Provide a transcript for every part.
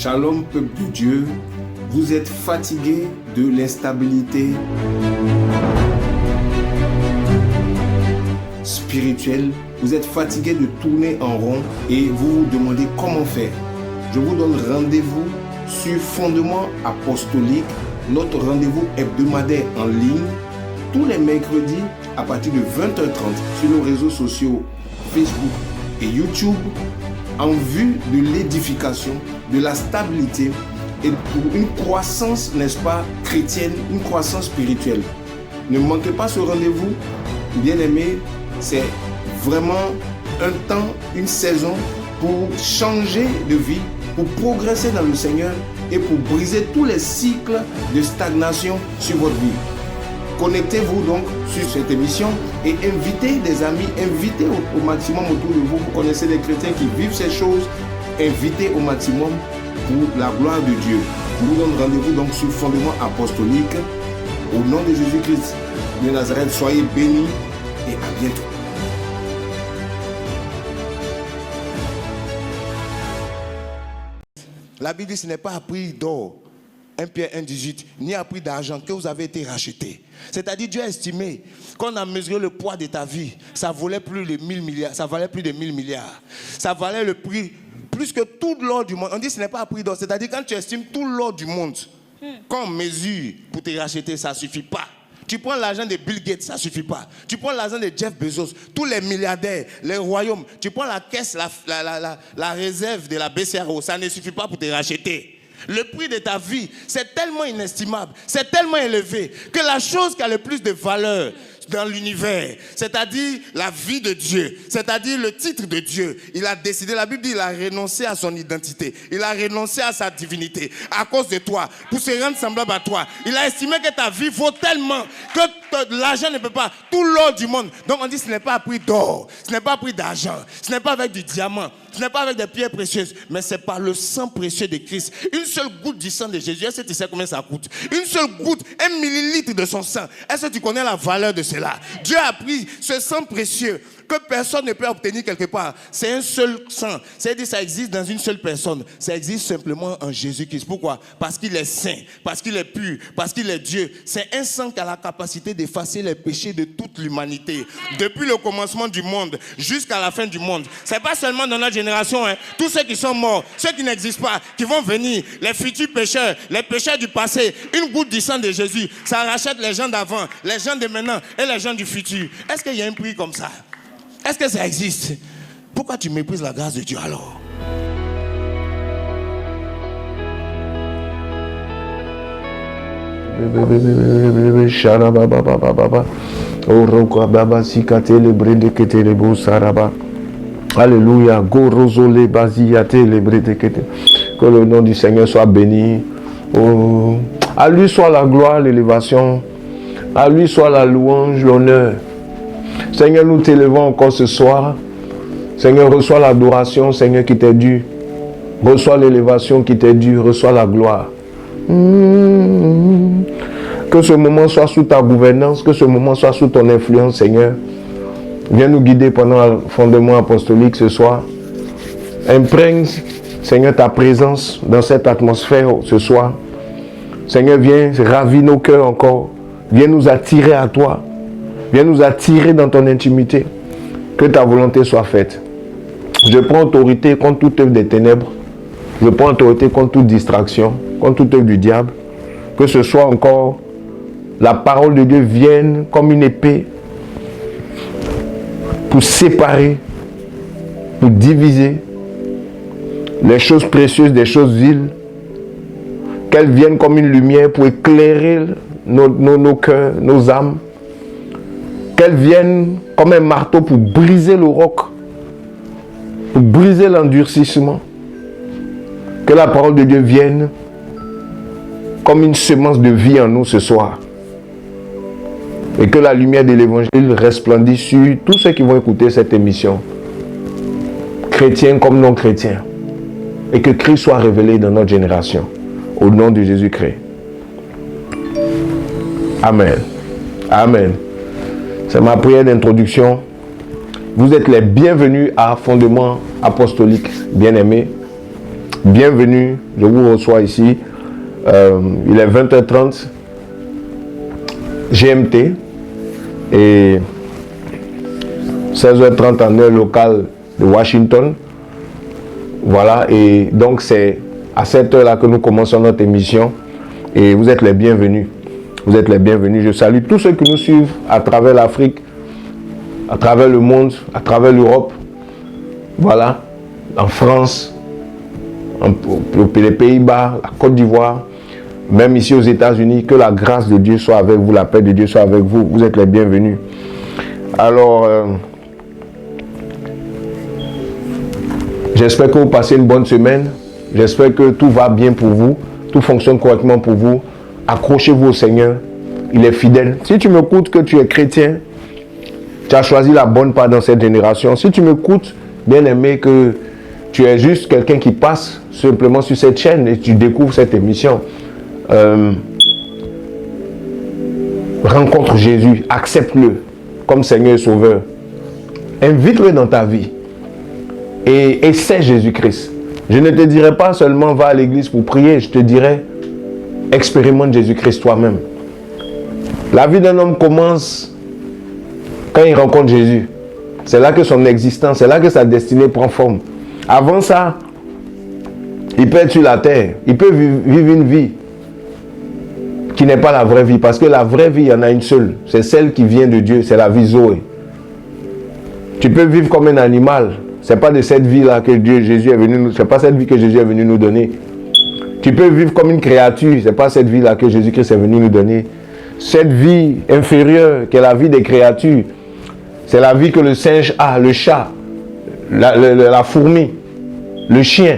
Shalom, peuple de Dieu. Vous êtes fatigué de l'instabilité spirituelle. Vous êtes fatigué de tourner en rond et vous vous demandez comment faire. Je vous donne rendez-vous sur Fondement Apostolique, notre rendez-vous hebdomadaire en ligne, tous les mercredis à partir de 20h30 sur nos réseaux sociaux Facebook et YouTube, en vue de l'édification, de la stabilité et pour une croissance, n'est-ce pas, chrétienne, une croissance spirituelle. Ne manquez pas ce rendez-vous, bien-aimés, c'est vraiment un temps, une saison pour changer de vie, pour progresser dans le Seigneur et pour briser tous les cycles de stagnation sur votre vie. Connectez-vous donc sur cette émission et invitez des amis, invitez au maximum autour de vous. Vous connaissez des chrétiens qui vivent ces choses, invitez au maximum pour la gloire de Dieu. Je vous donne rendez-vous donc sur Fondement Apostolique. Au nom de Jésus-Christ de Nazareth, soyez bénis et à bientôt. La Bible dit ce n'est pas à prix d'or, 1 Pierre 1,18, ni à prix d'argent que vous avez été rachetés. C'est-à-dire Dieu a estimé qu'on a mesuré le poids de ta vie, ça valait plus de 1000 milliards, ça valait plus de 1000 milliards. Ça valait le prix plus que tout l'or du monde. On dit ce n'est pas à prix d'or, c'est-à-dire quand tu estimes tout l'or du monde, quand on mesure pour te racheter, ça ne suffit pas. Tu prends l'argent de Bill Gates, ça ne suffit pas. Tu prends l'argent de Jeff Bezos, tous les milliardaires, les royaumes. Tu prends la caisse, la réserve de la BCRO, ça ne suffit pas pour te racheter. Le prix de ta vie, c'est tellement inestimable, c'est tellement élevé que la chose qui a le plus de valeur dans l'univers, c'est-à-dire la vie de Dieu, c'est-à-dire le titre de Dieu, il a décidé, la Bible dit, il a renoncé à son identité, il a renoncé à sa divinité à cause de toi, pour se rendre semblable à toi. Il a estimé que ta vie vaut tellement que l'argent ne peut pas, tout l'or du monde. Donc on dit ce n'est pas à prix d'or, ce n'est pas à prix d'argent, ce n'est pas avec du diamant, ce n'est pas avec des pierres précieuses, mais c'est par le sang précieux de Christ. Une seule goutte du sang de Jésus, est-ce que tu sais combien ça coûte? Une seule goutte, 1 millilitre de son sang. Est-ce que tu connais la valeur de cela? Dieu a pris ce sang précieux que personne ne peut obtenir quelque part. C'est un seul sang. C'est-à-dire que ça existe dans une seule personne. Ça existe simplement en Jésus-Christ. Pourquoi? Parce qu'il est saint, parce qu'il est pur, parce qu'il est Dieu. C'est un sang qui a la capacité d'effacer les péchés de toute l'humanité. Depuis le commencement du monde jusqu'à la fin du monde. C'est pas seulement dans notre génération. Tous ceux qui sont morts, ceux qui n'existent pas, qui vont venir, les futurs pécheurs, les pécheurs du passé. Une goutte du sang de Jésus, ça rachète les gens d'avant, les gens de maintenant et les gens du futur. Est-ce qu'il y a un prix comme ça? Est-ce que ça existe? Pourquoi tu méprises la grâce de Dieu alors? Alléluia. Que le nom du Seigneur soit béni. Oh. À lui soit la gloire, l'élévation. À lui soit la louange, l'honneur. Seigneur, nous t'élevons encore ce soir. Seigneur, reçois l'adoration, Seigneur, qui t'est due. Reçois l'élévation qui t'est due. Reçois la gloire. Que ce moment soit sous ta gouvernance, que ce moment soit sous ton influence, Seigneur. Viens nous guider pendant le fondement apostolique ce soir. Imprègne, Seigneur, ta présence dans cette atmosphère ce soir. Seigneur, viens ravir nos cœurs encore. Viens nous attirer à toi. Viens nous attirer dans ton intimité. Que ta volonté soit faite. Je prends autorité contre toute œuvre des ténèbres. Je prends autorité contre toute distraction, contre toute œuvre du diable. Que ce soit encore la parole de Dieu vienne comme une épée pour séparer, pour diviser les choses précieuses des choses viles. Qu'elles viennent comme une lumière pour éclairer nos cœurs, nos âmes. Qu'elles viennent comme un marteau pour briser le roc, pour briser l'endurcissement. Que la parole de Dieu vienne comme une semence de vie en nous ce soir. Et que la lumière de l'évangile resplendisse sur tous ceux qui vont écouter cette émission, chrétiens comme non chrétiens. Et que Christ soit révélé dans notre génération. Au nom de Jésus-Christ. Amen. Amen. C'est ma prière d'introduction. Vous êtes les bienvenus à Fondement Apostolique, bien-aimés. bienvenue. Je vous reçois ici. Il est 20h30 GMT et 16h30 en heure locale de Washington. Voilà, et donc c'est à cette heure-là que nous commençons notre émission et vous êtes les bienvenus. Vous êtes les bienvenus. Je salue tous ceux qui nous suivent à travers l'Afrique, à travers le monde, à travers l'Europe. Voilà, en France, les Pays-Bas, la Côte d'Ivoire, même ici aux États-Unis. Que la grâce de Dieu soit avec vous, la paix de Dieu soit avec vous. Vous êtes les bienvenus. Alors, j'espère que vous passez une bonne semaine. J'espère que tout va bien pour vous. Tout fonctionne correctement pour vous. Accrochez-vous au Seigneur. Il est fidèle. Si tu m'écoutes que tu es chrétien, tu as choisi la bonne part dans cette génération. Si tu m'écoutes, bien aimé, que tu es juste quelqu'un qui passe simplement sur cette chaîne et tu découvres cette émission, rencontre Jésus, accepte-le comme Seigneur et Sauveur. Invite-le dans ta vie et essaie Jésus-Christ. Je ne te dirai pas seulement va à l'église pour prier, je te dirai expérimente Jésus-Christ toi-même. La vie d'un homme commence quand il rencontre Jésus. C'est là que son existence, c'est là que sa destinée prend forme. Avant ça, il peut être sur la terre, il peut vivre une vie qui n'est pas la vraie vie, parce que la vraie vie, il y en a une seule, c'est celle qui vient de Dieu, c'est la vie Zoé. Tu peux vivre comme un animal, c'est pas de cette vie-là que Jésus est venu nous, c'est pas cette vie que Jésus est venu nous donner. Tu peux vivre comme une créature, c'est pas cette vie-là que Jésus-Christ est venu nous donner. Cette vie inférieure, qui est la vie des créatures, c'est la vie que le singe a, le chat, la fourmi, le chien.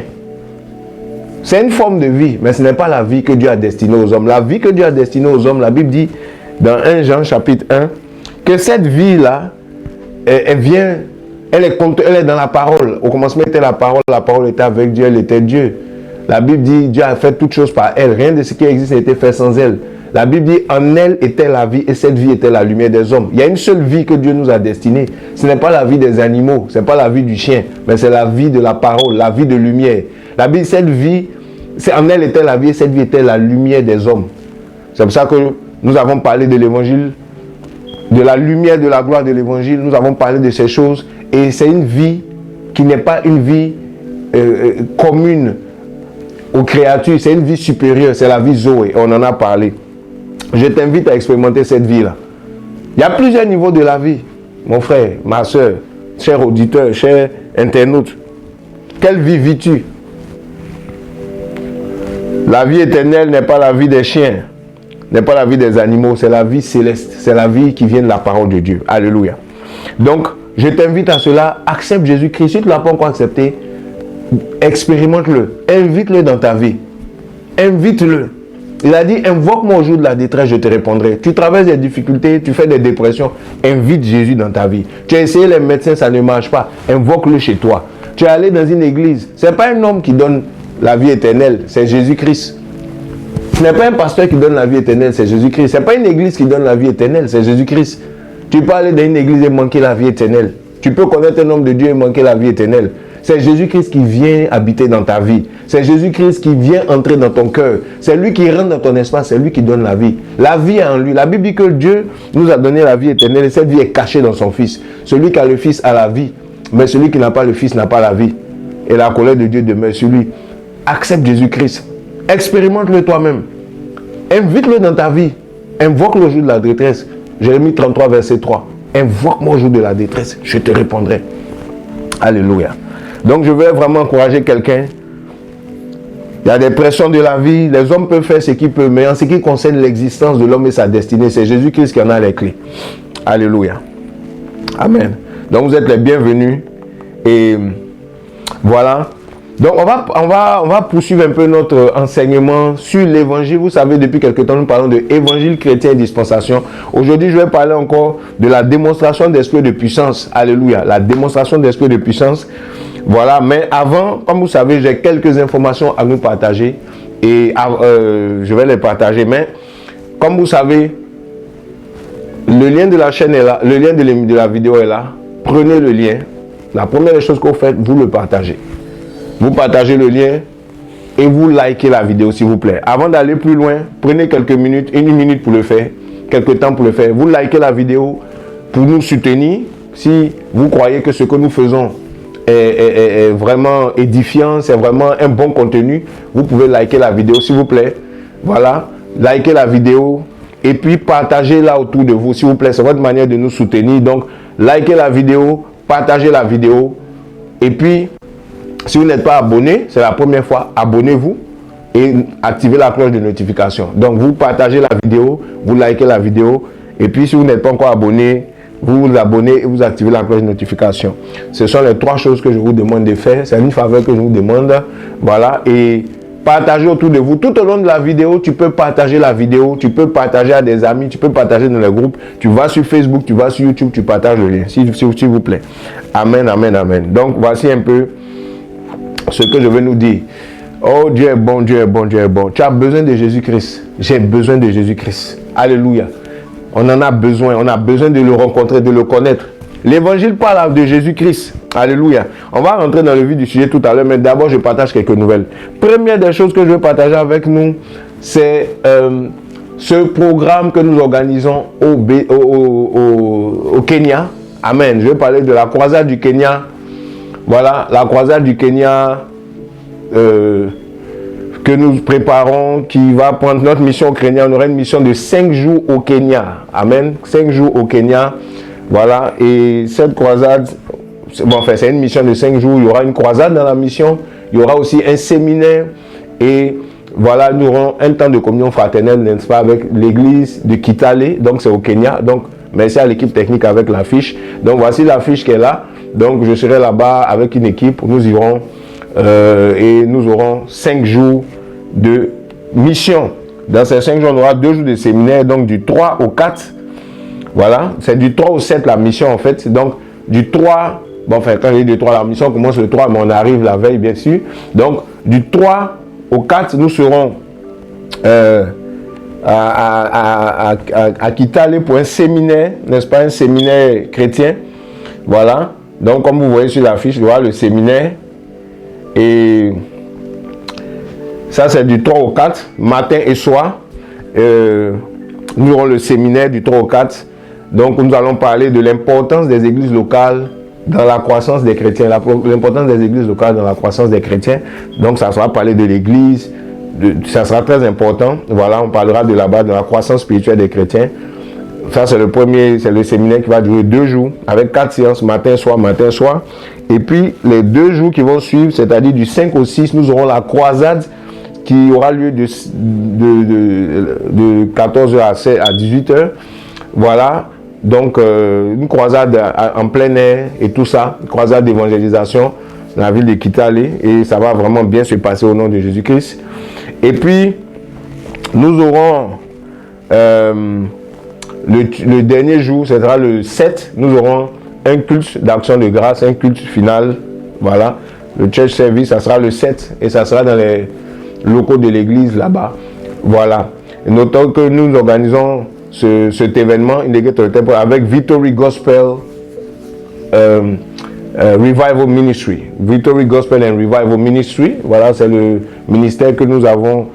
C'est une forme de vie, mais ce n'est pas la vie que Dieu a destinée aux hommes. La vie que Dieu a destinée aux hommes, la Bible dit dans 1 Jean chapitre 1, que cette vie-là, elle vient, elle est dans la parole. Au commencement était la parole était avec Dieu, elle était Dieu. La Bible dit, Dieu a fait toutes choses par elle. Rien de ce qui existe n'a été fait sans elle. La Bible dit, en elle était la vie et cette vie était la lumière des hommes. Il y a une seule vie que Dieu nous a destinée. Ce n'est pas la vie des animaux, ce n'est pas la vie du chien, mais c'est la vie de la parole, la vie de lumière. La Bible, cette vie, en elle était la vie et cette vie était la lumière des hommes. C'est pour ça que nous avons parlé de l'évangile, de la lumière de la gloire de l'évangile. Nous avons parlé de ces choses et c'est une vie qui n'est pas une vie commune aux créatures, c'est une vie supérieure, c'est la vie Zoé. On en a parlé. Je t'invite à expérimenter cette vie-là. Il y a plusieurs niveaux de la vie, mon frère, ma soeur, cher auditeur, cher internaute. Quelle vie vis-tu? La vie éternelle n'est pas la vie des chiens, n'est pas la vie des animaux, c'est la vie céleste, c'est la vie qui vient de la parole de Dieu. Alléluia. Donc, je t'invite à cela, accepte Jésus-Christ. Si tu ne l'as pas encore accepté, expérimente-le, invite-le dans ta vie. Invite-le. Il a dit, invoque-moi au jour de la détresse, je te répondrai. Tu traverses des difficultés, tu fais des dépressions, invite Jésus dans ta vie. Tu as essayé les médecins, ça ne marche pas, invoque-le chez toi. Tu es allé dans une église, ce n'est pas un homme qui donne la vie éternelle, c'est Jésus-Christ. Ce n'est pas un pasteur qui donne la vie éternelle, c'est Jésus-Christ. Ce n'est pas une église qui donne la vie éternelle, c'est Jésus-Christ. Tu peux aller dans une église et manquer la vie éternelle. Tu peux connaître un homme de Dieu et manquer la vie éternelle. C'est Jésus-Christ qui vient habiter dans ta vie. C'est Jésus-Christ qui vient entrer dans ton cœur. C'est lui qui rentre dans ton espace, c'est lui qui donne la vie. La vie est en lui. La Bible dit que Dieu nous a donné la vie éternelle et cette vie est cachée dans son Fils. Celui qui a le Fils a la vie, mais celui qui n'a pas le Fils n'a pas la vie. Et la colère de Dieu demeure sur lui. Accepte Jésus-Christ. Expérimente-le toi-même. Invite-le dans ta vie. Invoque-le au jour de la détresse. Jérémie 33, verset 3. Invoque-moi au jour de la détresse, je te répondrai. Alléluia. Donc je veux vraiment encourager quelqu'un. Il y a des pressions de la vie. Les hommes peuvent faire ce qu'ils peuvent. Mais en ce qui concerne l'existence de l'homme et sa destinée, c'est Jésus-Christ qui en a les clés. Alléluia. Amen. Donc vous êtes les bienvenus. Et voilà. Donc on va poursuivre un peu notre enseignement sur l'évangile. Vous savez, depuis quelque temps, nous parlons de évangile chrétien et dispensation. Aujourd'hui, je vais parler encore de la démonstration d'esprit de puissance. Alléluia. La démonstration d'esprit de puissance. Voilà. Mais avant, comme vous savez, j'ai quelques informations à nous partager. Et je vais les partager. Mais comme vous savez, le lien de la chaîne est là. Le lien de la vidéo est là. Prenez le lien. La première chose que vous faites, vous le partagez. Vous partagez le lien et vous likez la vidéo, s'il vous plaît. Avant d'aller plus loin, prenez quelques minutes, 1 minute pour le faire, quelques temps pour le faire. Vous likez la vidéo pour nous soutenir. Si vous croyez que ce que nous faisons est vraiment édifiant, c'est vraiment un bon contenu, vous pouvez liker la vidéo, s'il vous plaît. Voilà, likez la vidéo et puis partagez-la autour de vous, s'il vous plaît. C'est votre manière de nous soutenir. Donc, likez la vidéo, partagez la vidéo. Et puis, si vous n'êtes pas abonné, c'est la première fois, abonnez-vous et activez la cloche de notification. Donc, vous partagez la vidéo, vous likez la vidéo. Et puis, si vous n'êtes pas encore abonné, vous vous abonnez et vous activez la cloche de notification. Ce sont les 3 choses que je vous demande de faire. C'est une faveur que je vous demande. Voilà. Et partagez autour de vous. Tout au long de la vidéo, tu peux partager la vidéo. Tu peux partager à des amis. Tu peux partager dans les groupes. Tu vas sur Facebook, tu vas sur YouTube, tu partages le lien. S'il vous plaît. Amen, amen, amen. Donc, voici un peu ce que je veux nous dire. Oh, Dieu est bon, Dieu est bon, Dieu est bon. Tu as besoin de Jésus-Christ. J'ai besoin de Jésus-Christ. Alléluia. On en a besoin de le rencontrer, de le connaître. L'évangile parle de Jésus-Christ. Alléluia. On va rentrer dans le vif du sujet tout à l'heure, mais d'abord je partage quelques nouvelles. Première des choses que je veux partager avec nous, c'est ce programme que nous organisons au Kenya. Amen. Je vais parler de la croisade du Kenya. Voilà, la croisade du Kenya que nous préparons, qui va prendre notre mission au Kenya. On aura une mission de 5 jours au Kenya. Amen. 5 jours au Kenya. Voilà. Et cette croisade, bon, enfin, c'est une mission de 5 jours. Il y aura une croisade dans la mission. Il y aura aussi un séminaire. Et voilà, nous aurons un temps de communion fraternelle, n'est-ce pas, avec l'église de Kitale. Donc, c'est au Kenya. Donc, merci à l'équipe technique avec l'affiche. Donc, voici l'affiche qui est là. Donc, je serai là-bas avec une équipe. Nous irons et nous aurons 5 jours de mission. Dans ces 5 jours, on aura 2 jours de séminaire, donc du 3 au 4. Voilà, c'est du 3 au 7 la mission en fait. Donc, du 3, bon, enfin, quand je dis du 3, la mission commence le 3, mais on arrive la veille, bien sûr. Donc, du 3 au 4, nous serons à Kitale pour un séminaire, n'est-ce pas, un séminaire chrétien. Voilà. Donc, comme vous voyez sur l'affiche, il y aura le séminaire. Et ça, c'est du 3 au 4, matin et soir. Nous aurons le séminaire du 3 au 4. Donc, nous allons parler de l'importance des églises locales dans la croissance des chrétiens. L'importance des églises locales dans la croissance des chrétiens. Donc, ça sera parler de l'église. Ça sera très important. Voilà, on parlera de là-bas, de la croissance spirituelle des chrétiens. Ça, c'est le premier, c'est le séminaire qui va durer 2 jours, avec 4 séances, matin, soir, matin, soir. Et puis, les 2 jours qui vont suivre, c'est-à-dire du 5 au 6, nous aurons la croisade qui aura lieu de 14h à 18h. Voilà. Donc, une croisade en plein air et tout ça, une croisade d'évangélisation dans la ville de Kitale. Et ça va vraiment bien se passer au nom de Jésus-Christ. Et puis, nous aurons le dernier jour, ce sera le 7, nous aurons un culte d'action de grâce, un culte final. Voilà. Le church service, ça sera le 7 et ça sera dans les locaux de l'église là-bas. Voilà. Et notons que nous organisons cet événement avec Victory Gospel Revival Ministry. Victory Gospel and Revival Ministry. Voilà, c'est le ministère que nous avons,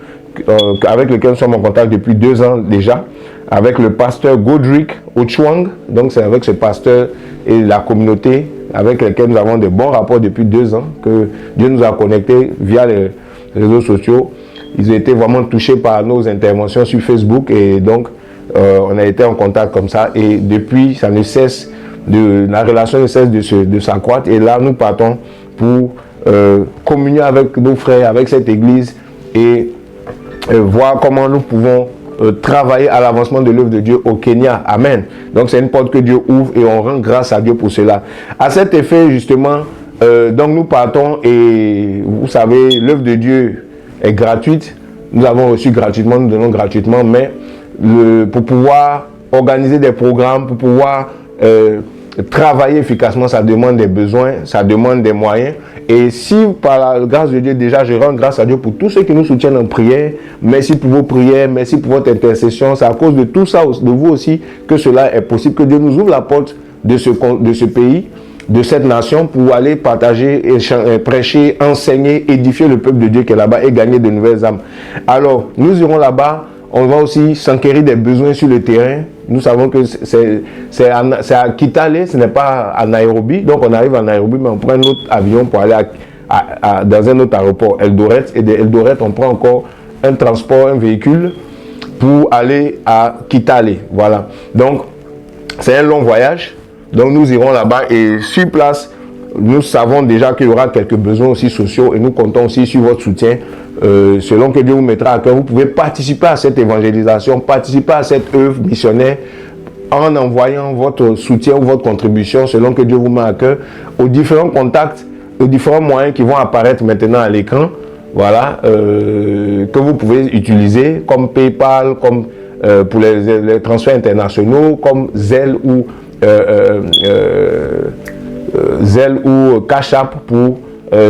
avec lequel nous sommes en contact depuis 2 ans déjà, avec le pasteur Godric Ochwang. Donc, c'est avec ce pasteur et la communauté avec lesquels nous avons de bons rapports depuis 2 ans, que Dieu nous a connectés via les réseaux sociaux. Ils ont été vraiment touchés par nos interventions sur Facebook et donc on a été en contact comme ça. Et depuis, ça ne cesse la relation ne cesse de s'accroître. Et là, nous partons pour communier avec nos frères, avec cette église et voir comment nous pouvons travailler à l'avancement de l'œuvre de Dieu au Kenya. Amen. Donc c'est une porte que Dieu ouvre et on rend grâce à Dieu pour cela. À cet effet, justement, donc nous partons et vous savez, l'œuvre de Dieu est gratuite. Nous avons reçu gratuitement, nous donnons gratuitement, mais pour pouvoir organiser des programmes, pour pouvoir travailler efficacement, ça demande des besoins, ça demande des moyens. Et si par la grâce de Dieu, déjà je rends grâce à Dieu pour tous ceux qui nous soutiennent en prière, merci pour vos prières, merci pour votre intercession. C'est à cause de tout ça, de vous aussi, que cela est possible, que Dieu nous ouvre la porte de ce pays. de cette nation pour aller partager, prêcher, enseigner, édifier le peuple de Dieu qui est là-bas et gagner de nouvelles âmes. Alors, nous irons là-bas, on va aussi s'enquérir des besoins sur le terrain. Nous savons que c'est à Kitale, ce n'est pas à Nairobi. Donc, on arrive à Nairobi, mais on prend un autre avion pour aller dans un autre aéroport, Eldoret. Et de Eldoret, on prend encore un transport, un véhicule pour aller à Kitale. Voilà. Donc, c'est un long voyage. Donc, nous irons là-bas et sur place, nous savons déjà qu'il y aura quelques besoins aussi sociaux et nous comptons aussi sur votre soutien. Selon que Dieu vous mettra à cœur, vous pouvez participer à cette évangélisation, participer à cette œuvre missionnaire en envoyant votre soutien ou votre contribution selon que Dieu vous met à cœur aux différents contacts, aux différents moyens qui vont apparaître maintenant à l'écran. Voilà, que vous pouvez utiliser comme PayPal, comme pour les transferts internationaux, comme Zelle ou Cash App pour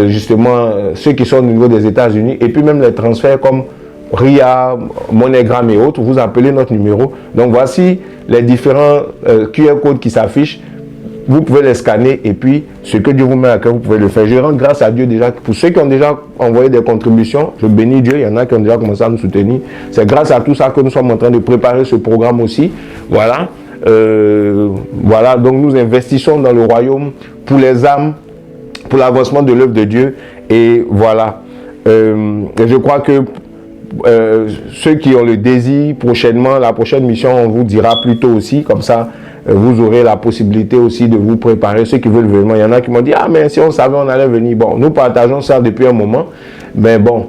justement ceux qui sont au niveau des États-Unis, et puis même les transferts comme RIA, MoneyGram et autres. Vous appelez notre numéro. Donc voici les différents QR codes qui s'affichent. Vous pouvez les scanner et puis ce que Dieu vous met à cœur, vous pouvez le faire. Je rends grâce à Dieu déjà pour ceux qui ont déjà envoyé des contributions. Je bénis Dieu, il y en a qui ont déjà commencé à nous soutenir. C'est grâce à tout ça que nous sommes en train de préparer ce programme aussi. Voilà. Voilà, donc nous investissons dans le royaume pour les âmes, pour l'avancement de l'œuvre de Dieu. Et voilà. Et je crois que ceux qui ont le désir, prochainement, la prochaine mission, on vous dira plus tôt aussi, comme ça, vous aurez la possibilité aussi de vous préparer. Ceux qui veulent vraiment, il y en a qui m'ont dit, ah mais si on savait, on allait venir. Bon, nous partageons ça depuis un moment, mais bon,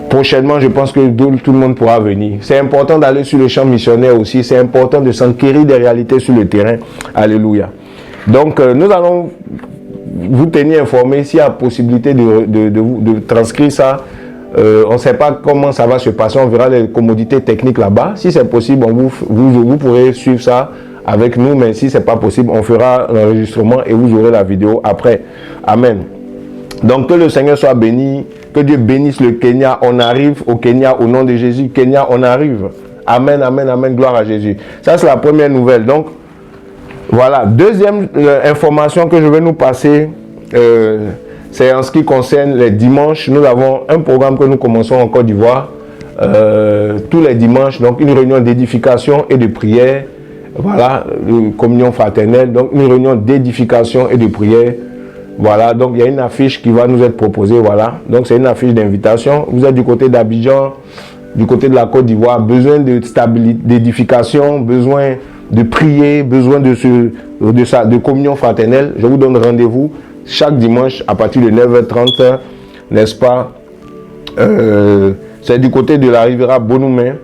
prochainement, je pense que tout le monde pourra venir. C'est important d'aller sur le champ missionnaire aussi, c'est important de s'enquérir des réalités sur le terrain. Alléluia. Donc, nous allons vous tenir informés s'il y a possibilité de transcrire ça. On ne sait pas comment ça va se passer, on verra les commodités techniques là-bas. Si c'est possible, vous pourrez suivre ça avec nous, mais si ce n'est pas possible, on fera l'enregistrement et vous aurez la vidéo après. Amen. Donc que le Seigneur soit béni, que Dieu bénisse le Kenya. On arrive au Kenya au nom de Jésus. Kenya, on arrive. Amen, amen, amen, gloire à Jésus. Ça, c'est la première nouvelle. Donc, voilà. Deuxième information que je vais nous passer, c'est en ce qui concerne les dimanches. Nous avons un programme que nous commençons en Côte d'Ivoire tous les dimanches. Donc, une réunion d'édification et de prière. Voilà, une communion fraternelle. Donc, une réunion d'édification et de prière. Voilà, donc il y a une affiche qui va nous être proposée. Voilà, donc c'est une affiche d'invitation. Vous êtes du côté d'Abidjan, du côté de la Côte d'Ivoire, besoin de stabilité, d'édification, besoin de prier, besoin de communion fraternelle. Je vous donne rendez-vous chaque dimanche à partir de 9h30, n'est-ce pas? C'est du côté de la Riviera Bonoumen.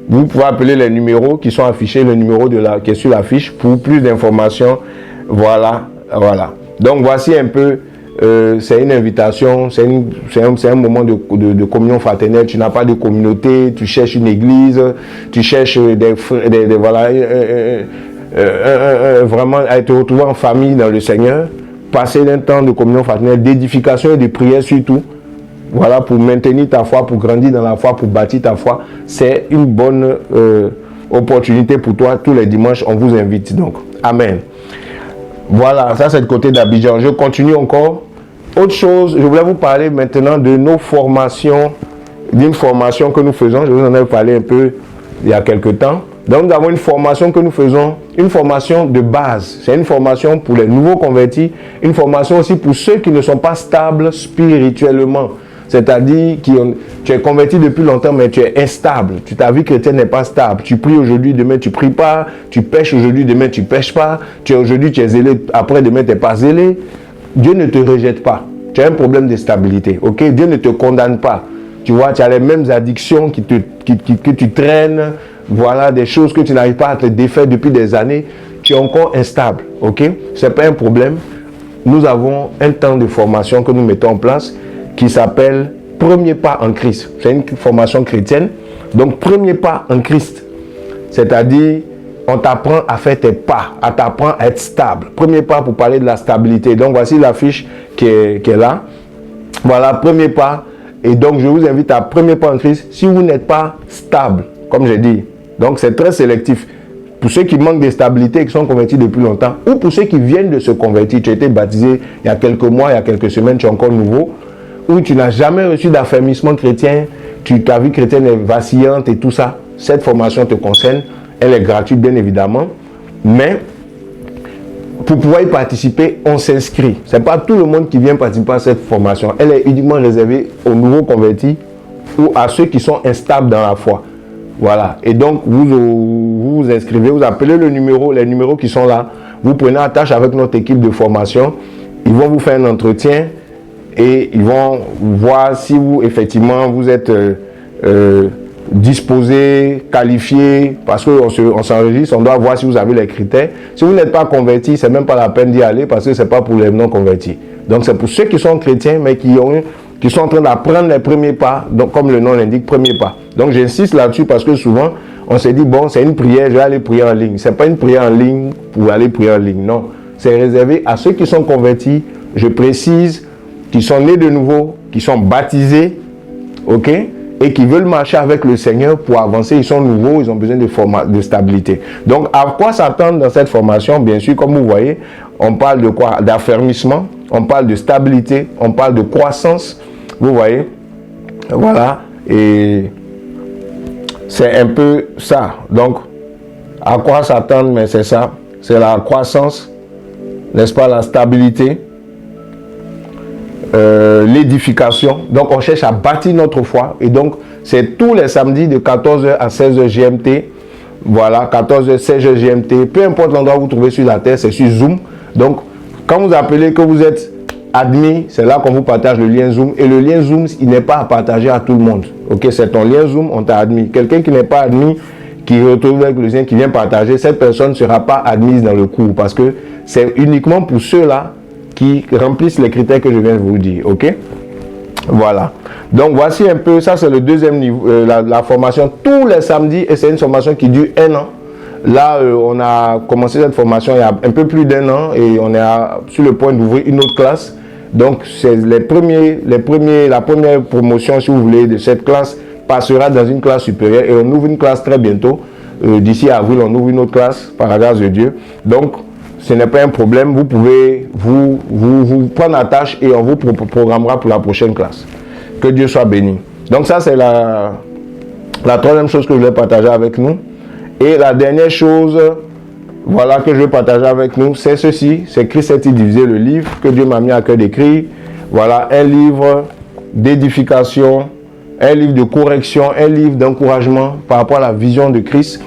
Vous pouvez appeler les numéros qui sont affichés, le numéro qui est sur l'affiche pour plus d'informations. Voilà, voilà. Donc voici un peu, c'est une invitation, c'est un moment de communion fraternelle. Tu n'as pas de communauté, tu cherches une église, tu cherches vraiment à te retrouver en famille dans le Seigneur, passer un temps de communion fraternelle, d'édification et de prière surtout. Voilà, pour maintenir ta foi, pour grandir dans la foi, pour bâtir ta foi. C'est une bonne opportunité pour toi. Tous les dimanches, on vous invite donc. Amen. Voilà, ça c'est le côté d'Abidjan. Je continue encore. Autre chose, je voulais vous parler maintenant de nos formations, d'une formation que nous faisons. Je vous en ai parlé un peu il y a quelques temps. Donc nous avons une formation que nous faisons, une formation de base. C'est une formation pour les nouveaux convertis, une formation aussi pour ceux qui ne sont pas stables spirituellement. C'est-à-dire que tu es converti depuis longtemps, mais tu es instable. Ta vie chrétienne n'est pas stable. Tu pries aujourd'hui, demain tu ne pries pas. Tu pêches aujourd'hui, demain tu ne pêches pas. Aujourd'hui tu es zélé, après demain tu n'es pas zélé. Dieu ne te rejette pas. Tu as un problème de stabilité. Okay? Dieu ne te condamne pas. Tu vois, tu as les mêmes addictions que tu traînes. Voilà, des choses que tu n'arrives pas à te défaire depuis des années. Tu es encore instable. Okay? Ce n'est pas un problème. Nous avons un temps de formation que nous mettons en place qui s'appelle Premier pas en Christ. C'est une formation chrétienne. Donc, premier pas en Christ. C'est-à-dire, on t'apprend à faire tes pas, on t'apprend à être stable. Premier pas pour parler de la stabilité. Donc, voici l'affiche qui est là. Voilà, premier pas. Et donc, je vous invite à premier pas en Christ. Si vous n'êtes pas stable, comme j'ai dit, donc c'est très sélectif. pour ceux qui manquent de stabilité et qui sont convertis depuis longtemps, ou pour ceux qui viennent de se convertir, tu as été baptisé il y a quelques mois, il y a quelques semaines, tu es encore nouveau, ou tu n'as jamais reçu d'affermissement chrétien, ta vie chrétienne est vacillante et tout ça, cette formation te concerne, elle est gratuite bien évidemment, mais pour pouvoir y participer, on s'inscrit. Ce n'est pas tout le monde qui vient participer à cette formation, elle est uniquement réservée aux nouveaux convertis ou à ceux qui sont instables dans la foi. Voilà, et donc vous vous inscrivez, vous appelez les numéros qui sont là, vous prenez attache avec notre équipe de formation, ils vont vous faire un entretien et ils vont voir si vous, effectivement, vous êtes disposé, qualifié, parce qu'on s'enregistre, on doit voir si vous avez les critères. Si vous n'êtes pas converti, c'est même pas la peine d'y aller parce que c'est pas pour les non convertis. Donc c'est pour ceux qui sont chrétiens mais qui sont en train d'apprendre les premiers pas, donc comme le nom l'indique, premiers pas. Donc j'insiste là-dessus parce que souvent on se dit bon, c'est une prière, je vais aller prier en ligne. C'est pas une prière en ligne pour aller prier en ligne, non. C'est réservé à ceux qui sont convertis, je précise, qui sont nés de nouveau, qui sont baptisés, ok, et qui veulent marcher avec le Seigneur pour avancer. Ils sont nouveaux, ils ont besoin de stabilité. Donc à quoi s'attendre dans cette formation? Bien sûr, comme vous voyez, on parle de quoi? D'affermissement, on parle de stabilité, on parle de croissance. Vous voyez, voilà, et c'est un peu ça. Donc, à quoi s'attendre? Mais c'est ça, c'est la croissance, n'est-ce pas, la stabilité, l'édification. Donc, on cherche à bâtir notre foi. Et donc, c'est tous les samedis de 14h à 16h GMT. Voilà, 14h, 16h GMT. Peu importe l'endroit où vous trouvez sur la terre, c'est sur Zoom. Donc, quand vous appelez que vous êtes admis, c'est là qu'on vous partage le lien Zoom. Et le lien Zoom, il n'est pas à partager à tout le monde. Ok, c'est ton lien Zoom, on t'a admis. Quelqu'un qui n'est pas admis, qui retrouve avec le lien, qui vient partager, cette personne ne sera pas admise dans le cours parce que c'est uniquement pour ceux-là qui remplissent les critères que je viens de vous dire. Ok, voilà. Donc voici un peu, ça c'est le deuxième niveau, la formation tous les samedis, et c'est une formation qui dure 1 an. Là, on a commencé cette formation il y a un peu plus d'1 an et on est sur le point d'ouvrir une autre classe. Donc, c'est la première promotion, si vous voulez, de cette classe passera dans une classe supérieure et on ouvre une classe très bientôt. D'ici avril, on ouvre une autre classe, par la grâce de Dieu. Donc, ce n'est pas un problème. Vous pouvez vous prendre la tâche et on vous programmera pour la prochaine classe. Que Dieu soit béni. Donc, ça, c'est la troisième chose que je vais partager avec nous. Et la dernière chose, voilà, que je vais partager avec nous, c'est ceci, c'est Christ est-il divisé, le livre que Dieu m'a mis à cœur d'écrire. Voilà, un livre d'édification, un livre de correction, un livre d'encouragement par rapport à la vision de Christ.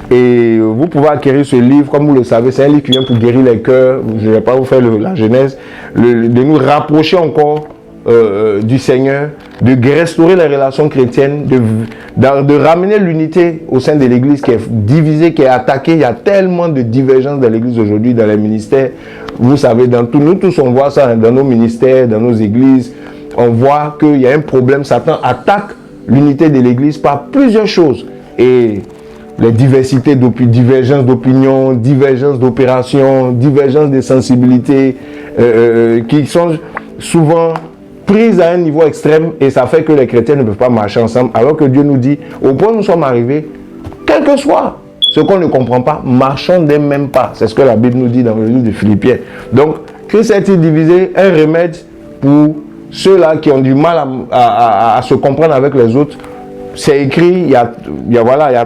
Et vous pouvez acquérir ce livre, comme vous le savez, c'est un livre qui vient pour guérir les cœurs. Je ne vais pas vous faire la genèse, de nous rapprocher encore du Seigneur, de restaurer les relations chrétiennes, de ramener l'unité au sein de l'église qui est divisée, qui est attaquée. Il y a tellement de divergences dans l'église aujourd'hui, dans les ministères. Vous savez, nous tous on voit ça dans nos ministères, dans nos églises. On voit qu'il y a un problème. Satan attaque l'unité de l'église par plusieurs choses. Et les diversités, divergences d'opinion, divergences d'opérations, divergences de sensibilité, qui sont souvent prises à un niveau extrême, et ça fait que les chrétiens ne peuvent pas marcher ensemble, alors que Dieu nous dit, au point où nous sommes arrivés, quel que soit ce qu'on ne comprend pas, marchons des mêmes pas. C'est ce que la Bible nous dit dans le livre de Philippiens. Donc, Christ a-t-il divisé un remède pour ceux-là qui ont du mal à se comprendre avec les autres. C'est écrit, il y a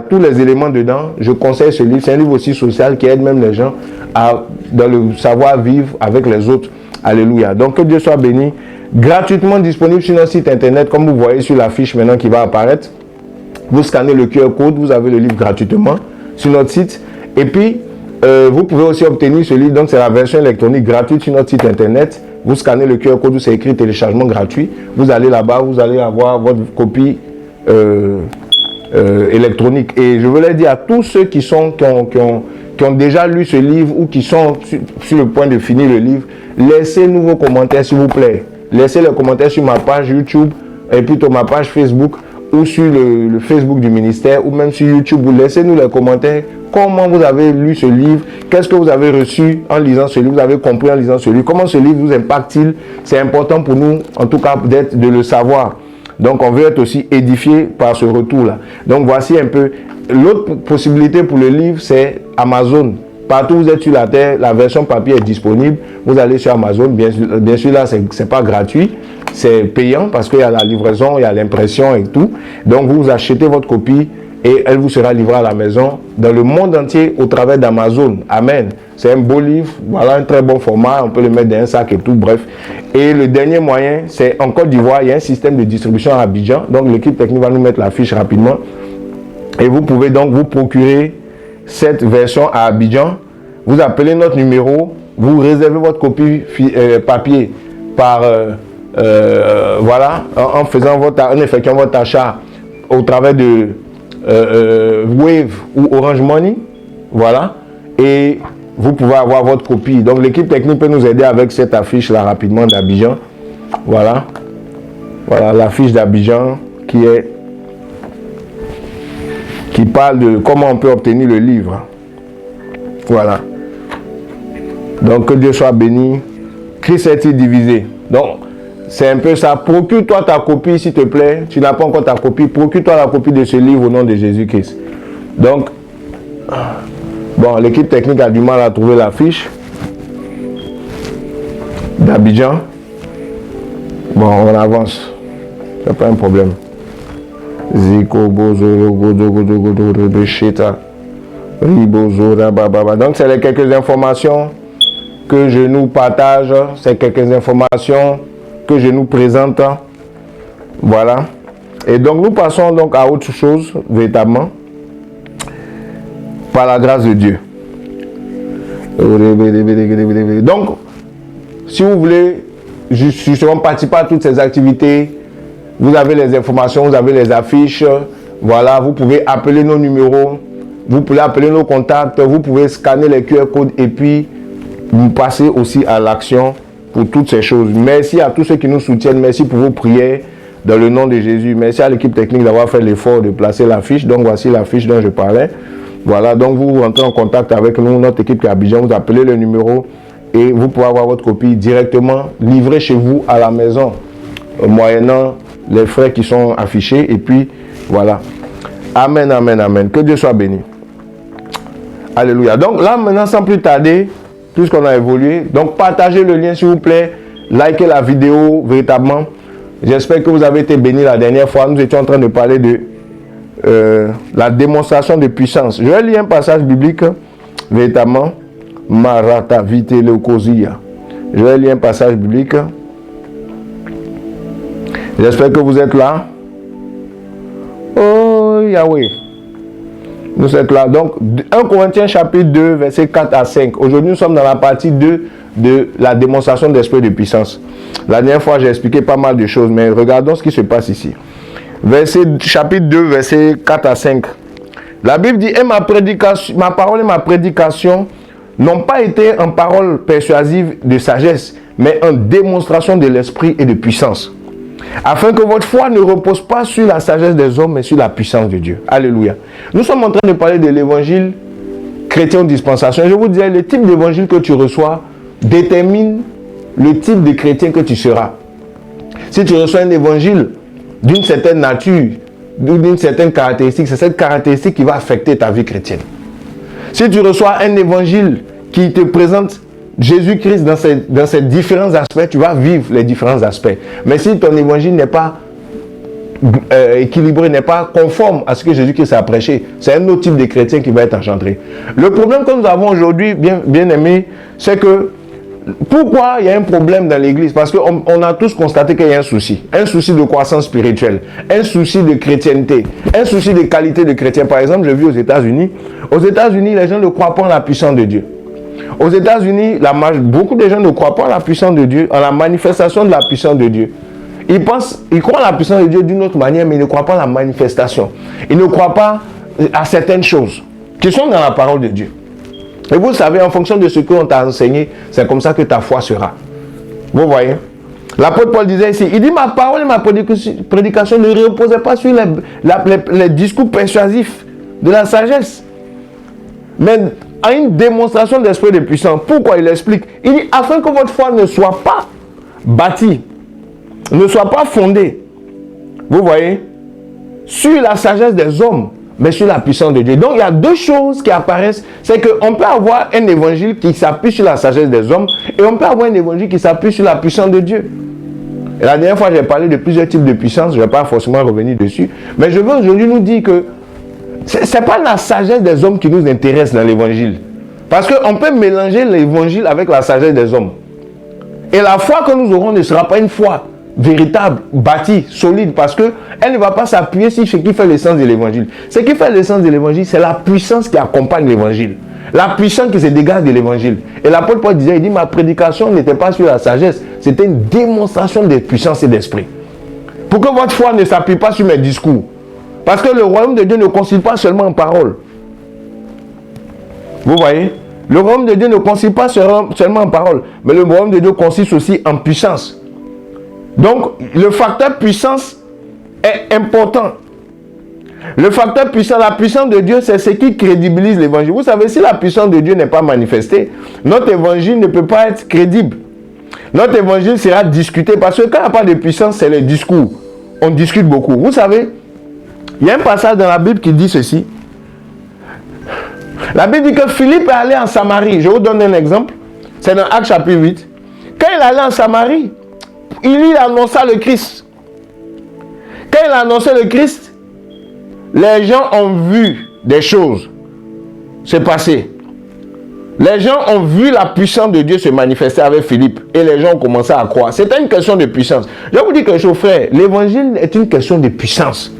tous les éléments dedans. Je conseille ce livre. C'est un livre aussi social qui aide même les gens dans le savoir-vivre avec les autres. Alléluia. Donc, que Dieu soit béni. Gratuitement disponible sur notre site internet, comme vous voyez sur l'affiche maintenant qui va apparaître. Vous scannez le QR code, vous avez le livre gratuitement sur notre site. Et puis, vous pouvez aussi obtenir ce livre. Donc, c'est la version électronique gratuite sur notre site internet. Vous scannez le QR code où c'est écrit téléchargement gratuit. Vous allez là-bas, vous allez avoir votre copie électronique. Et je voulais dire à tous ceux qui ont déjà lu ce livre ou qui sont sur le point de finir le livre, laissez-nous vos commentaires s'il vous plaît. Laissez les commentaires sur ma page YouTube et plutôt ma page Facebook ou sur le Facebook du ministère ou même sur YouTube. Laissez-nous les commentaires. Comment vous avez lu ce livre? Qu'est-ce que vous avez reçu en lisant ce livre? Vous avez compris en lisant ce livre? Comment ce livre vous impacte-t-il? C'est important pour nous, en tout cas, de le savoir. Donc on veut être aussi édifié par ce retour-là. Donc voici un peu. L'autre possibilité pour le livre, c'est Amazon. Partout où vous êtes sur la terre, la version papier est disponible. Vous allez sur Amazon. Bien sûr là, c'est pas gratuit. C'est payant parce qu'il y a la livraison, il y a l'impression et tout. Donc vous achetez votre copie et elle vous sera livrée à la maison dans le monde entier au travers d'Amazon. Amen. C'est un beau livre. Voilà un très bon format. On peut le mettre dans un sac et tout. Bref. Et le dernier moyen, c'est en Côte d'Ivoire. Il y a un système de distribution à Abidjan. Donc l'équipe technique va nous mettre la fiche rapidement. Et vous pouvez donc vous procurer cette version à Abidjan. Vous appelez notre numéro, vous réservez votre copie papier par voilà, en effectuant votre achat au travers de Wave ou Orange Money, voilà, et vous pouvez avoir votre copie. Donc l'équipe technique peut nous aider avec cette affiche là rapidement d'Abidjan. Voilà, voilà l'affiche d'Abidjan qui parle de comment on peut obtenir le livre. Voilà. Donc que Dieu soit béni. Christ est-il divisé? Donc c'est un peu ça. Procure-toi ta copie s'il te plaît. Tu n'as pas encore ta copie. Procure-toi la copie de ce livre au nom de Jésus-Christ. Donc bon, l'équipe technique a du mal à trouver la fiche d'Abidjan. Bon, on avance. C'est pas un problème. Donc c'est les quelques informations que je nous partage, c'est quelques informations que je nous présente. Voilà. Et donc nous passons donc à autre chose, véritablement, par la grâce de Dieu. Donc, si vous voulez justement participer à toutes ces activités, vous avez les informations, vous avez les affiches, voilà, vous pouvez appeler nos numéros, vous pouvez appeler nos contacts, vous pouvez scanner les QR codes et puis vous passez aussi à l'action pour toutes ces choses. Merci à tous ceux qui nous soutiennent, merci pour vos prières dans le nom de Jésus. Merci à l'équipe technique d'avoir fait l'effort de placer l'affiche. Donc voici l'affiche dont je parlais. Voilà, donc vous rentrez en contact avec nous, notre équipe qui est à Abidjan, vous appelez le numéro et vous pouvez avoir votre copie directement livrée chez vous à la maison, moyennant les frais qui sont affichés. Et puis voilà. Amen, amen, amen. Que Dieu soit béni. Alléluia. Donc là maintenant, sans plus tarder, puisqu'on a évolué, donc partagez le lien s'il vous plaît, likez la vidéo véritablement. J'espère que vous avez été bénis la dernière fois. Nous étions en train de parler de la démonstration de puissance. Je vais lire un passage biblique véritablement. Marata vite le kozia. Je vais lire un passage biblique. J'espère que vous êtes là. Oh Yahweh. Nous sommes là. Donc 1 Corinthiens chapitre 2 versets 4 à 5. Aujourd'hui nous sommes dans la partie 2 de la démonstration d'esprit de puissance. La dernière fois j'ai expliqué pas mal de choses, mais regardons ce qui se passe ici. Chapitre 2 versets 4 à 5. La Bible dit: et ma parole et ma prédication n'ont pas été en parole persuasive de sagesse, mais en démonstration de l'esprit et de puissance, afin que votre foi ne repose pas sur la sagesse des hommes, mais sur la puissance de Dieu. Alléluia. Nous sommes en train de parler de l'évangile chrétien de dispensation. Je vous disais, le type d'évangile que tu reçois détermine le type de chrétien que tu seras. Si tu reçois un évangile d'une certaine nature, d'une certaine caractéristique, c'est cette caractéristique qui va affecter ta vie chrétienne. Si tu reçois un évangile qui te présente Jésus-Christ dans ses différents aspects, tu vas vivre les différents aspects. Mais si ton évangile n'est pas équilibré, n'est pas conforme à ce que Jésus-Christ a prêché, c'est un autre type de chrétien qui va être engendré. Le problème que nous avons aujourd'hui, bien aimé, c'est que pourquoi il y a un problème dans l'église? Parce qu'on a tous constaté qu'il y a un souci de croissance spirituelle, un souci de chrétienté, un souci de qualité de chrétien. Par exemple, je vis aux États-Unis, les gens ne croient pas en la puissance de Dieu. Aux États-Unis, beaucoup de gens ne croient pas en la puissance de Dieu, en la manifestation de la puissance de Dieu. Ils croient en la puissance de Dieu d'une autre manière, mais ils ne croient pas en la manifestation. Ils ne croient pas à certaines choses qui sont dans la parole de Dieu. Et vous savez, en fonction de ce qu'on t'a enseigné, c'est comme ça que ta foi sera. Vous voyez? L'apôtre Paul disait ici, il dit: ma parole et ma prédication ne reposaient pas sur les discours persuasifs de la sagesse, mais à une démonstration d'esprit de puissance. Pourquoi? Il explique. Il dit: afin que votre foi ne soit pas bâtie, ne soit pas fondée Vous voyez? Sur la sagesse des hommes, mais sur la puissance de Dieu. Donc il y a deux choses qui apparaissent. C'est qu'on peut avoir un évangile qui s'appuie sur la sagesse des hommes et on peut avoir un évangile qui s'appuie sur la puissance de Dieu. Et la dernière fois, j'ai parlé de plusieurs types de puissance. Je ne vais pas forcément revenir dessus. Mais je veux aujourd'hui nous dire que ce n'est pas la sagesse des hommes qui nous intéresse dans l'évangile. Parce qu'on peut mélanger l'évangile avec la sagesse des hommes. Et la foi que nous aurons ne sera pas une foi véritable, bâtie, solide, parce qu'elle ne va pas s'appuyer sur ce qui fait l'essence de l'évangile. Ce qui fait l'essence de l'évangile, c'est la puissance qui accompagne l'évangile. La puissance qui se dégage de l'évangile. Et l'apôtre Paul disait, il dit, ma prédication n'était pas sur la sagesse, c'était une démonstration de puissance et d'esprit. Pour que votre foi ne s'appuie pas sur mes discours. Parce que le royaume de Dieu ne consiste pas seulement en parole. Vous voyez? Le royaume de Dieu ne consiste pas seulement en parole, mais le royaume de Dieu consiste aussi en puissance. Donc, le facteur puissance est important. Le facteur puissant, la puissance de Dieu, c'est ce qui crédibilise l'évangile. Vous savez, si la puissance de Dieu n'est pas manifestée, notre évangile ne peut pas être crédible. Notre évangile sera discuté parce que quand il n'y a pas de puissance, c'est le discours. On discute beaucoup. Vous savez, il y a un passage dans la Bible qui dit ceci. La Bible dit que Philippe est allé en Samarie. Je vous donne un exemple. C'est dans Actes chapitre 8. Quand il est allé en Samarie, il lui annonça le Christ. Quand il a annoncé le Christ, les gens ont vu des choses se passer. Les gens ont vu la puissance de Dieu se manifester avec Philippe. Et les gens ont commencé à croire. C'était une question de puissance. Je vous dis quelque chose, frère. L'évangile est une question de puissance.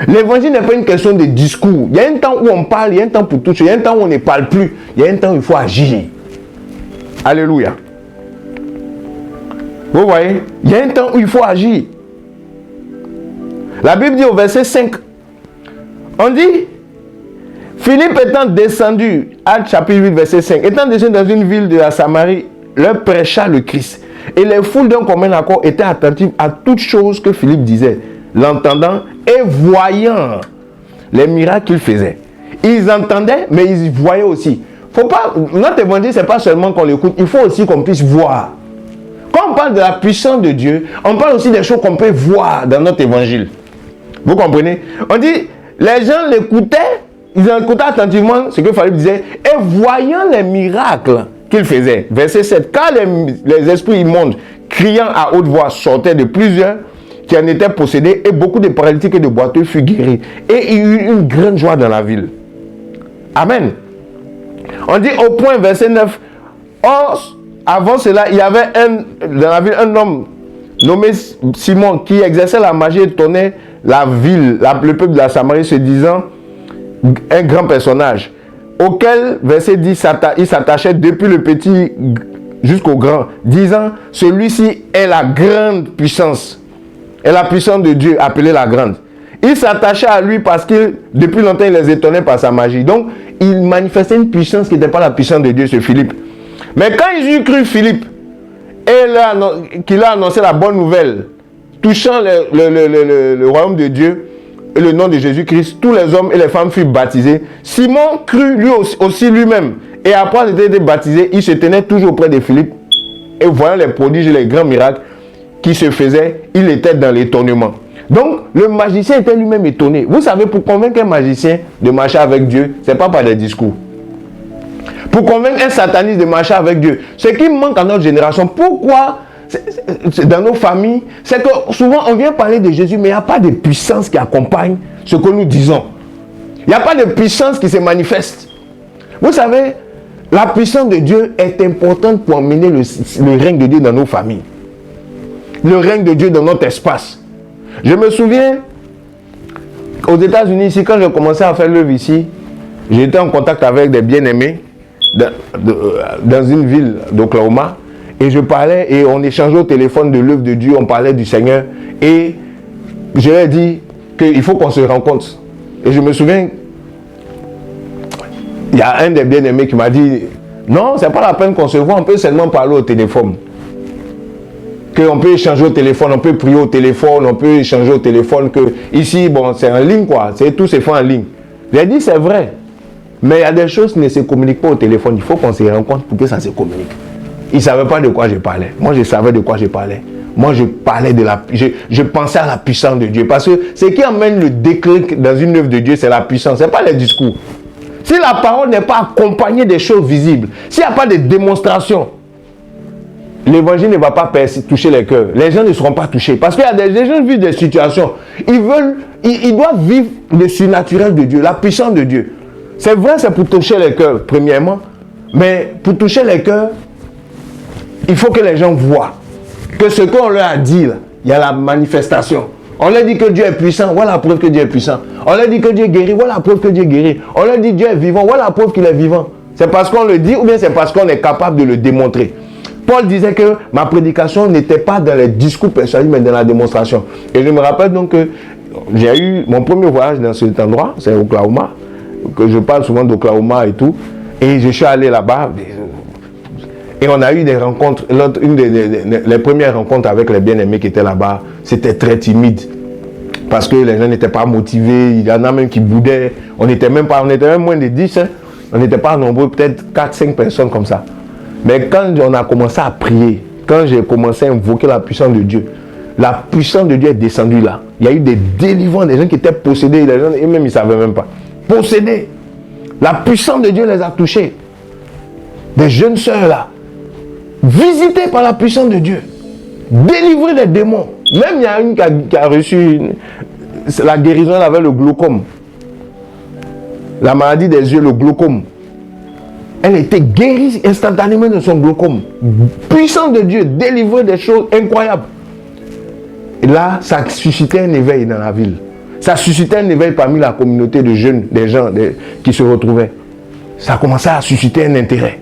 L'évangile n'est pas une question de discours. Il y a un temps où on parle, il y a un temps pour tout. Il y a un temps où on ne parle plus. Il y a un temps où il faut agir. Alléluia. Vous voyez? Il y a un temps où il faut agir. La Bible dit au verset 5. On dit, Philippe étant descendu, Actes chapitre 8, verset 5, étant descendu dans une ville de la Samarie, leur prêcha le Christ. Et les foules d'un commun accord étaient attentives à toutes choses que Philippe disait, l'entendant et voyant les miracles qu'il faisait. Ils entendaient, mais ils voyaient aussi. Faut pas, notre évangile, ce n'est pas seulement qu'on l'écoute, il faut aussi qu'on puisse voir. Quand on parle de la puissance de Dieu, on parle aussi des choses qu'on peut voir dans notre évangile. Vous comprenez? On dit, les gens l'écoutaient, ils écoutaient attentivement ce que Philippe disait, et voyant les miracles qu'il faisait. Verset 7. Car les esprits immondes, criant à haute voix, sortaient de plusieurs qui en étaient possédés, et beaucoup de paralytiques et de boiteux furent guéris. Et il y eut une grande joie dans la ville. Amen. On dit au point, verset 9, or, avant cela, il y avait dans la ville un homme nommé Simon qui exerçait la magie et tournait la ville, le peuple de la Samarie, se disant un grand personnage, auquel, verset 10, il s'attachait depuis le petit jusqu'au grand, disant, celui-ci est la grande puissance, est la puissance de Dieu, appelée la grande. Il s'attachait à lui parce que depuis longtemps, il les étonnait par sa magie. Donc, il manifestait une puissance qui n'était pas la puissance de Dieu, ce Philippe. Mais quand ils eurent cru Philippe, et qu'il a annoncé la bonne nouvelle, touchant le royaume de Dieu et le nom de Jésus-Christ, tous les hommes et les femmes furent baptisés. Simon crut lui aussi lui-même. Et après avoir été baptisé, il se tenait toujours auprès de Philippe. Et voyant les prodiges et les grands miracles qui se faisaient, il était dans l'étonnement. Donc, le magicien était lui-même étonné. Vous savez, pour convaincre un magicien de marcher avec Dieu, ce n'est pas par des discours. Pour convaincre un sataniste de marcher avec Dieu, ce qui manque à notre génération, pourquoi dans nos familles, c'est que souvent on vient parler de Jésus, mais il n'y a pas de puissance qui accompagne ce que nous disons. Il n'y a pas de puissance qui se manifeste. Vous savez, la puissance de Dieu est importante pour emmener le règne de Dieu dans nos familles. Le règne de Dieu dans notre espace. Je me souviens, aux États-Unis, ici, quand j'ai commencé à faire l'œuvre ici, j'étais en contact avec des bien-aimés dans une ville d'Oklahoma. Et je parlais et on échangeait au téléphone de l'œuvre de Dieu, on parlait du Seigneur. Et je leur ai dit qu'il faut qu'on se rencontre. Et je me souviens, il y a un des bien-aimés qui m'a dit, non, c'est pas la peine qu'on se voit, on peut seulement parler au téléphone. Qu'on peut échanger au téléphone, on peut prier au téléphone, on peut échanger au téléphone. Que ici, bon, c'est en ligne quoi, tout se fait en ligne. J'ai dit, c'est vrai. Mais il y a des choses qui ne se communiquent pas au téléphone. Il faut qu'on se rencontre pour que ça se communique. Ils ne savaient pas de quoi je parlais. Moi, je savais de quoi je parlais. moi je parlais je pensais à la puissance de Dieu. Parce que ce qui amène le déclic dans une œuvre de Dieu, c'est la puissance, c'est pas les discours. Si la parole n'est pas accompagnée des choses visibles, s'il n'y a pas de démonstration, l'évangile ne va pas toucher les cœurs. Les gens ne seront pas touchés. Parce qu'il y a des gens qui vivent des situations. Ils doivent vivre le surnaturel de Dieu, la puissance de Dieu. C'est vrai, c'est pour toucher les cœurs, premièrement. Mais pour toucher les cœurs, il faut que les gens voient que ce qu'on leur a dit, là, il y a la manifestation. On leur dit que Dieu est puissant, voilà la preuve que Dieu est puissant. On leur dit que Dieu guérit, voilà la preuve que Dieu guérit. On leur dit que Dieu est vivant, voilà la preuve qu'il est vivant. C'est parce qu'on le dit ou bien c'est parce qu'on est capable de le démontrer. Paul disait que ma prédication n'était pas dans les discours persuasifs, mais dans la démonstration. Et je me rappelle donc que j'ai eu mon premier voyage dans cet endroit, c'est Oklahoma, que je parle souvent d'Oklahoma et tout. Et je suis allé là-bas. Et on a eu des rencontres, les premières rencontres avec les bien-aimés qui étaient là-bas, c'était très timide. Parce que les gens n'étaient pas motivés, il y en a même qui boudaient. On était même moins de 10, hein. On n'était pas nombreux, peut-être 4-5 personnes comme ça. Mais quand on a commencé à prier, quand j'ai commencé à invoquer la puissance de Dieu, la puissance de Dieu est descendue là. Il y a eu des délivrants, des gens qui étaient possédés, les gens, eux-mêmes ils ne savaient même pas. Possédés. La puissance de Dieu les a touchés. Des jeunes sœurs là, visitées par la puissance de Dieu, délivrées des démons. Même il y a une qui a reçu la guérison avec le glaucome. La maladie des yeux, le glaucome. Elle était guérie instantanément de son glaucome. Puissance de Dieu, délivrée des choses incroyables. Et là, ça suscitait un éveil dans la ville. Ça suscitait un éveil parmi la communauté de jeunes, des gens qui se retrouvaient. Ça commençait à susciter un intérêt.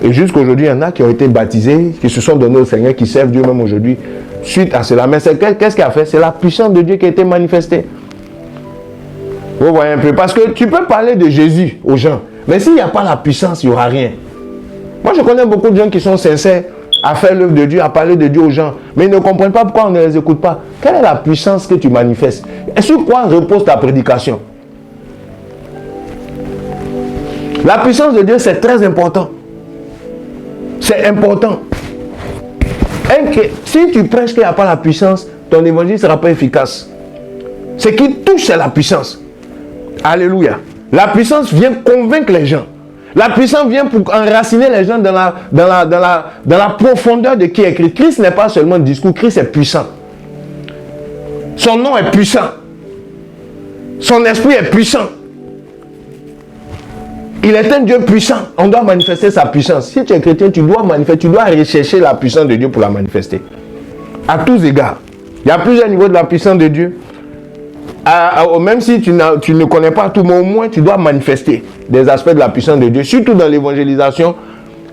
Et jusqu'aujourd'hui, il y en a qui ont été baptisés, qui se sont donnés au Seigneur, qui servent Dieu même aujourd'hui, suite à cela. Mais qu'est-ce qui a fait? C'est la puissance de Dieu qui a été manifestée. Vous voyez un peu? Parce que tu peux parler de Jésus aux gens, mais s'il n'y a pas la puissance, il n'y aura rien. Moi, je connais beaucoup de gens qui sont sincères à faire l'œuvre de Dieu, à parler de Dieu aux gens, mais ils ne comprennent pas pourquoi on ne les écoute pas. Quelle est la puissance que tu manifestes? Et sur quoi repose ta prédication? La puissance de Dieu, c'est très important. C'est important. Si tu prêches qu'il n'y a pas la puissance, ton évangile ne sera pas efficace. Ce qui touche, c'est la puissance. Alléluia. La puissance vient convaincre les gens. La puissance vient pour enraciner les gens dans la profondeur de qui est Christ. Christ n'est pas seulement discours, Christ est puissant. Son nom est puissant. Son esprit est puissant. Il est un Dieu puissant. On doit manifester sa puissance. Si tu es chrétien, tu dois rechercher la puissance de Dieu pour la manifester. À tous égards. Il y a plusieurs niveaux de la puissance de Dieu. Même si tu ne connais pas tout, mais au moins tu dois manifester des aspects de la puissance de Dieu. Surtout dans l'évangélisation.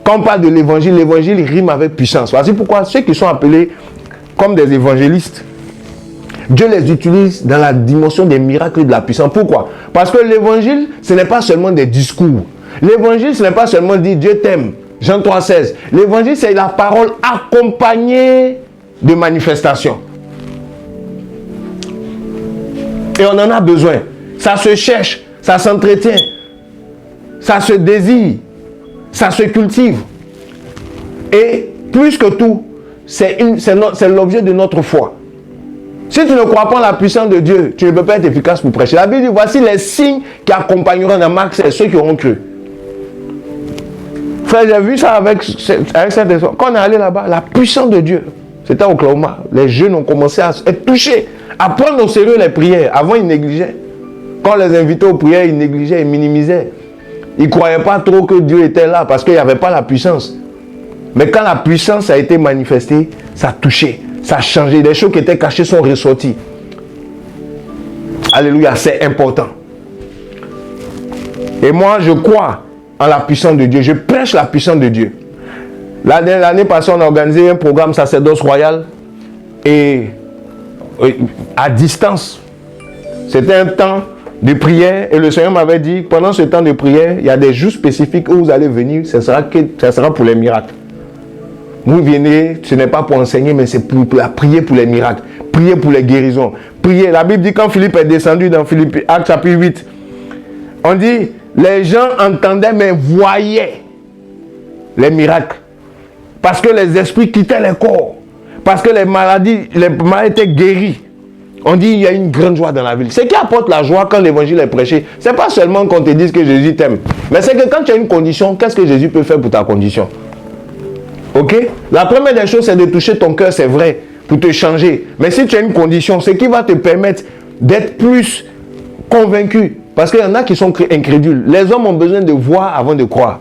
Quand on parle de l'évangile, l'évangile rime avec puissance. Voici pourquoi ceux qui sont appelés comme des évangélistes, Dieu les utilise dans la dimension des miracles et de la puissance. Pourquoi? Parce que l'évangile, ce n'est pas seulement des discours. L'évangile, ce n'est pas seulement dire Dieu t'aime. Jean 3,16. L'évangile, c'est la parole accompagnée de manifestations. Et on en a besoin. Ça se cherche, ça s'entretient, ça se désire, ça se cultive. Et plus que tout, c'est l'objet de notre foi. Si tu ne crois pas en la puissance de Dieu, tu ne peux pas être efficace pour prêcher. La Bible dit, voici les signes qui accompagneront dans Marc, c'est ceux qui auront cru. Frère, j'ai vu ça avec cette personne. Quand on est allé là-bas, la puissance de Dieu, c'était au Oklahoma. Les jeunes ont commencé à être touchés, à prendre au sérieux les prières. Avant, ils négligeaient. Quand on les invitait aux prières, ils négligeaient, ils minimisaient. Ils ne croyaient pas trop que Dieu était là parce qu'il n'y avait pas la puissance. Mais quand la puissance a été manifestée, ça a touché. Ça a changé. Les choses qui étaient cachées sont ressorties. Alléluia, c'est important. Et moi, je crois en la puissance de Dieu. Je prêche la puissance de Dieu. L'année passée, on a organisé un programme sacerdoce royal. Et à distance. C'était un temps de prière. Et le Seigneur m'avait dit, pendant ce temps de prière, il y a des jours spécifiques où vous allez venir. Ça sera pour les miracles. Vous venez, ce n'est pas pour enseigner, mais c'est pour prier pour les miracles, prier pour les guérisons, prier. La Bible dit quand Philippe est descendu dans Actes chapitre 8, on dit, les gens entendaient mais voyaient les miracles. Parce que les esprits quittaient les corps. parce que les maladies étaient guéries. On dit qu'il y a une grande joie dans la ville. Ce qui apporte la joie quand l'évangile est prêché, ce n'est pas seulement qu'on te dise que Jésus t'aime. Mais c'est que quand tu as une condition, qu'est-ce que Jésus peut faire pour ta condition? Ok? La première des choses, c'est de toucher ton cœur, c'est vrai, pour te changer. Mais si tu as une condition, ce qui va te permettre d'être plus convaincu. Parce qu'il y en a qui sont incrédules. Les hommes ont besoin de voir avant de croire.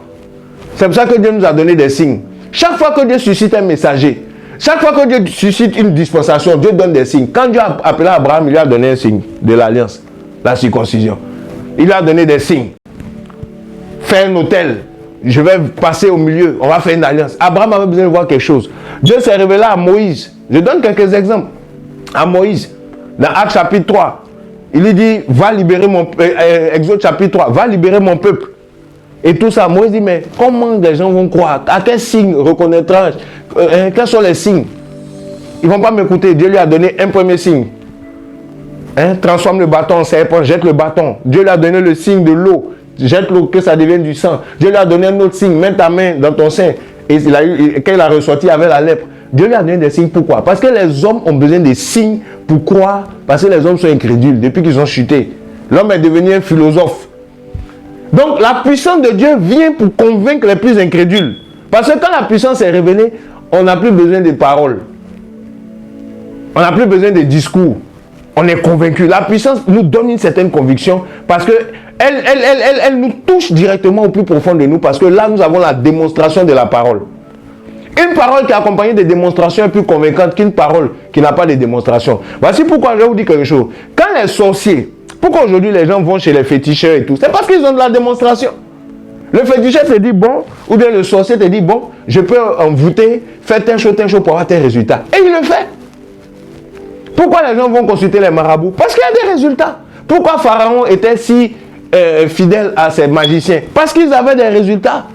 C'est pour ça que Dieu nous a donné des signes. Chaque fois que Dieu suscite un messager, chaque fois que Dieu suscite une dispensation, Dieu donne des signes. Quand Dieu a appelé Abraham, il lui a donné un signe de l'alliance, la circoncision. Il lui a donné des signes. Faire un autel. Je vais passer au milieu. On va faire une alliance. Abraham avait besoin de voir quelque chose. Dieu s'est révélé à Moïse. Je donne quelques exemples. À Moïse, dans Actes chapitre 3, il lui dit, va libérer mon peuple. Exode chapitre 3, va libérer mon peuple. Et tout ça, Moïse dit, mais comment les gens vont croire? À quel signe reconnaîtra? Quels sont les signes? Ils ne vont pas m'écouter. Dieu lui a donné un premier signe. Transforme le bâton en serpent, jette le bâton. Dieu lui a donné le signe de l'eau. Jette l'eau, que ça devienne du sang. Dieu lui a donné un autre signe. Mets ta main dans ton sein. Et quand il a ressorti avec la lèpre, Dieu lui a donné des signes. Pourquoi? Parce que les hommes ont besoin de signes pour croire. Parce que les hommes sont incrédules depuis qu'ils ont chuté. L'homme est devenu un philosophe. Donc la puissance de Dieu vient pour convaincre les plus incrédules. Parce que quand la puissance est révélée, on n'a plus besoin de paroles. On n'a plus besoin de discours. On est convaincu. La puissance nous donne une certaine conviction parce que elle nous touche directement au plus profond de nous, parce que là, nous avons la démonstration de la parole. Une parole qui est accompagnée de démonstrations est plus convaincante qu'une parole qui n'a pas de démonstration. Voici pourquoi je vais vous dire quelque chose. Quand les sorciers, pourquoi aujourd'hui les gens vont chez les féticheurs et tout, c'est parce qu'ils ont de la démonstration. Le féticheur te dit bon, ou bien le sorcier te dit bon, je peux envoûter, faire tel chose pour avoir tel résultat. Et il le fait. Pourquoi les gens vont consulter les marabouts? Parce qu'il y a des résultats. Pourquoi Pharaon était si fidèle à ses magiciens? Parce qu'ils avaient des résultats.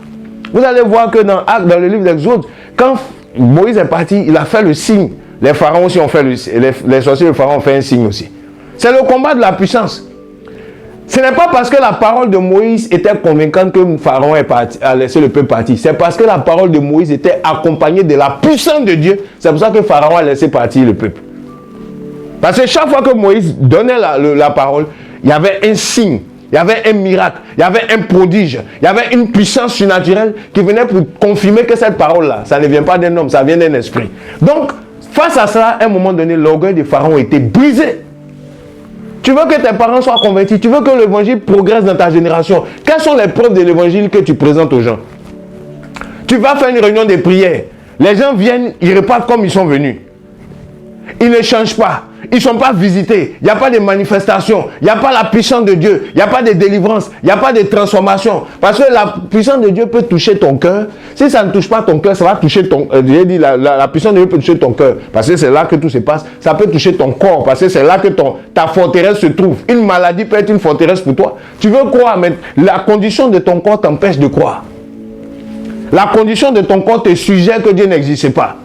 Vous allez voir que dans le livre d'Exode, quand Moïse est parti, il a fait le signe. Les pharaons aussi ont fait les sorciers de Pharaon ont fait un signe aussi. C'est le combat de la puissance. Ce n'est pas parce que la parole de Moïse était convaincante que Pharaon a laissé le peuple partir. C'est parce que la parole de Moïse était accompagnée de la puissance de Dieu. C'est pour ça que Pharaon a laissé partir le peuple. Parce que chaque fois que Moïse donnait la parole, il y avait un signe, il y avait un miracle, il y avait un prodige, il y avait une puissance surnaturelle qui venait pour confirmer que cette parole-là, ça ne vient pas d'un homme, ça vient d'un esprit. Donc, face à ça, à un moment donné, l'orgueil de Pharaon était brisé. Tu veux que tes parents soient convertis, tu veux que l'évangile progresse dans ta génération. Quelles sont les preuves de l'évangile que tu présentes aux gens? Tu vas faire une réunion de prière. Les gens viennent, ils repartent comme ils sont venus. Ils ne changent pas. Ils ne sont pas visités. Il n'y a pas de manifestation. Il n'y a pas la puissance de Dieu. Il n'y a pas de délivrance. Il n'y a pas de transformation. Parce que la puissance de Dieu peut toucher ton cœur. Si ça ne touche pas ton cœur, ça va toucher ton... J'ai dit, la puissance de Dieu peut toucher ton cœur. Parce que c'est là que tout se passe. Ça peut toucher ton corps. Parce que c'est là que ta forteresse se trouve. Une maladie peut être une forteresse pour toi. Tu veux croire, mais la condition de ton corps t'empêche de croire. La condition de ton corps te suggère que Dieu n'existe pas.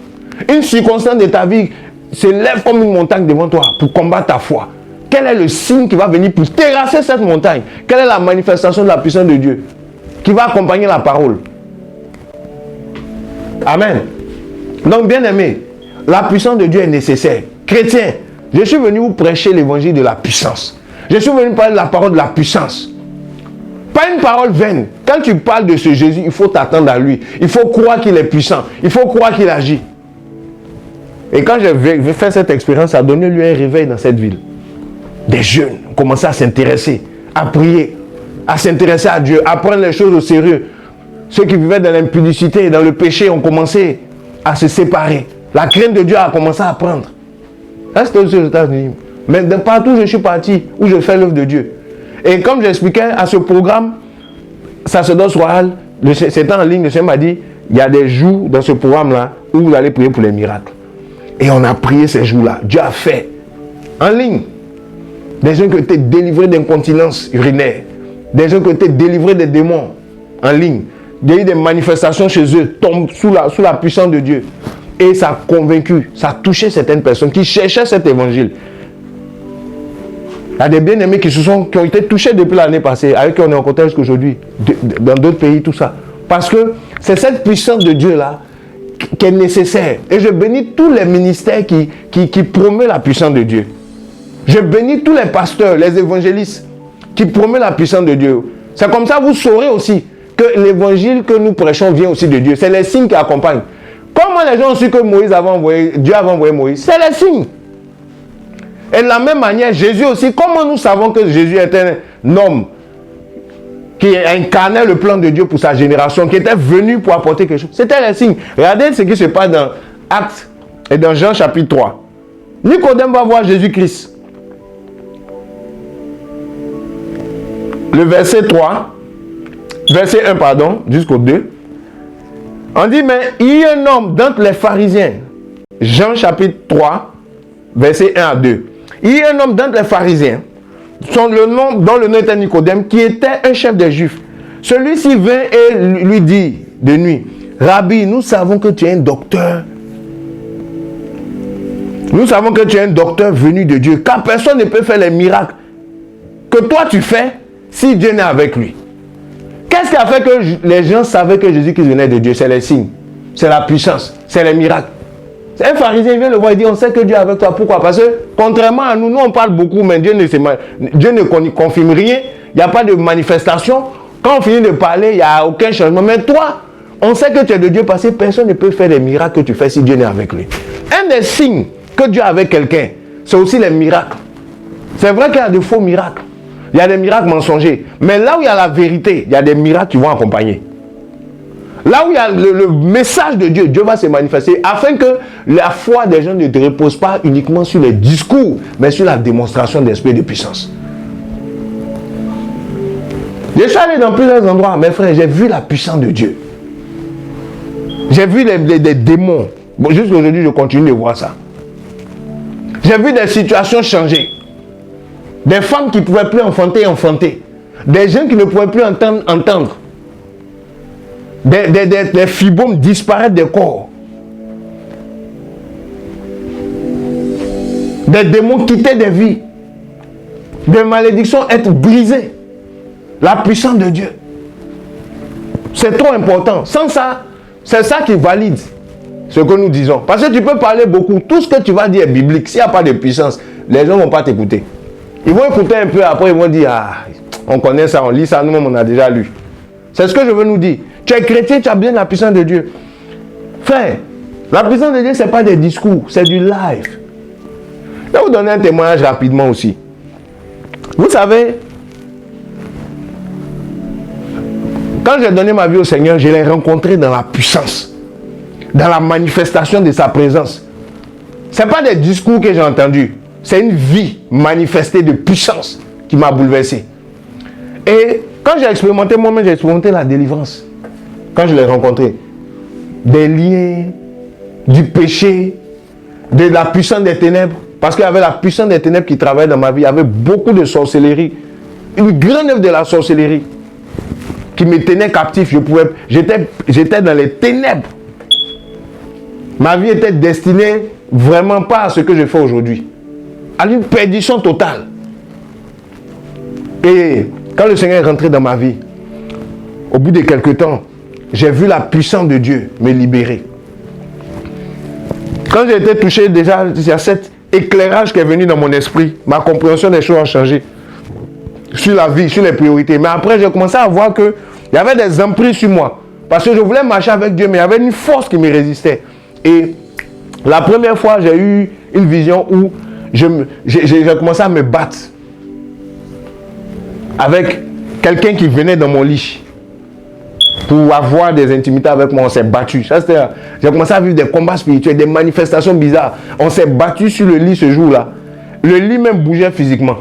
Une circonstance de ta vie se lève comme une montagne devant toi pour combattre ta foi. Quel est le signe qui va venir pour terrasser cette montagne? Quelle est la manifestation de la puissance de Dieu qui va accompagner la parole? Amen. Donc, bien aimé, la puissance de Dieu est nécessaire. Chrétien, je suis venu vous prêcher l'évangile de la puissance. Je suis venu parler de la parole de la puissance. Pas une parole vaine. Quand tu parles de ce Jésus, il faut t'attendre à lui. Il faut croire qu'il est puissant. Il faut croire qu'il agit. Et quand j'ai fait cette expérience, ça a donné lieu à un réveil dans cette ville. Des jeunes ont commencé à s'intéresser, à prier, à s'intéresser à Dieu, à prendre les choses au sérieux. Ceux qui vivaient dans l'impudicité et dans le péché ont commencé à se séparer. La crainte de Dieu a commencé à prendre. Là, c'était aux États-Unis. Mais de partout où je suis parti, où je fais l'œuvre de Dieu. Et comme j'expliquais à ce programme, sacerdoce royal, c'était en ligne, le Seigneur m'a dit, il y a des jours dans ce programme-là où vous allez prier pour les miracles. Et on a prié ces jours-là. Dieu a fait. En ligne. Des gens qui ont été délivrés d'incontinence urinaire. Des gens qui ont été délivrés des démons. En ligne. Il y a eu des manifestations chez eux. Tombent sous la puissance de Dieu. Et ça a convaincu. Ça a touché certaines personnes qui cherchaient cet évangile. Il y a des bien-aimés qui ont été touchés depuis l'année passée. Avec qui on est en contact jusqu'aujourd'hui. Dans d'autres pays, tout ça. Parce que c'est cette puissance de Dieu-là qui est nécessaire. Et je bénis tous les ministères qui promeuvent la puissance de Dieu. Je bénis tous les pasteurs, les évangélistes qui promeuvent la puissance de Dieu. C'est comme ça vous saurez aussi que l'évangile que nous prêchons vient aussi de Dieu. C'est les signes qui accompagnent. Comment les gens ont su que Dieu avait envoyé Moïse? C'est les signes. Et de la même manière, Jésus aussi, comment nous savons que Jésus est un homme qui incarnait le plan de Dieu pour sa génération, qui était venu pour apporter quelque chose? C'était les signes. Regardez ce qui se passe dans Actes et dans Jean chapitre 3. Nicodème va voir Jésus-Christ. Le verset 3, verset 1, pardon, jusqu'au 2. On dit, mais il y a un homme d'entre les pharisiens. Jean chapitre 3, verset 1 à 2. Il y a un homme d'entre les pharisiens, dont le nom était Nicodème, qui était un chef des Juifs. Celui-ci vint et lui dit de nuit, Rabbi, nous savons que tu es un docteur. Nous savons que tu es un docteur venu de Dieu, car personne ne peut faire les miracles que toi tu fais si Dieu n'est avec lui. Qu'est-ce qui a fait que les gens savaient que Jésus-Christ venait de Dieu? C'est les signes, c'est la puissance, c'est les miracles. Un pharisien vient le voir et dit, on sait que Dieu est avec toi. Pourquoi? Parce que contrairement à nous, nous on parle beaucoup, mais Dieu ne confirme rien. Il n'y a pas de manifestation. Quand on finit de parler, il n'y a aucun changement. Mais toi, on sait que tu es de Dieu parce que personne ne peut faire les miracles que tu fais si Dieu n'est avec lui. Un des signes que Dieu est avec quelqu'un, c'est aussi les miracles. C'est vrai qu'il y a de faux miracles. Il y a des miracles mensongers. Mais là où il y a la vérité, il y a des miracles qui vont accompagner. Là où il y a le message de Dieu, Dieu va se manifester afin que la foi des gens ne repose pas uniquement sur les discours, mais sur la démonstration d'esprit de puissance. Je suis allé dans plusieurs endroits, mes frères, j'ai vu la puissance de Dieu. J'ai vu des démons. Bon, jusqu'à aujourd'hui, je continue de voir ça. J'ai vu des situations changer. Des femmes qui ne pouvaient plus enfanter. Des gens qui ne pouvaient plus entendre. Des fibromes disparaître des corps. Des démons quitter des vies. Des malédictions être brisées. La puissance de Dieu. C'est trop important. Sans ça, c'est ça qui valide ce que nous disons. Parce que tu peux parler beaucoup. Tout ce que tu vas dire est biblique. S'il n'y a pas de puissance, les gens ne vont pas t'écouter. Ils vont écouter un peu, après ils vont dire, ah, on connaît ça, on lit ça, nous-mêmes on a déjà lu. C'est ce que je veux nous dire. Tu es chrétien, tu as bien la puissance de Dieu. Frère, la puissance de Dieu, ce n'est pas des discours, c'est du live. Je vais vous donner un témoignage rapidement aussi. Vous savez, quand j'ai donné ma vie au Seigneur, je l'ai rencontré dans la puissance, dans la manifestation de sa présence. Ce n'est pas des discours que j'ai entendus. C'est une vie manifestée de puissance qui m'a bouleversé. Et quand j'ai expérimenté moi-même, j'ai expérimenté la délivrance. Quand je l'ai rencontré. Des liens, du péché, de la puissance des ténèbres. Parce qu'il y avait la puissance des ténèbres qui travaillait dans ma vie. Il y avait beaucoup de sorcellerie. Une grande œuvre de la sorcellerie qui me tenait captif. J'étais dans les ténèbres. Ma vie était destinée vraiment pas à ce que je fais aujourd'hui. À une perdition totale. Et quand le Seigneur est rentré dans ma vie, au bout de quelques temps, j'ai vu la puissance de Dieu me libérer. Quand j'ai été touché, déjà, il y a cet éclairage qui est venu dans mon esprit. Ma compréhension des choses a changé. Sur la vie, sur les priorités. Mais après, j'ai commencé à voir qu'il y avait des emprises sur moi. Parce que je voulais marcher avec Dieu, mais il y avait une force qui me résistait. Et la première fois, j'ai eu une vision où j'ai commencé à me battre avec quelqu'un qui venait dans mon lit pour avoir des intimités avec moi. On s'est battu. J'ai commencé à vivre des combats spirituels, des manifestations bizarres. On s'est battu sur le lit ce jour-là. Le lit même bougeait physiquement.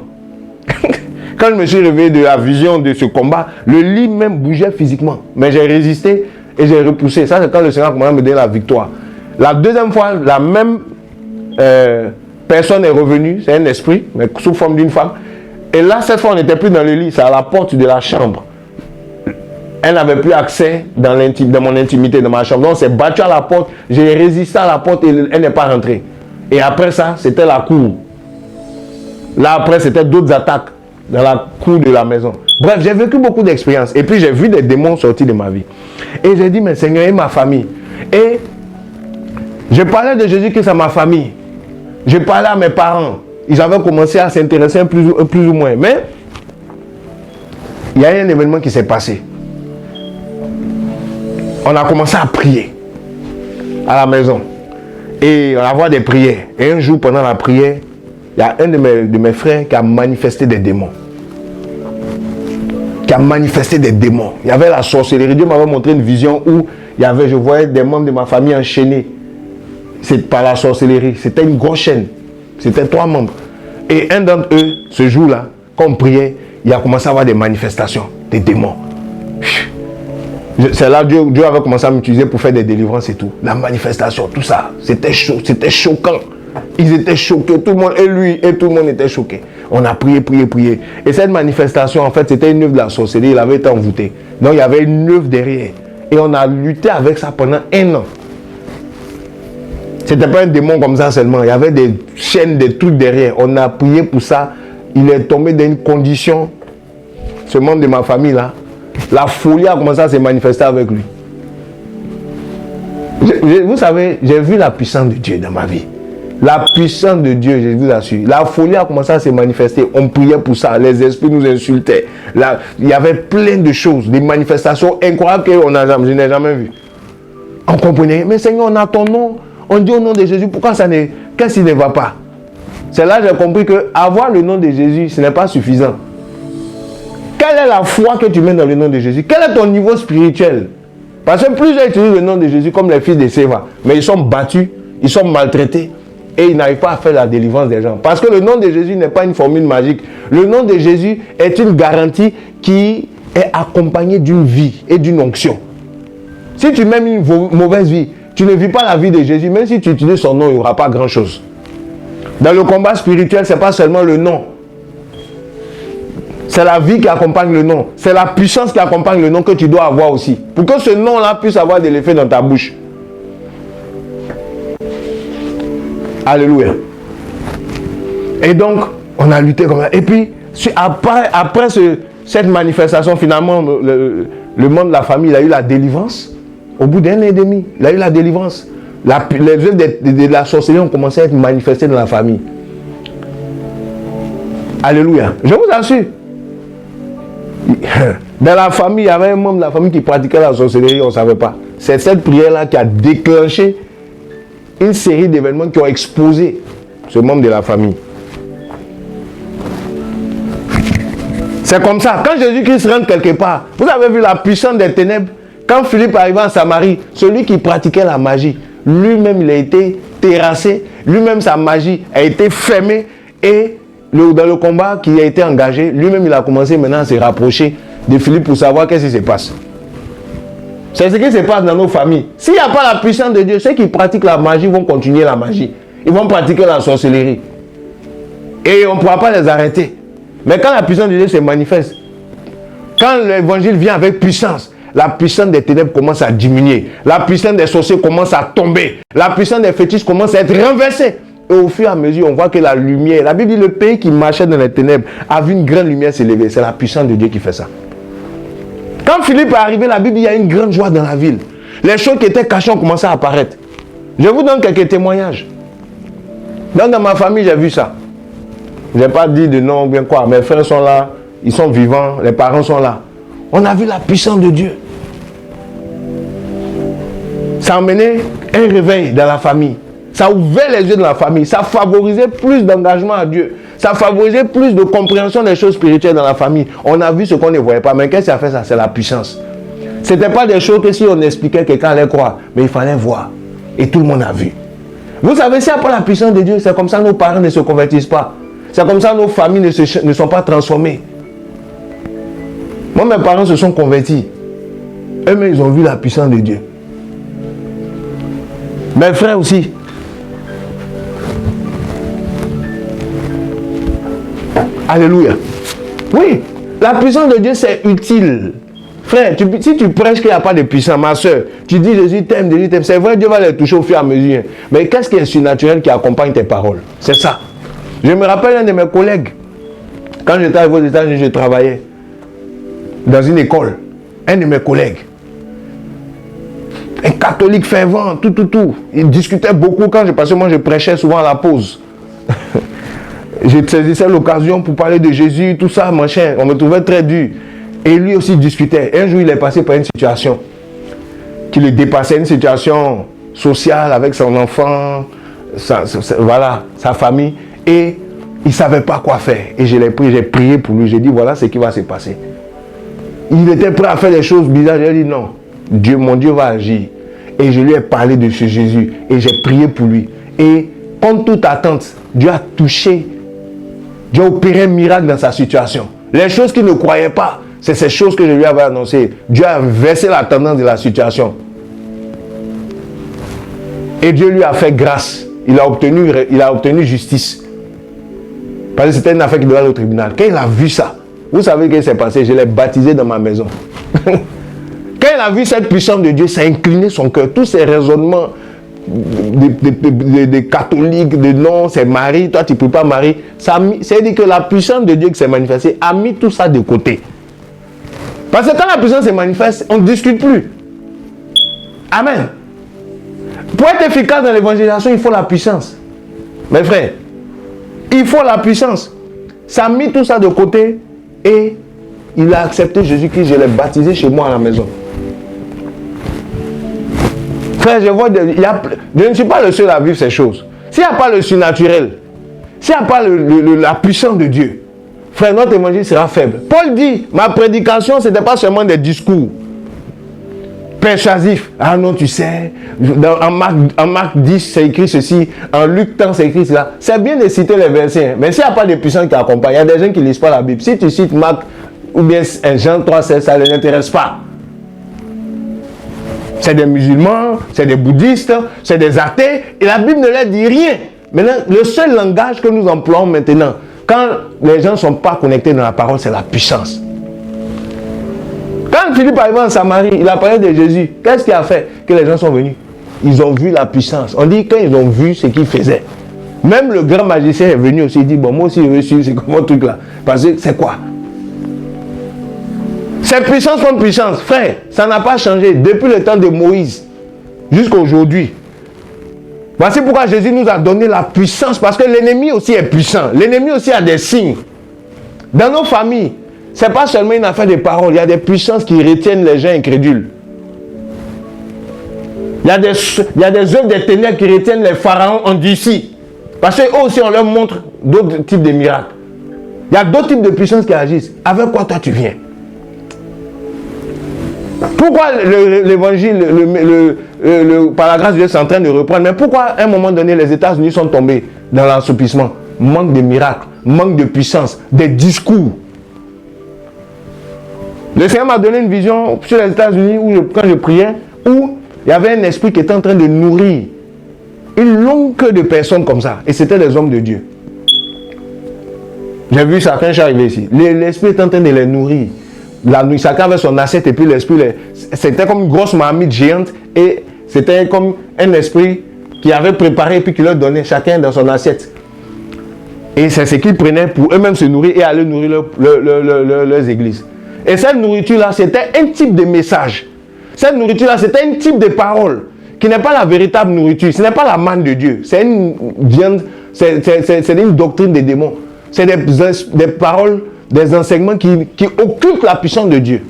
Quand je me suis réveillé de la vision de ce combat, le lit même bougeait physiquement. Mais j'ai résisté et j'ai repoussé. Ça, c'est quand le Seigneur a commencé à me donner la victoire. La deuxième fois, la même personne est revenue. C'est un esprit, mais sous forme d'une femme. Et là, cette fois, on n'était plus dans le lit. C'est à la porte de la chambre. Elle n'avait plus accès dans mon intimité, dans ma chambre. Donc, on s'est battu à la porte. J'ai résisté à la porte et elle n'est pas rentrée. Et après ça, c'était la cour. Là, après, c'était d'autres attaques dans la cour de la maison. Bref, j'ai vécu beaucoup d'expériences. Et puis, j'ai vu des démons sortir de ma vie. Et j'ai dit, mais Seigneur, et ma famille? Et Je parlais de Jésus-Christ à ma famille. Je parlais à mes parents. Ils avaient commencé à s'intéresser plus ou moins. Mais il y a un événement qui s'est passé. On a commencé à prier à la maison. Et on a avoir des prières. Et un jour, pendant la prière, il y a un de mes frères qui a manifesté des démons. Qui a manifesté des démons. Il y avait la sorcellerie. Dieu m'avait montré une vision où je voyais des membres de ma famille enchaînés. C'est par la sorcellerie. C'était une grosse chaîne. C'était 3 membres. Et un d'entre eux, ce jour-là, quand on priait, il a commencé à avoir des manifestations, des démons. C'est là que Dieu avait commencé à m'utiliser pour faire des délivrances et tout. La manifestation, tout ça, c'était choquant. Ils étaient choqués, tout le monde, et lui, et tout le monde était choqué. On a prié. Et cette manifestation, en fait, c'était une œuvre de la sorcellerie, il avait été envoûté. Donc il y avait une œuvre derrière. Et on a lutté avec ça pendant 1 an. C'était pas un démon comme ça seulement. Il y avait des chaînes, des trucs derrière. On a prié pour ça. Il est tombé dans une condition. Ce membre de ma famille là, la folie a commencé à se manifester avec lui. Vous savez, j'ai vu la puissance de Dieu dans ma vie. La puissance de Dieu, je vous assure. La folie a commencé à se manifester. On priait pour ça. Les esprits nous insultaient. Il y avait plein de choses, des manifestations incroyables que je n'ai jamais vues. On comprenait. Mais Seigneur, on a ton nom. On dit au nom de Jésus. Pourquoi qu'est-ce qui ne va pas? C'est là que j'ai compris que avoir le nom de Jésus, ce n'est pas suffisant. Quelle est la foi que tu mets dans le nom de Jésus? Quel est ton niveau spirituel? Parce que plusieurs utilisent le nom de Jésus comme les fils de Séva. Mais ils sont battus, ils sont maltraités. Et ils n'arrivent pas à faire la délivrance des gens. Parce que le nom de Jésus n'est pas une formule magique. Le nom de Jésus est une garantie qui est accompagnée d'une vie et d'une onction. Si tu mènes une mauvaise vie, tu ne vis pas la vie de Jésus. Même si tu utilises son nom, il n'y aura pas grand-chose. Dans le combat spirituel, ce n'est pas seulement le nom. C'est la vie qui accompagne le nom. C'est la puissance qui accompagne le nom que tu dois avoir aussi. Pour que ce nom-là puisse avoir de l'effet dans ta bouche. Alléluia. Et donc, on a lutté comme ça. Et puis, après cette manifestation, finalement, le monde de la famille, il a eu la délivrance. Au bout d'1 an et demi, il a eu la délivrance. Les œuvres de la sorcellerie ont commencé à être manifestées dans la famille. Alléluia. Je vous assure. Dans la famille, il y avait un membre de la famille qui pratiquait la sorcellerie, on ne savait pas. C'est cette prière-là qui a déclenché une série d'événements qui ont exposé ce membre de la famille. C'est comme ça. Quand Jésus-Christ rentre quelque part, vous avez vu la puissance des ténèbres. Quand Philippe arriva en Samarie, celui qui pratiquait la magie, lui-même il a été terrassé, lui-même sa magie a été fermée et dans le combat qui a été engagé, lui-même il a commencé maintenant à se rapprocher de Philippe pour savoir qu'est-ce qui se passe. C'est ce qui se passe dans nos familles. S'il n'y a pas la puissance de Dieu, ceux qui pratiquent la magie vont continuer la magie. Ils vont pratiquer la sorcellerie. Et on ne pourra pas les arrêter. Mais quand la puissance de Dieu se manifeste, quand l'évangile vient avec puissance, la puissance des ténèbres commence à diminuer. La puissance des sorciers commence à tomber. La puissance des fétiches commence à être renversée. Et au fur et à mesure, on voit que la lumière, la Bible dit le pays qui marchait dans les ténèbres a vu une grande lumière s'élever. C'est la puissance de Dieu qui fait ça. Quand Philippe est arrivé, la Bible dit il y a une grande joie dans la ville. Les choses qui étaient cachées ont commencé à apparaître. Je vous donne quelques témoignages. Donc dans ma famille, j'ai vu ça. Je n'ai pas dit de non, bien quoi. Mes frères sont là, ils sont vivants, les parents sont là. On a vu la puissance de Dieu. Ça a amené un réveil dans la famille. Ça a ouvert les yeux de la famille. Ça a favorisé plus d'engagement à Dieu. Ça a favorisé plus de compréhension des choses spirituelles dans la famille. On a vu ce qu'on ne voyait pas. Mais qu'est-ce qui a fait ça? C'est la puissance. Ce n'était pas des choses que si on expliquait, quelqu'un allait croire. Mais il fallait voir. Et tout le monde a vu. Vous savez, s'il n'y a pas la puissance de Dieu, c'est comme ça que nos parents ne se convertissent pas. C'est comme ça que nos familles ne sont pas transformées. Moi, mes parents se sont convertis. Eux-mêmes, ils ont vu la puissance de Dieu. Mes frères aussi. Alléluia. Oui, la puissance de Dieu, c'est utile. Frère, si tu prêches qu'il n'y a pas de puissance, ma soeur, tu dis Jésus t'aime, c'est vrai, Dieu va les toucher au fur et à mesure. Mais qu'est-ce qui est surnaturel qui accompagne tes paroles? C'est ça. Je me rappelle un de mes collègues, quand j'étais arrivé aux États-Unis, je travaillais dans une école. Un de mes collègues. Un catholique fervent, tout. Il discutait beaucoup quand je passais, moi je prêchais souvent à la pause. Je saisissais l'occasion pour parler de Jésus, tout ça, machin. On me trouvait très dur. Et lui aussi discutait. Un jour, il est passé par une situation qui le dépassait, une situation sociale avec son enfant, sa famille. Et il ne savait pas quoi faire. Et je l'ai pris, j'ai prié pour lui. J'ai dit, voilà ce qui va se passer. Il était prêt à faire des choses bizarres. J'ai dit, non, mon Dieu va agir. Et je lui ai parlé de ce Jésus. Et j'ai prié pour lui. Et contre toute attente, Dieu a touché. Dieu a opéré un miracle dans sa situation. Les choses qu'il ne croyait pas, c'est ces choses que je lui avais annoncées. Dieu a versé la tendance de la situation. Et Dieu lui a fait grâce. Il a obtenu justice. Parce que c'était une affaire qui devait aller au tribunal. Quand il a vu ça, vous savez ce qui s'est passé? Je l'ai baptisé dans ma maison. Quand il a vu cette puissance de Dieu, ça a incliné son cœur. Tous ces raisonnements des catholiques, de non, c'est Marie, toi tu ne peux pas Marie. C'est-à-dire que la puissance de Dieu qui s'est manifestée a mis tout ça de côté. Parce que quand la puissance se manifeste, on ne discute plus. Amen. Pour être efficace dans l'évangélisation, il faut la puissance. Mes frères, il faut la puissance. Ça a mis tout ça de côté et il a accepté Jésus-Christ. Je l'ai baptisé chez moi à la maison. Frère, je vois, je ne suis pas le seul à vivre ces choses. S'il n'y a pas le surnaturel, s'il n'y a pas la puissance de Dieu, frère, notre évangile sera faible. Paul dit, ma prédication, ce n'était pas seulement des discours persuasifs. Ah non, tu sais, en Marc 10, c'est écrit ceci, en Luc 10, c'est écrit cela. C'est bien de citer les versets, mais s'il n'y a pas de puissance qui accompagne, il y a des gens qui ne lisent pas la Bible. Si tu cites Marc ou bien Jean 3, ça ne les intéresse pas. C'est des musulmans, c'est des bouddhistes, c'est des athées, et la Bible ne leur dit rien. Maintenant, le seul langage que nous employons maintenant, quand les gens ne sont pas connectés dans la parole, c'est la puissance. Quand Philippe arrive en Samarie, il a parlé de Jésus. Qu'est-ce qu'il a fait que les gens sont venus? Ils ont vu la puissance. On dit quand ils ont vu ce qu'il faisait. Même le grand magicien est venu aussi, il dit, bon, moi aussi je veux suivre, c'est comment truc là. Parce que c'est quoi? C'est puissance contre puissance. Frère, ça n'a pas changé depuis le temps de Moïse jusqu'à aujourd'hui. Voici pourquoi Jésus nous a donné la puissance, parce que l'ennemi aussi est puissant. L'ennemi aussi a des signes. Dans nos familles, ce n'est pas seulement une affaire de parole, il y a des puissances qui retiennent les gens incrédules. Il y a des œuvres des ténèbres qui retiennent les pharaons endurcis. Parce qu'eux aussi, on leur montre d'autres types de miracles. Il y a d'autres types de puissances qui agissent. Avec quoi toi tu viens? Pourquoi l'évangile, par la grâce de Dieu, c'est en train de reprendre? Mais pourquoi à un moment donné, les États-Unis sont tombés dans l'assoupissement? Manque de miracles, manque de puissance, des discours. Le Seigneur m'a donné une vision sur les États-Unis quand je priais, où il y avait un esprit qui était en train de nourrir une longue queue de personnes comme ça. Et c'était des hommes de Dieu. J'ai vu ça quand je suis arrivé ici. L'esprit est en train de les nourrir. La nuit, chacun avait son assiette et puis l'esprit, c'était comme une grosse marmite géante et c'était comme un esprit qui avait préparé et puis qui leur donnait chacun dans son assiette. Et c'est ce qu'ils prenaient pour eux-mêmes se nourrir et aller nourrir leurs églises. Et cette nourriture-là, c'était un type de message. Cette nourriture-là, c'était un type de parole qui n'est pas la véritable nourriture. Ce n'est pas la manne de Dieu. C'est une viande, c'est une doctrine des démons. C'est des paroles, des enseignements qui occultent la puissance de Dieu.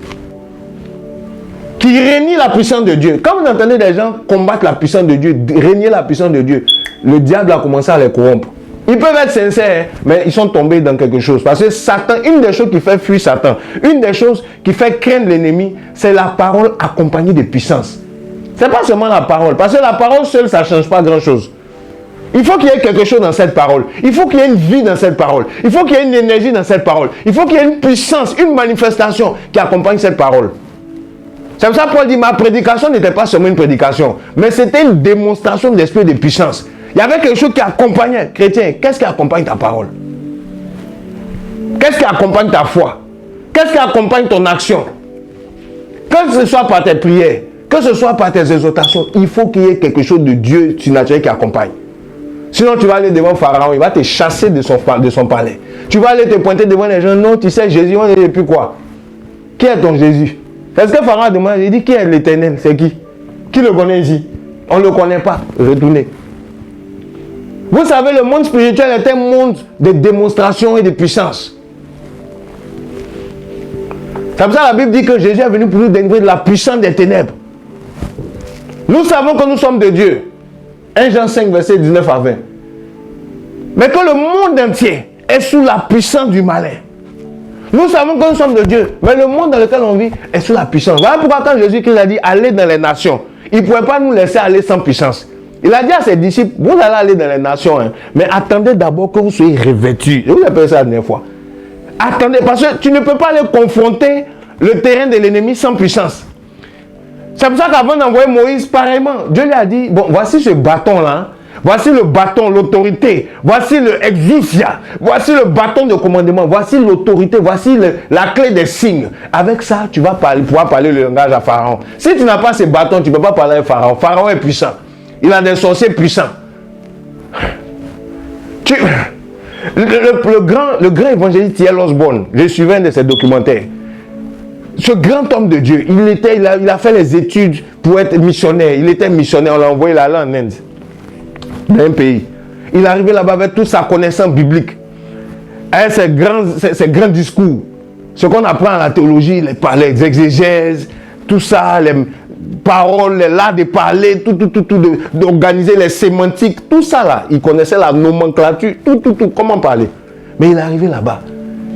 Qui renie la puissance de Dieu. Quand vous entendez des gens combattre la puissance de Dieu, renier la puissance de Dieu, le diable a commencé à les corrompre. Ils peuvent être sincères, mais ils sont tombés dans quelque chose. Parce que Satan, une des choses qui fait fuir Satan, une des choses qui fait craindre l'ennemi, c'est la parole accompagnée de puissance. Ce n'est pas seulement la parole. Parce que la parole seule, ça ne change pas grand-chose. Il faut qu'il y ait quelque chose dans cette parole. Il faut qu'il y ait une vie dans cette parole. Il faut qu'il y ait une énergie dans cette parole. Il faut qu'il y ait une puissance, une manifestation qui accompagne cette parole. C'est pour ça que Paul dit, ma prédication n'était pas seulement une prédication, mais c'était une démonstration de l'esprit de puissance. Il y avait quelque chose qui accompagnait. Chrétien, qu'est-ce qui accompagne ta parole? Qu'est-ce qui accompagne ta foi? Qu'est-ce qui accompagne ton action? Que ce soit par tes prières, que ce soit par tes exhortations, il faut qu'il y ait quelque chose de Dieu surnaturel qui accompagne. Sinon, tu vas aller devant Pharaon, il va te chasser de son palais. Tu vas aller te pointer devant les gens. Non, tu sais, Jésus, on n'est plus quoi? Qui est ton Jésus? Est-ce que Pharaon a demandé? Il dit, qui est l'Éternel? C'est qui? Qui le connaît ici? On ne le connaît pas. Retournez. Vous savez, le monde spirituel est un monde de démonstration et de puissance. C'est pour ça que la Bible dit que Jésus est venu pour nous délivrer de la puissance des ténèbres. Nous savons que nous sommes de Dieu. 1 Jean 5, verset 19 à 20. Mais que le monde entier est sous la puissance du malin. Nous savons que nous sommes de Dieu, mais le monde dans lequel on vit est sous la puissance. Voilà pourquoi quand Jésus-Christ a dit allez dans les nations, il ne pouvait pas nous laisser aller sans puissance. Il a dit à ses disciples, vous allez aller dans les nations, hein, mais attendez d'abord que vous soyez revêtus. Je vous appelle ça la dernière fois. Attendez, parce que tu ne peux pas aller confronter le terrain de l'ennemi sans puissance. C'est pour ça qu'avant d'envoyer Moïse, pareillement, Dieu lui a dit, bon, voici ce bâton-là, voici le bâton, l'autorité, voici le exousia, voici le bâton de commandement, voici l'autorité, voici la clé des signes. Avec ça, tu vas pouvoir parler le langage à Pharaon. Si tu n'as pas ces bâtons, tu ne peux pas parler à Pharaon. Pharaon est puissant. Il a des sorciers puissants. Le grand évangéliste T.L. Osborne, je suivais un de ses documentaires. Ce grand homme de Dieu, il a fait les études pour être missionnaire. Il était missionnaire, on l'a envoyé là en Inde, dans un pays. Il est arrivé là-bas avec toute sa connaissance biblique, avec ses grands discours. Ce qu'on apprend à la théologie, les exégèses, tout ça, les paroles, l'art de parler, d'organiser les sémantiques, tout ça là. Il connaissait la nomenclature, tout, comment parler. Mais il est arrivé là-bas.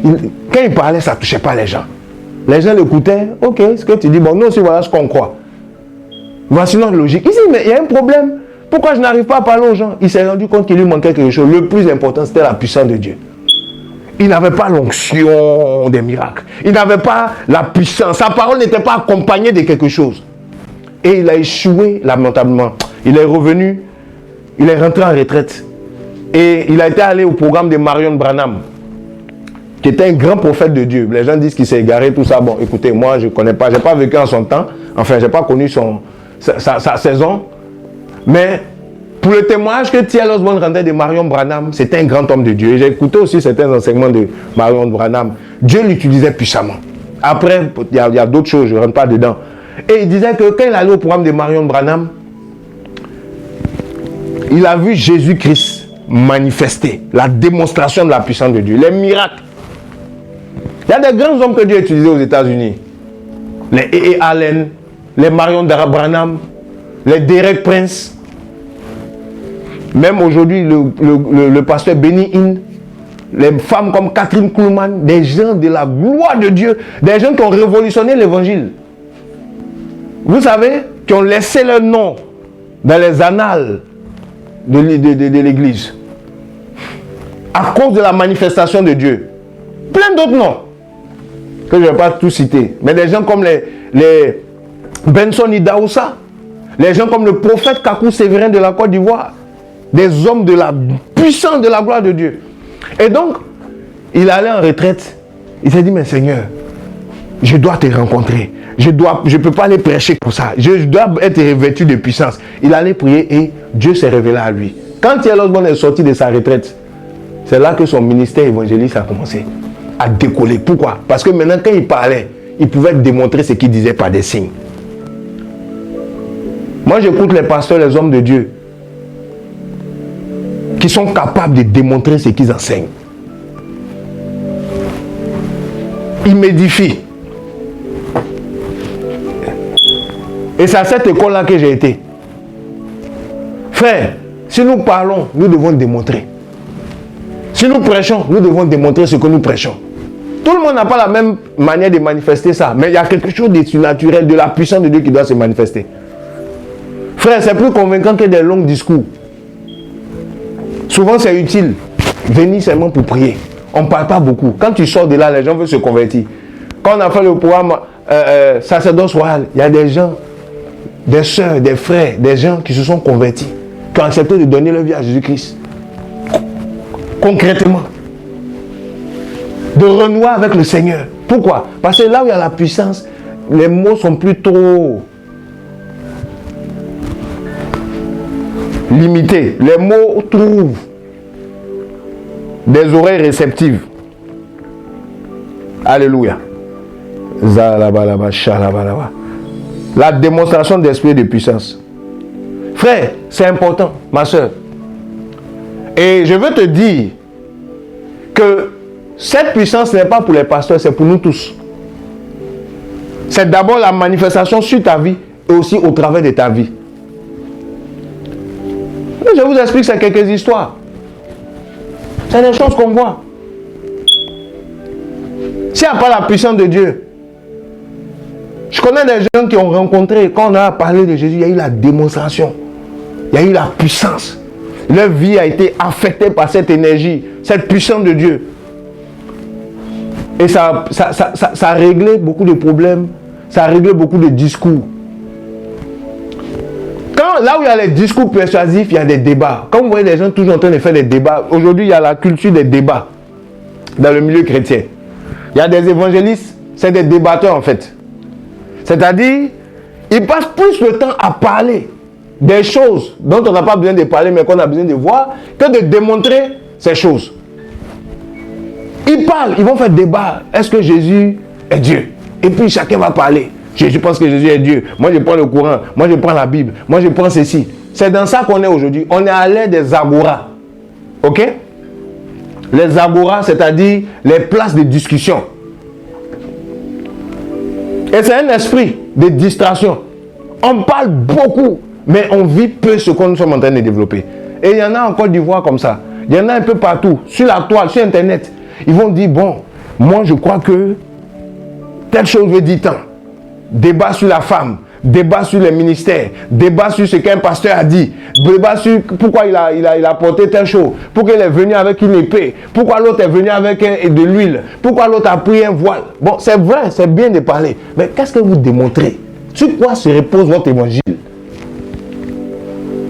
Quand il parlait, ça ne touchait pas les gens. Les gens l'écoutaient, ok, ce que tu dis, bon, nous aussi, voilà ce qu'on croit. Voici notre logique. Ici, mais il y a un problème. Pourquoi je n'arrive pas à parler aux gens? Il s'est rendu compte qu'il lui manquait quelque chose. Le plus important, c'était la puissance de Dieu. Il n'avait pas l'onction des miracles. Il n'avait pas la puissance. Sa parole n'était pas accompagnée de quelque chose. Et il a échoué lamentablement. Il est revenu, il est rentré en retraite. Et il a été allé au programme de Marion Branham, qui était un grand prophète de Dieu. Les gens disent qu'il s'est égaré, tout ça. Bon, écoutez, moi, je ne connais pas, je n'ai pas vécu en son temps. Enfin, je n'ai pas connu sa saison. Mais pour le témoignage que T.L. Osborne rendait de Marion Branham, c'était un grand homme de Dieu. Et j'ai écouté aussi certains enseignements de Marion Branham. Dieu l'utilisait puissamment. Après, il y a d'autres choses, je ne rentre pas dedans. Et il disait que quand il allait au programme de Marion Branham, il a vu Jésus-Christ manifester la démonstration de la puissance de Dieu, les miracles. Il y a des grands hommes que Dieu a utilisés aux États-Unis. Les E.E. Allen, les Marion Branham, les Derek Prince. Même aujourd'hui, le pasteur Benny Hinn, les femmes comme Catherine Kuhlman, des gens de la gloire de Dieu, des gens qui ont révolutionné l'évangile. Vous savez, qui ont laissé leur nom dans les annales de l'église. À cause de la manifestation de Dieu. Plein d'autres noms. Que je ne vais pas tout citer. Mais des gens comme les Benson Idaoussa. Les gens comme le prophète Kakou Sévérin de la Côte d'Ivoire. Des hommes de la puissance de la gloire de Dieu. Et donc, il allait en retraite. Il s'est dit, mais Seigneur, je dois te rencontrer. Je ne peux pas aller prêcher pour ça. Je dois être revêtu de puissance. Il allait prier et Dieu s'est révélé à lui. Quand T.L. Osborne est sorti de sa retraite, c'est là que son ministère évangéliste a commencé à décoller. Pourquoi? Parce que maintenant, quand il parlait, il pouvait démontrer ce qu'il disait par des signes. Moi, j'écoute les pasteurs, les hommes de Dieu, qui sont capables de démontrer ce qu'ils enseignent. Ils m'édifient. Et c'est à cette école-là que j'ai été. Frère, si nous parlons, nous devons démontrer. Si nous prêchons, nous devons démontrer ce que nous prêchons. Tout le monde n'a pas la même manière de manifester ça. Mais il y a quelque chose de surnaturel, de la puissance de Dieu qui doit se manifester. Frère, c'est plus convaincant que des longs discours. Souvent, c'est utile. Venir seulement pour prier. On ne parle pas beaucoup. Quand tu sors de là, les gens veulent se convertir. Quand on a fait le programme sacerdoce royal, il y a des gens, des soeurs, des frères, des gens qui se sont convertis, qui ont accepté de donner leur vie à Jésus-Christ. Concrètement. De renouer avec le Seigneur. Pourquoi? Parce que là où il y a la puissance, les mots sont plus trop limités. Les mots trouvent des oreilles réceptives. Alléluia. La démonstration d'esprit et de puissance. Frère, c'est important, ma soeur. Et je veux te dire que cette puissance n'est pas pour les pasteurs, c'est pour nous tous. C'est d'abord la manifestation sur ta vie et aussi au travers de ta vie. Je vous explique ça quelques histoires. C'est des choses qu'on voit. S'il n'y a pas la puissance de Dieu, je connais des gens qui ont rencontré, quand on a parlé de Jésus, il y a eu la démonstration. Il y a eu la puissance. Leur vie a été affectée par cette énergie, cette puissance de Dieu. Et ça a réglé beaucoup de problèmes, ça a réglé beaucoup de discours. Là où il y a les discours persuasifs, il y a des débats. Quand vous voyez des gens toujours en train de faire des débats, aujourd'hui il y a la culture des débats dans le milieu chrétien. Il y a des évangélistes, c'est des débatteurs en fait. C'est-à-dire, ils passent plus le temps à parler des choses dont on n'a pas besoin de parler, mais qu'on a besoin de voir, que de démontrer ces choses. Ils parlent, ils vont faire débat. Est-ce que Jésus est Dieu? Et puis chacun va parler. Je pense que Jésus est Dieu. Moi, je prends le Coran. Moi, je prends la Bible. Moi, je prends ceci. C'est dans ça qu'on est aujourd'hui. On est à l'ère des agoras. Ok? Les agoras, c'est-à-dire les places de discussion. Et c'est un esprit de distraction. On parle beaucoup, mais on vit peu ce que nous sommes en train de développer. Et il y en a en Côte d'Ivoire comme ça. Il y en a un peu partout. Sur la toile, sur Internet. Ils vont dire, bon, moi, je crois que telle chose veut dire tant. Débat sur la femme, débat sur les ministères, débat sur ce qu'un pasteur a dit, débat sur pourquoi il a porté telle chose, pourquoi il est venu avec une épée, pourquoi l'autre est venu avec de l'huile, pourquoi l'autre a pris un voile. Bon, c'est vrai, c'est bien de parler, mais qu'est-ce que vous démontrez? Sur quoi se repose votre évangile?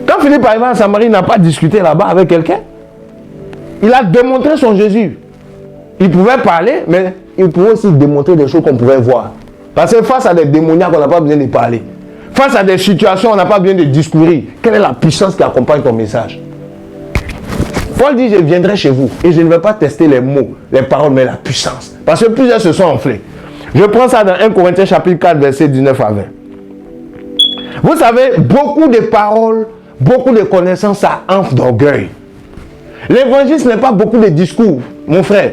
Quand Philippe arriva à Samarie, il n'a pas discuté là-bas avec quelqu'un. Il a démontré son Jésus. Il pouvait parler, mais il pouvait aussi démontrer des choses qu'on pouvait voir. Parce que face à des démoniaques, on n'a pas besoin de parler. Face à des situations, on n'a pas besoin de discourir. Quelle est la puissance qui accompagne ton message? Paul dit, je viendrai chez vous et je ne vais pas tester les mots, les paroles, mais la puissance. Parce que plusieurs se sont enflés. Je prends ça dans 1 Corinthiens chapitre 4, verset 19 à 20. Vous savez, beaucoup de paroles, beaucoup de connaissances, ça enfle d'orgueil. L'évangile, ce n'est pas beaucoup de discours, mon frère.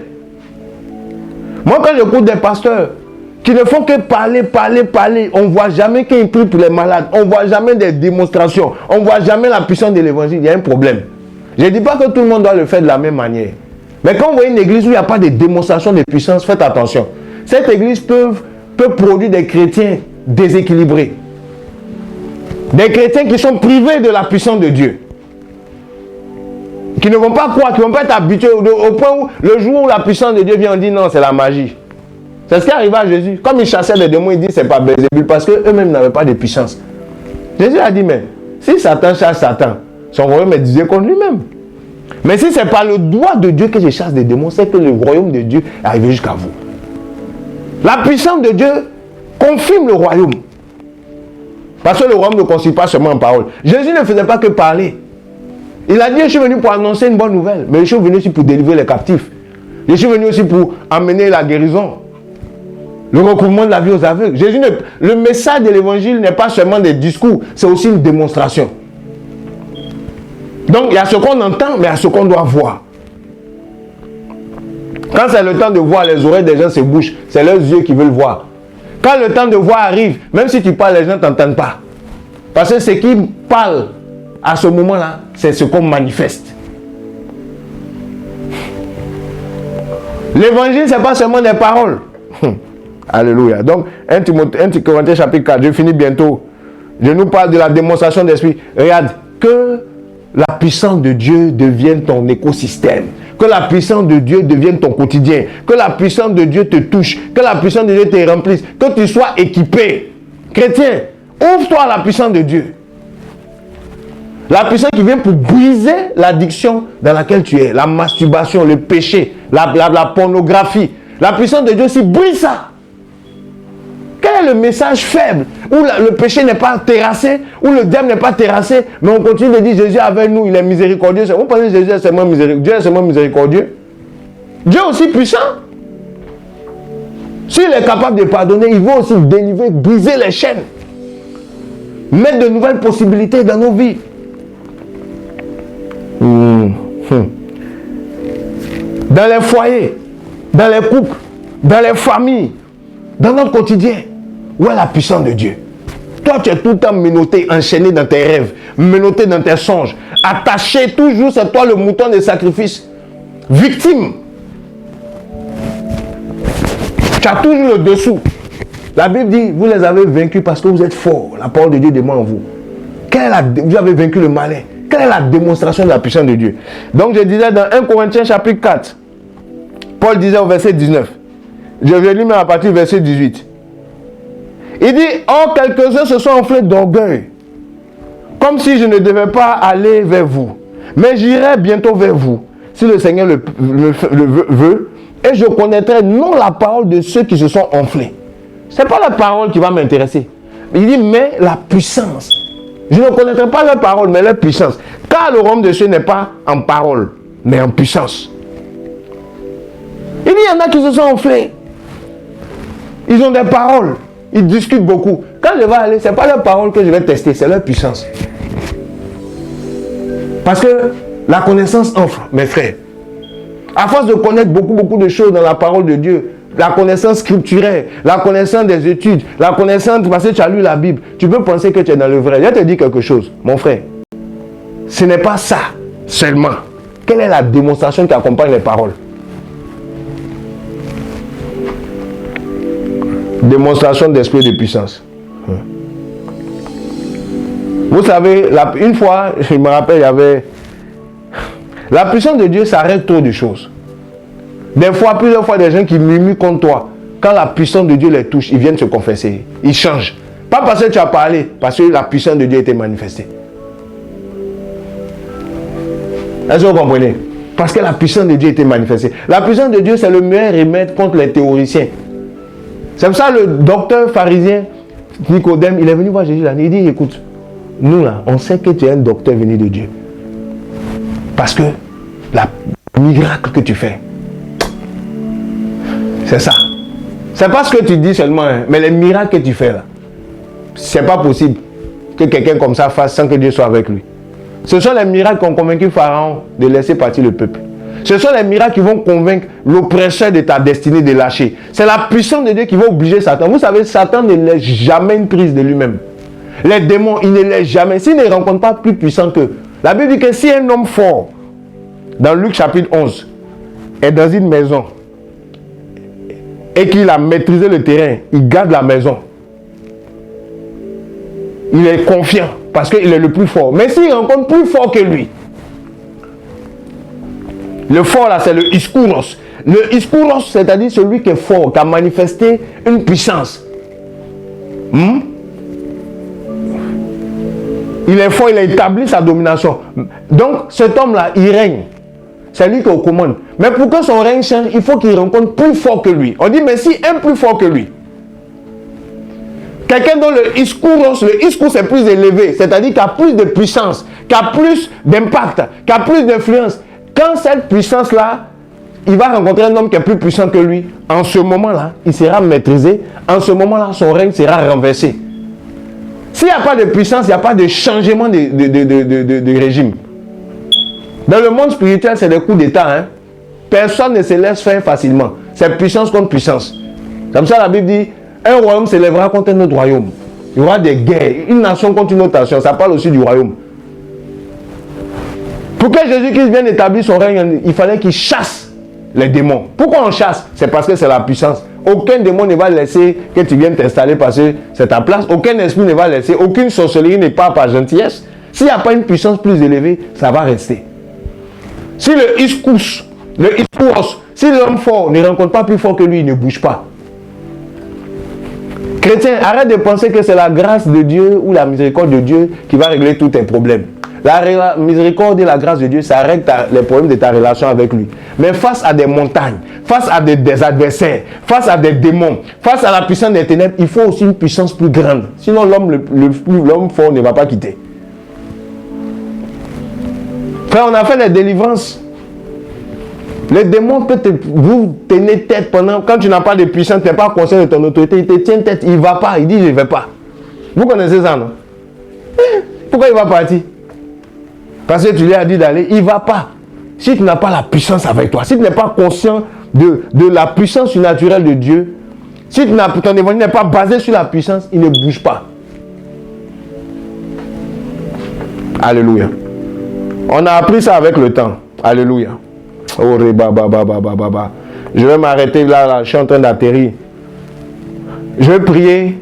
Moi, quand j'écoute des pasteurs qui ne font que parler, on ne voit jamais qu'ils prient pour les malades, on ne voit jamais des démonstrations, on ne voit jamais la puissance de l'évangile, il y a un problème. Je ne dis pas que tout le monde doit le faire de la même manière. Mais quand vous voyez une église où il n'y a pas de démonstration de puissance, faites attention. Cette église peut produire des chrétiens déséquilibrés. Des chrétiens qui sont privés de la puissance de Dieu. Qui ne vont pas croire, qui ne vont pas être habitués au point où le jour où la puissance de Dieu vient, on dit non, c'est la magie. C'est ce qui arriva à Jésus. Comme il chassait les démons, il dit c'est pas Belzébul parce qu'eux-mêmes n'avaient pas de puissance. Jésus a dit, mais si Satan chasse Satan, son royaume est divisé contre lui-même. Mais si c'est par le doigt de Dieu que je chasse des démons, c'est que le royaume de Dieu est arrivé jusqu'à vous. La puissance de Dieu confirme le royaume. Parce que le royaume ne consiste pas seulement en parole. Jésus ne faisait pas que parler. Il a dit, je suis venu pour annoncer une bonne nouvelle, mais je suis venu aussi pour délivrer les captifs. Je suis venu aussi pour amener la guérison. Le recouvrement de la vie aux aveugles. Le message de l'évangile n'est pas seulement des discours, c'est aussi une démonstration. Donc il y a ce qu'on entend, mais il y a ce qu'on doit voir. Quand c'est le temps de voir, les oreilles des gens se bouchent, c'est leurs yeux qui veulent voir. Quand le temps de voir arrive, même si tu parles, les gens ne t'entendent pas. Parce que ce qui parle à ce moment-là, c'est ce qu'on manifeste. L'évangile, ce n'est pas seulement des paroles. Alléluia. Donc, 1 Corinthiens chapitre 4, je finis bientôt. Je nous parle de la démonstration d'esprit. Regarde, que la puissance de Dieu devienne ton écosystème. Que la puissance de Dieu devienne ton quotidien. Que la puissance de Dieu te touche. Que la puissance de Dieu te remplisse. Que tu sois équipé. Chrétien, ouvre-toi à la puissance de Dieu. La puissance qui vient pour briser l'addiction dans laquelle tu es. La masturbation, le péché, la pornographie. La puissance de Dieu aussi brise ça. Quel est le message faible où le péché n'est pas terrassé, où le diable n'est pas terrassé, mais on continue de dire Jésus est avec nous, il est miséricordieux. Vous pensez que Jésus est seulement miséricordieux? Dieu est seulement miséricordieux. Dieu est aussi puissant. S'il est capable de pardonner, il va aussi délivrer, briser les chaînes. mettre de nouvelles possibilités dans nos vies. Dans les foyers, dans les couples, dans les familles, dans notre quotidien. Où est la puissance de Dieu? Toi, tu es tout le temps menotté, enchaîné dans tes rêves, menotté dans tes songes, attaché toujours, c'est toi le mouton de sacrifice, victime. Tu as toujours le dessous. La Bible dit, vous les avez vaincus parce que vous êtes forts. La parole de Dieu demande en vous. Vous avez vaincu le malin. Quelle est la démonstration de la puissance de Dieu? Donc je disais dans 1 Corinthiens chapitre 4, Paul disait au verset 19, je vais lire à partir du verset 18. Il dit, or quelques-uns se sont enflés d'orgueil, comme si je ne devais pas aller vers vous, mais j'irai bientôt vers vous, si le Seigneur le veut, et je connaîtrai non la parole de ceux qui se sont enflés. Ce n'est pas la parole qui va m'intéresser. Il dit, mais la puissance. Je ne connaîtrai pas leur parole, mais leur puissance. Car le royaume de Dieu n'est pas en parole, mais en puissance. Il dit, il y en a qui se sont enflés. Ils ont des paroles. Ils discutent beaucoup. Quand je vais aller, ce n'est pas leur parole que je vais tester, c'est leur puissance. Parce que la connaissance enfle, mes frères. À force de connaître beaucoup de choses dans la parole de Dieu, la connaissance scripturaire, la connaissance des études, la connaissance parce que tu as lu la Bible, tu peux penser que tu es dans le vrai. Je te dis quelque chose, mon frère. Ce n'est pas ça seulement. Quelle est la démonstration qui accompagne les paroles? Démonstration d'esprit de puissance. Vous savez, une fois, je me rappelle, il y avait... La puissance de Dieu, ça règle trop de choses. Des fois, plusieurs fois, des gens qui murmurent contre toi, quand la puissance de Dieu les touche, ils viennent se confesser. Ils changent. Pas parce que tu as parlé, parce que la puissance de Dieu a été manifestée. Est-ce que vous comprenez? Parce que la puissance de Dieu a été manifestée. La puissance de Dieu, c'est le meilleur remède contre les théoriciens. C'est pour ça le docteur pharisien Nicodème, il est venu voir Jésus là. Il dit, écoute, nous là, on sait que tu es un docteur venu de Dieu. Parce que le miracle que tu fais, c'est ça. C'est pas ce que tu dis seulement, hein, mais les miracles que tu fais là, c'est pas possible que quelqu'un comme ça fasse sans que Dieu soit avec lui. Ce sont les miracles qui ont convaincu Pharaon de laisser partir le peuple. Ce sont les miracles qui vont convaincre l'oppresseur de ta destinée de lâcher. C'est la puissance de Dieu qui va obliger Satan. Vous savez, Satan ne laisse jamais une prise de lui-même. Les démons, ils ne laissent jamais. S'ils ne rencontrent pas plus puissant qu'eux. La Bible dit que si un homme fort, dans Luc chapitre 11, est dans une maison, et qu'il a maîtrisé le terrain, il garde la maison. Il est confiant, parce qu'il est le plus fort. Mais s'il rencontre plus fort que lui, le fort là, c'est le iskouros. Le iskouros, c'est-à-dire celui qui est fort, qui a manifesté une puissance. Il est fort, il a établi sa domination. Donc, cet homme-là, il règne. C'est lui qui est aux commandes. Mais pour que son règne change, il faut qu'il rencontre plus fort que lui. On dit, mais si un plus fort que lui, quelqu'un dont le iskouros c'est plus élevé, c'est-à-dire qui a plus de puissance, qui a plus d'impact, qui a plus d'influence. Quand cette puissance-là, il va rencontrer un homme qui est plus puissant que lui, en ce moment-là, il sera maîtrisé. En ce moment-là, son règne sera renversé. S'il n'y a pas de puissance, il n'y a pas de changement de régime. Dans le monde spirituel, c'est des coups d'état. Hein? Personne ne se laisse faire facilement. C'est puissance contre puissance. Comme ça, la Bible dit, un royaume s'élèvera contre un autre royaume. Il y aura des guerres. Une nation contre une autre nation. Ça parle aussi du royaume. Pour que Jésus-Christ vienne établir son règne, il fallait qu'il chasse les démons. Pourquoi on chasse? C'est parce que c'est la puissance. Aucun démon ne va laisser que tu viennes t'installer parce que c'est ta place. Aucun esprit ne va laisser. Aucune sorcellerie ne part par gentillesse. S'il n'y a pas une puissance plus élevée, ça va rester. Si le iskouros, si l'homme fort ne rencontre pas plus fort que lui, il ne bouge pas. Chrétien, arrête de penser que c'est la grâce de Dieu ou la miséricorde de Dieu qui va régler tous tes problèmes. La miséricorde et la grâce de Dieu, ça règle les problèmes de ta relation avec lui. Mais face à des montagnes, face à des adversaires, face à des démons, face à la puissance des ténèbres, il faut aussi une puissance plus grande. Sinon, l'homme fort ne va pas quitter. Frère, on a fait des délivrances. Les démons peuvent vous tenir tête quand tu n'as pas de puissance, tu n'es pas conscient de ton autorité, il te tient tête, il ne va pas, il dit je ne vais pas. Vous connaissez ça, non? Pourquoi il va partir? Parce que tu lui as dit d'aller, il ne va pas. Si tu n'as pas la puissance avec toi, si tu n'es pas conscient de la puissance surnaturelle de Dieu, si ton évangile n'est pas basé sur la puissance, il ne bouge pas. Alléluia. On a appris ça avec le temps. Alléluia. Oh, je vais m'arrêter là, je suis en train d'atterrir. Je vais prier.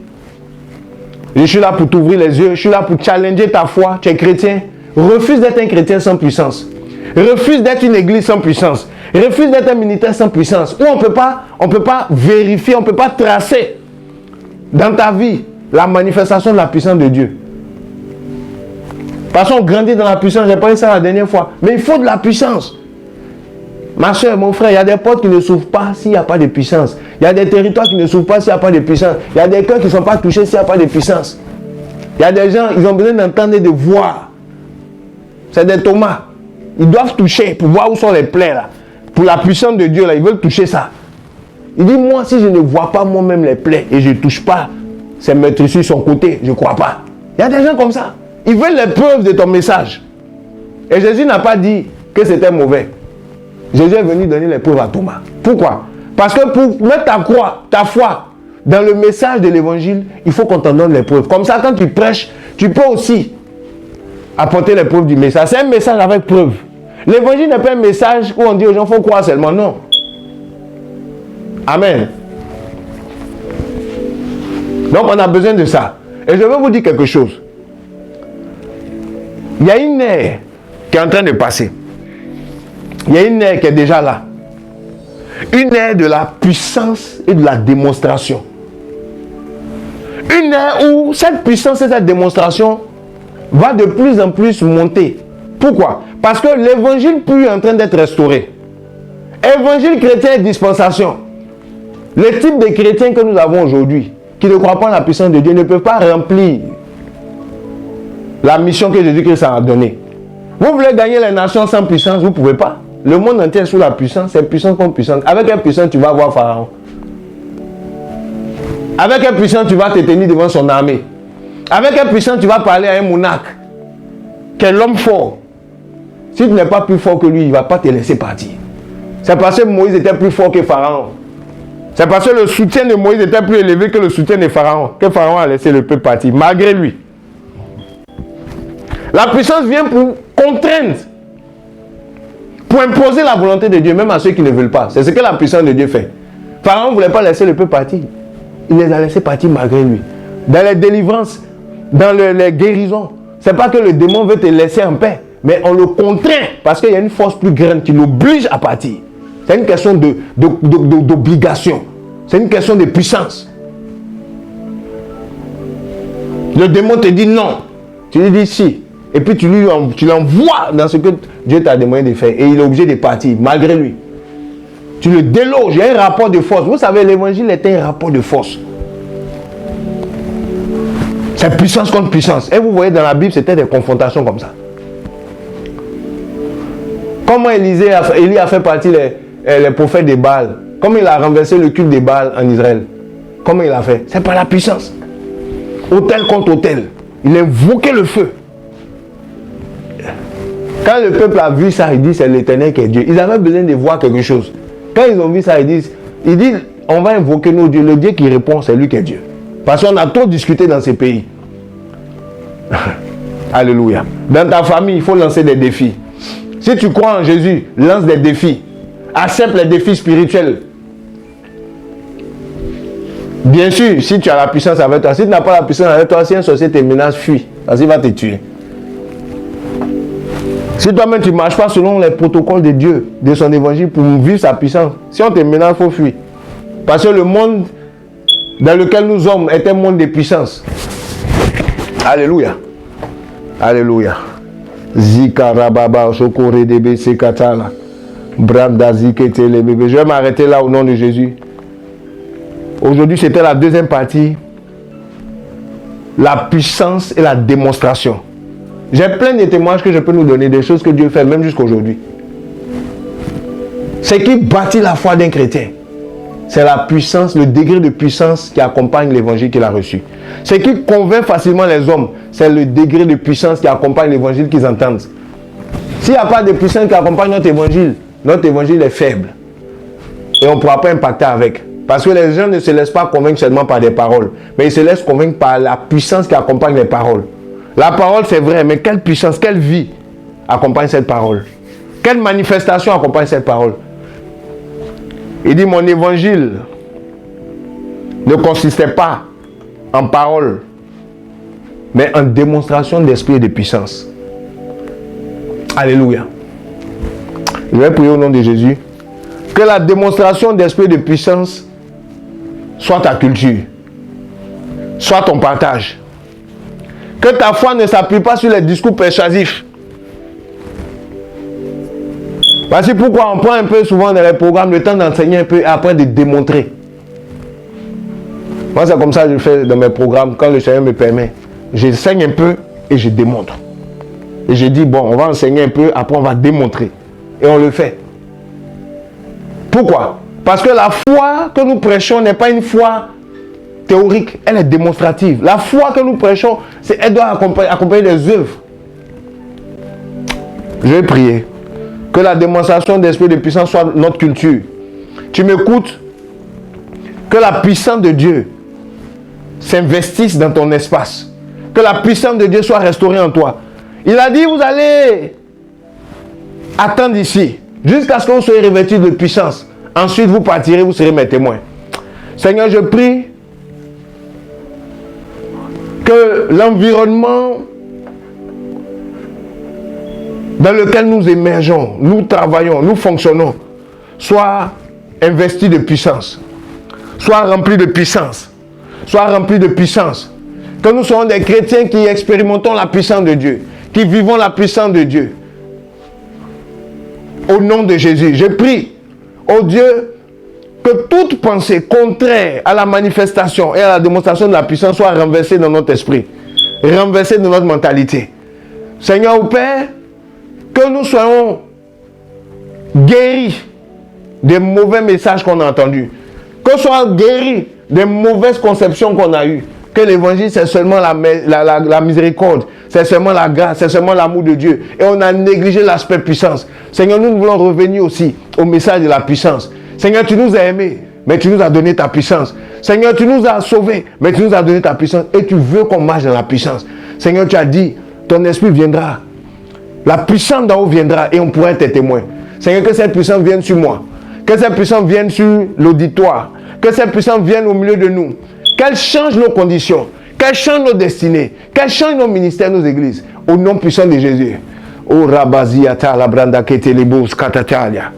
Je suis là pour t'ouvrir les yeux. Je suis là pour challenger ta foi. Tu es chrétien. Refuse d'être un chrétien sans puissance. Refuse d'être une église sans puissance. Refuse d'être un militaire sans puissance. Où on ne peut pas vérifier, on ne peut pas tracer dans ta vie la manifestation de la puissance de Dieu. Parce qu'on grandit dans la puissance. J'ai parlé ça la dernière fois. Mais il faut de la puissance. Ma soeur, mon frère, il y a des portes qui ne s'ouvrent pas s'il n'y a pas de puissance. Il y a des territoires qui ne s'ouvrent pas s'il n'y a pas de puissance. Il y a des cœurs qui ne sont pas touchés s'il n'y a pas de puissance. Il y a des gens, ils ont besoin d'entendre et de voir. C'est des Thomas. Ils doivent toucher pour voir où sont les plaies là. Pour la puissance de Dieu là, ils veulent toucher ça. Il dit, moi, si je ne vois pas moi-même les plaies et je ne touche pas ces meurtrissures sur son côté, je ne crois pas. Il y a des gens comme ça. Ils veulent les preuves de ton message. Et Jésus n'a pas dit que c'était mauvais. Jésus est venu donner les preuves à Thomas. Pourquoi? Parce que pour mettre ta foi dans le message de l'évangile, il faut qu'on t'en donne les preuves. Comme ça, quand tu prêches, tu peux aussi apporter les preuves du message. C'est un message avec preuves. L'évangile n'est pas un message où on dit aux gens, il faut croire seulement. Non. Amen. Donc, on a besoin de ça. Et je vais vous dire quelque chose. Il y a une ère qui est en train de passer. Il y a une ère qui est déjà là. Une ère de la puissance et de la démonstration. Une ère où cette puissance et cette démonstration va de plus en plus monter. Pourquoi? Parce que l'évangile pur est en train d'être restauré. Évangile chrétien et dispensation. Le type de chrétiens que nous avons aujourd'hui, qui ne croient pas en la puissance de Dieu, ne peuvent pas remplir la mission que Jésus-Christ a donnée. Vous voulez gagner les nations sans puissance, vous ne pouvez pas. Le monde entier est sous la puissance, c'est puissance contre puissance. Avec quelle puissance tu vas voir Pharaon? Avec quelle puissance tu vas te tenir devant son armée? Avec quelle puissance tu vas parler à un monarque qui est l'homme fort? Si tu n'es pas plus fort que lui, il ne va pas te laisser partir. C'est parce que Moïse était plus fort que Pharaon. C'est parce que le soutien de Moïse était plus élevé que le soutien de Pharaon, que Pharaon a laissé le peuple partir, malgré lui. La puissance vient pour contraindre, pour imposer la volonté de Dieu, même à ceux qui ne veulent pas. C'est ce que la puissance de Dieu fait. Pharaon ne voulait pas laisser le peuple partir. Il les a laissés partir malgré lui. Dans les délivrances, dans les guérisons, ce n'est pas que le démon veut te laisser en paix, mais on le contraint parce qu'il y a une force plus grande qui l'oblige à partir. C'est une question d'obligation. C'est une question de puissance. Le démon te dit non. Tu lui dis si. Et puis tu l'envoies dans ce que Dieu t'a demandé de faire. Et il est obligé de partir, malgré lui. Tu le déloges. Il y a un rapport de force. Vous savez, l'évangile est un rapport de force. C'est puissance contre puissance. Et vous voyez dans la Bible, c'était des confrontations comme ça. Comment Élie a fait partie les prophètes de Baal? Comment il a renversé le culte de Baal en Israël? Comment il a fait? C'est par la puissance. Autel contre autel. Il a invoqué le feu. Quand le peuple a vu ça, il dit c'est l'Éternel qui est Dieu. Ils avaient besoin de voir quelque chose. Quand ils ont vu ça, ils disent on va invoquer nos dieux. Le Dieu qui répond, c'est lui qui est Dieu. Parce qu'on a trop discuté dans ces pays. Alléluia. Dans ta famille, il faut lancer des défis. Si tu crois en Jésus, lance des défis. Accepte les défis spirituels. Bien sûr, si tu as la puissance avec toi, si tu n'as pas la puissance avec toi, si un sorcier te menace, fuis. Parce qu'il va te tuer. Si toi-même tu ne marches pas selon les protocoles de Dieu, de son évangile pour vivre sa puissance, si on te menace, il faut fuir. Parce que le monde dans lequel nous sommes est un monde de puissance. Alléluia. Alléluia. Zika rababa sokore debe sekatala. Branda zikete le bébé. Je vais m'arrêter là au nom de Jésus. Aujourd'hui, c'était la deuxième partie. La puissance et la démonstration. J'ai plein de témoignages que je peux nous donner, des choses que Dieu fait, même jusqu'à aujourd'hui. C'est qui bâtit la foi d'un chrétien. c'est la puissance, le degré de puissance qui accompagne l'évangile qu'il a reçu. Ce qui convainc facilement les hommes, c'est le degré de puissance qui accompagne l'évangile qu'ils entendent. S'il n'y a pas de puissance qui accompagne notre évangile est faible. Et on ne pourra pas impacter avec. Parce que les gens ne se laissent pas convaincre seulement par des paroles, mais ils se laissent convaincre par la puissance qui accompagne les paroles. La parole, c'est vrai, mais quelle puissance, quelle vie accompagne cette parole? Quelle manifestation accompagne cette parole? Il dit, mon évangile ne consistait pas en parole, mais en démonstration d'esprit et de puissance. Alléluia. Je vais prier au nom de Jésus. Que la démonstration d'esprit et de puissance soit ta culture, soit ton partage. Que ta foi ne s'appuie pas sur les discours persuasifs. Voici pourquoi on prend un peu souvent dans les programmes le temps d'enseigner un peu et après de démontrer. Moi, c'est comme ça que je fais dans mes programmes quand le Seigneur me permet. J'enseigne un peu et je démontre. Et je dis, bon, on va enseigner un peu, après on va démontrer. Et on le fait. Pourquoi? Parce que la foi que nous prêchons n'est pas une foi théorique, elle est démonstrative. La foi que nous prêchons, elle doit accompagner des œuvres. Je vais prier. Que la démonstration d'esprit de puissance soit notre culture. Tu m'écoutes? Que la puissance de Dieu s'investisse dans ton espace. Que la puissance de Dieu soit restaurée en toi. Il a dit, vous allez attendre ici, jusqu'à ce qu'on soit revêtu de puissance. Ensuite, vous partirez, vous serez mes témoins. Seigneur, je prie que l'environnement dans lequel nous émergeons, nous travaillons, nous fonctionnons, soit investi de puissance, soit rempli de puissance, soit rempli de puissance. Que nous soyons des chrétiens qui expérimentons la puissance de Dieu, qui vivons la puissance de Dieu. Au nom de Jésus, je prie, ô Dieu, que toute pensée contraire à la manifestation et à la démonstration de la puissance soit renversée dans notre esprit, renversée dans notre mentalité. Seigneur, au Père, que nous soyons guéris des mauvais messages qu'on a entendus, que nous soyons guéris des mauvaises conceptions qu'on a eues, que l'évangile c'est seulement la miséricorde, c'est seulement la grâce, c'est seulement l'amour de Dieu. Et on a négligé l'aspect puissance. Seigneur, nous voulons revenir aussi au message de la puissance. Seigneur, tu nous as aimés, mais tu nous as donné ta puissance. Seigneur, tu nous as sauvés, mais tu nous as donné ta puissance. Et tu veux qu'on marche dans la puissance. Seigneur, tu as dit, ton esprit viendra. La puissance d'en haut viendra et on pourra être témoin. Seigneur, que cette puissance vienne sur moi. Que cette puissance vienne sur l'auditoire. Que cette puissance vienne au milieu de nous. Qu'elle change nos conditions. Qu'elle change nos destinées. Qu'elle change nos ministères, nos églises. Au nom puissant de Jésus. O rabaziata la branda ketelebos katatalia.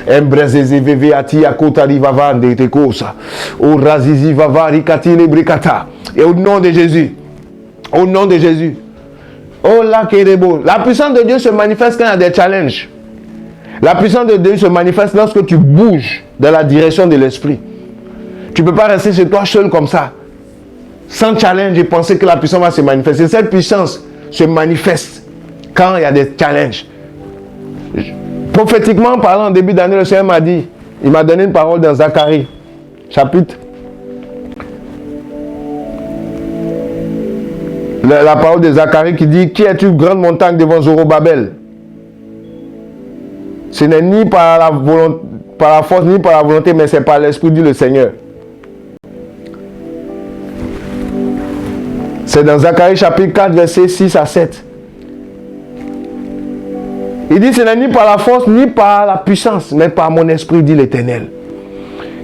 Embrezeze veveati akotari vavande tekosa. O razizi vavari katile brikata. Et au nom de Jésus. Au nom de Jésus. Oh là, la puissance de Dieu se manifeste quand il y a des challenges. La puissance de Dieu se manifeste lorsque tu bouges dans la direction de l'esprit. Tu ne peux pas rester chez toi seul comme ça, sans challenge et penser que la puissance va se manifester. Cette puissance se manifeste quand il y a des challenges. Prophétiquement parlant, en début d'année, le Seigneur m'a dit, il m'a donné une parole dans Zacharie, chapitre. La parole de Zacharie qui dit, qui est une grande montagne devant Zorobabel? Ce n'est ni par la force, ni par la volonté, mais c'est par l'Esprit, dit le Seigneur. C'est dans Zacharie chapitre 4, versets 6 à 7. Il dit, ce n'est ni par la force, ni par la puissance, mais par mon esprit, dit l'Éternel.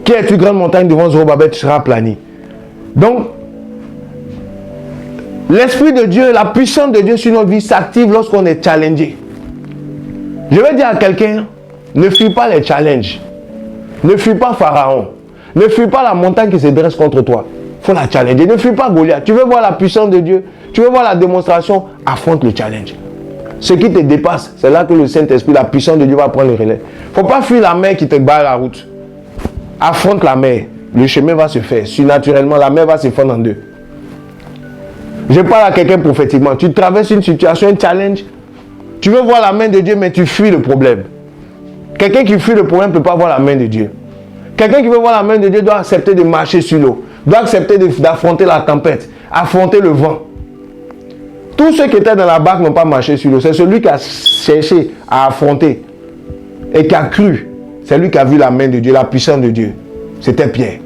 Qui est une grande montagne devant Zorobabel, tu seras aplani. Donc, l'Esprit de Dieu, la puissance de Dieu sur notre vie s'active lorsqu'on est challengé. Je vais dire à quelqu'un, ne fuis pas les challenges. Ne fuis pas Pharaon. Ne fuis pas la montagne qui se dresse contre toi. Il faut la challenger. Ne fuis pas Goliath. Tu veux voir la puissance de Dieu, tu veux voir la démonstration, affronte le challenge. Ce qui te dépasse, c'est là que le Saint-Esprit, la puissance de Dieu va prendre le relais. Il ne faut pas fuir la mer qui te barre la route. Affronte la mer. Le chemin va se faire. Surnaturellement, la mer va se fendre en deux. Je parle à quelqu'un prophétiquement. Tu traverses une situation, un challenge. Tu veux voir la main de Dieu, mais tu fuis le problème. Quelqu'un qui fuit le problème ne peut pas voir la main de Dieu. Quelqu'un qui veut voir la main de Dieu doit accepter de marcher sur l'eau, doit accepter d'affronter la tempête, affronter le vent. Tous ceux qui étaient dans la barque n'ont pas marché sur l'eau. C'est celui qui a cherché à affronter et qui a cru. C'est lui qui a vu la main de Dieu, la puissance de Dieu. C'était Pierre.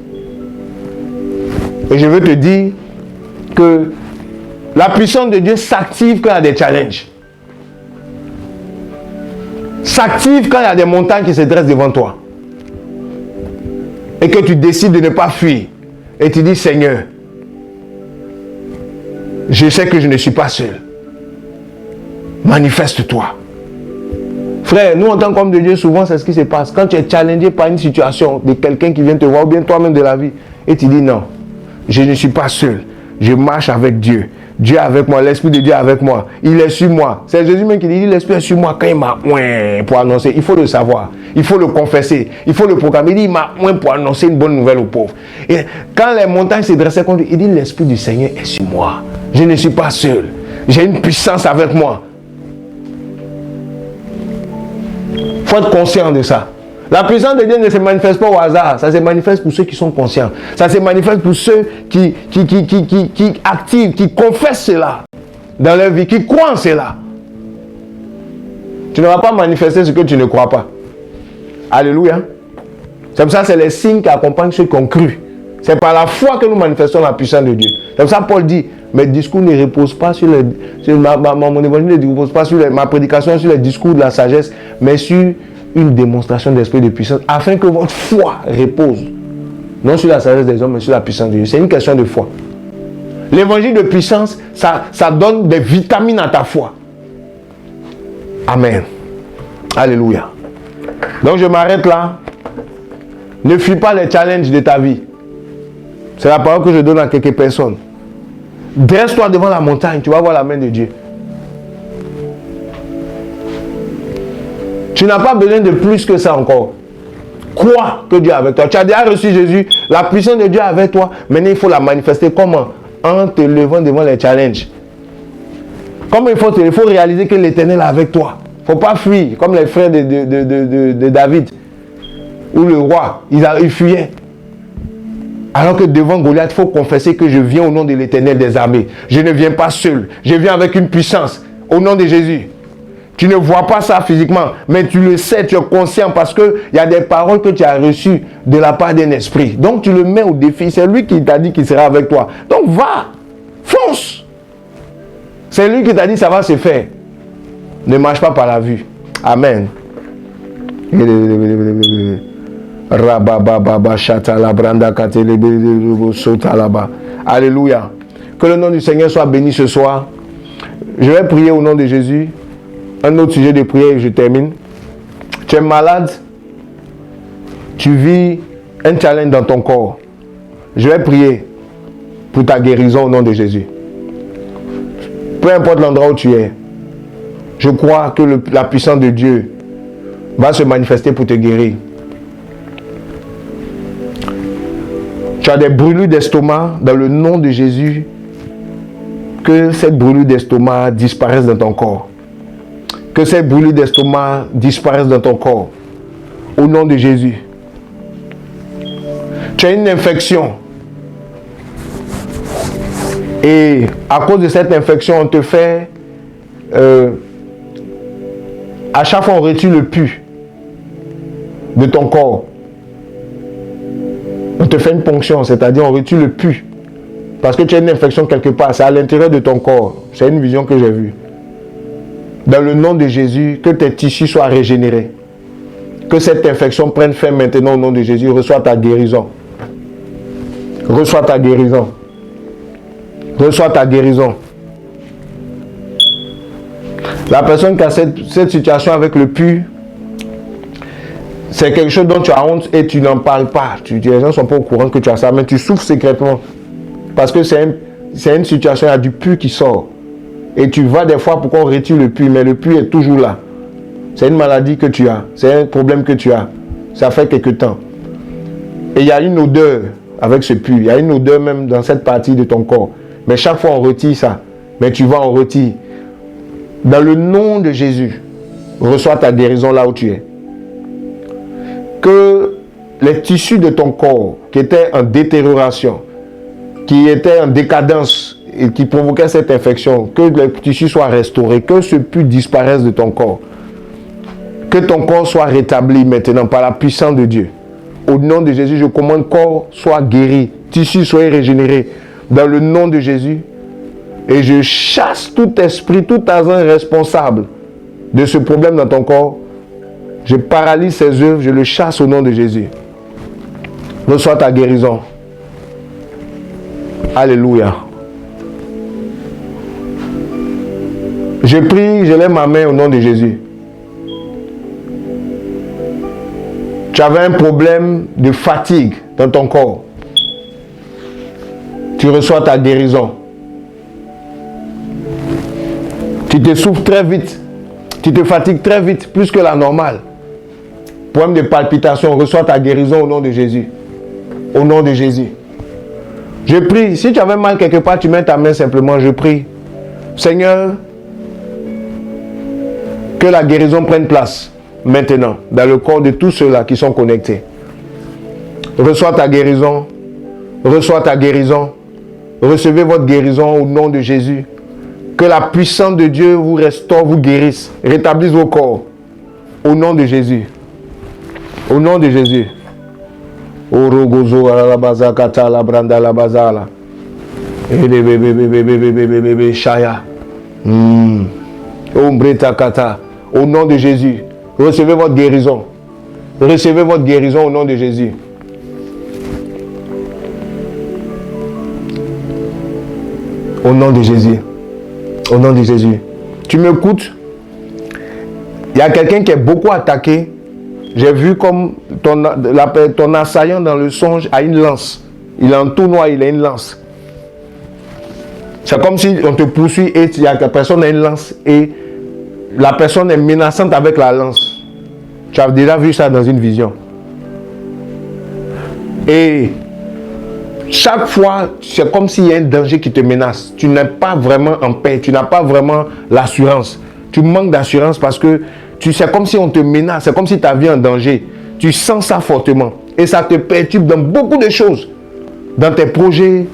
Et je veux te dire que la puissance de Dieu s'active quand il y a des challenges. S'active quand il y a des montagnes qui se dressent devant toi. Et que tu décides de ne pas fuir. Et tu dis, Seigneur, je sais que je ne suis pas seul. Manifeste-toi. Frère, nous en tant qu'homme de Dieu, souvent c'est ce qui se passe. Quand tu es challengé par une situation de quelqu'un qui vient te voir, ou bien toi-même de la vie, et tu dis non, je ne suis pas seul. Je marche avec Dieu. Dieu est avec moi, l'Esprit de Dieu est avec moi. Il est sur moi. C'est Jésus même qui dit, l'Esprit est sur moi quand il m'a oint pour annoncer. Il faut le savoir. Il faut le confesser. Il faut le proclamer. Il dit, il m'a oint pour annoncer une bonne nouvelle aux pauvres. Et quand les montagnes se dressaient contre lui, il dit, l'Esprit du Seigneur est sur moi. Je ne suis pas seul. J'ai une puissance avec moi. Il faut être conscient de ça. La puissance de Dieu ne se manifeste pas au hasard. Ça se manifeste pour ceux qui sont conscients. Ça se manifeste pour ceux qui activent, qui confessent cela dans leur vie, qui croient en cela. Tu ne vas pas manifester ce que tu ne crois pas. Alléluia. C'est pour ça que c'est les signes qui accompagnent ceux qui ont cru. C'est par la foi que nous manifestons la puissance de Dieu. C'est pour ça que Paul dit, mes discours ne reposent pas sur les... mon évangile ne repose pas sur ma prédication, sur les discours de la sagesse, mais sur une démonstration d'esprit de puissance, afin que votre foi repose, non sur la sagesse des hommes, mais sur la puissance de Dieu. C'est une question de foi. L'évangile de puissance, ça donne des vitamines à ta foi. Amen. Alléluia. Donc je m'arrête là. Ne fuis pas les challenges de ta vie. C'est la parole que je donne à quelques personnes. Dresse-toi devant la montagne, tu vas voir la main de Dieu. Tu n'as pas besoin de plus que ça encore. Crois que Dieu est avec toi. Tu as déjà reçu Jésus, la puissance de Dieu est avec toi. Maintenant, il faut la manifester. Comment? En te levant devant les challenges. Comment il faut réaliser que l'Éternel est avec toi. Il ne faut pas fuir, comme les frères de David, ou le roi, il fuyait. Alors que devant Goliath, il faut confesser que je viens au nom de l'Éternel des armées. Je ne viens pas seul. Je viens avec une puissance. Au nom de Jésus. Tu ne vois pas ça physiquement, mais tu le sais, tu es conscient parce qu'il y a des paroles que tu as reçues de la part d'un esprit. Donc tu le mets au défi. C'est lui qui t'a dit qu'il sera avec toi. Donc va, fonce. C'est lui qui t'a dit ça va se faire. Ne marche pas par la vue. Amen. Alléluia. Que le nom du Seigneur soit béni ce soir. Je vais prier au nom de Jésus. Un autre sujet de prière et je termine. Tu es malade. Tu vis un challenge dans ton corps. Je vais prier pour ta guérison au nom de Jésus. Peu importe l'endroit où tu es. Je crois que la puissance de Dieu va se manifester pour te guérir. Tu as des brûlures d'estomac dans le nom de Jésus. Que cette brûlure d'estomac disparaisse dans ton corps. Que cette brûlure d'estomac disparaisse dans ton corps. Au nom de Jésus. Tu as une infection. Et à cause de cette infection, on te fait... à chaque fois, on retire le pus de ton corps. On te fait une ponction, c'est-à-dire on retire le pus. Parce que tu as une infection quelque part, c'est à l'intérieur de ton corps. C'est une vision que j'ai vue. Dans le nom de Jésus, que tes tissus soient régénérés. Que cette infection prenne fin maintenant au nom de Jésus. Reçois ta guérison. Reçois ta guérison. Reçois ta guérison. La personne qui a cette situation avec le pus, c'est quelque chose dont tu as honte et tu n'en parles pas. Les gens ne sont pas au courant que tu as ça, mais tu souffres secrètement. Parce que c'est une situation, il y a du pus qui sort. Et tu vas des fois pour qu'on retire le pus, mais le pus est toujours là. C'est une maladie que tu as. C'est un problème que tu as. Ça fait quelque temps. Et il y a une odeur avec ce pus. Il y a une odeur même dans cette partie de ton corps. Mais chaque fois on retire ça. Mais tu vas, on retire. Dans le nom de Jésus, reçois ta guérison là où tu es. Que les tissus de ton corps qui étaient en détérioration, qui étaient en décadence et qui provoquaient cette infection, que les tissus soient restaurés, que ce pus disparaisse de ton corps. Que ton corps soit rétabli maintenant par la puissance de Dieu. Au nom de Jésus, je commande corps soit guéri, tissus soient régénérés dans le nom de Jésus. Et je chasse tout esprit, tout agent responsable de ce problème dans ton corps. Je paralyse ses œuvres, je le chasse au nom de Jésus. Reçois ta guérison. Alléluia. Je prie, je lève ma main au nom de Jésus. Tu avais un problème de fatigue dans ton corps. Tu reçois ta guérison. Tu te souffles très vite. Tu te fatigues très vite, plus que la normale. Problème de palpitation, reçois ta guérison au nom de Jésus. Au nom de Jésus. Je prie, si tu avais mal quelque part, tu mets ta main simplement, je prie. Seigneur, que la guérison prenne place maintenant dans le corps de tous ceux-là qui sont connectés. Reçois ta guérison. Reçois ta guérison. Recevez votre guérison au nom de Jésus. Que la puissance de Dieu vous restaure, vous guérisse, rétablisse vos corps. Au nom de Jésus. Au nom de Jésus. Orogozo la bazakata la branda la bazala. Bébé shaya. Ombreta kata. Au nom de Jésus. Recevez votre guérison. Recevez votre guérison au nom de Jésus. Au nom de Jésus. Au nom de Jésus. Tu m'écoutes? Il y a quelqu'un qui est beaucoup attaqué. J'ai vu comme ton assaillant dans le songe a une lance. Il est en tournoi, il a une lance. C'est comme si on te poursuit et il y a personne a une lance et la personne est menaçante avec la lance. Tu as déjà vu ça dans une vision. Et chaque fois, c'est comme s'il y a un danger qui te menace. Tu n'es pas vraiment en paix. Tu n'as pas vraiment l'assurance. Tu manques d'assurance parce que c'est comme si on te menace. C'est comme si ta vie est en danger. Tu sens ça fortement. Et ça te perturbe dans beaucoup de choses. Dans tes projets.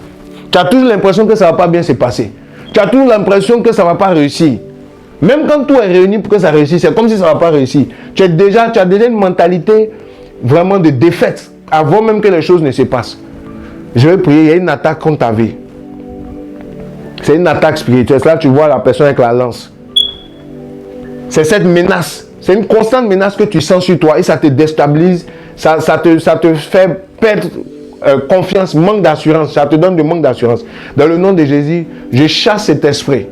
Tu as toujours l'impression que ça ne va pas bien se passer. Tu as toujours l'impression que ça ne va pas réussir. Même quand tout est réuni pour que ça réussisse, c'est comme si ça ne va pas réussir. Tu as déjà une mentalité vraiment de défaite avant même que les choses ne se passent. Je vais prier, il y a une attaque contre ta vie. C'est une attaque spirituelle. Là, tu vois la personne avec la lance. C'est cette menace. C'est une constante menace que tu sens sur toi et ça te déstabilise. Ça te fait perdre confiance, manque d'assurance. Ça te donne du manque d'assurance. Dans le nom de Jésus, je chasse cet esprit.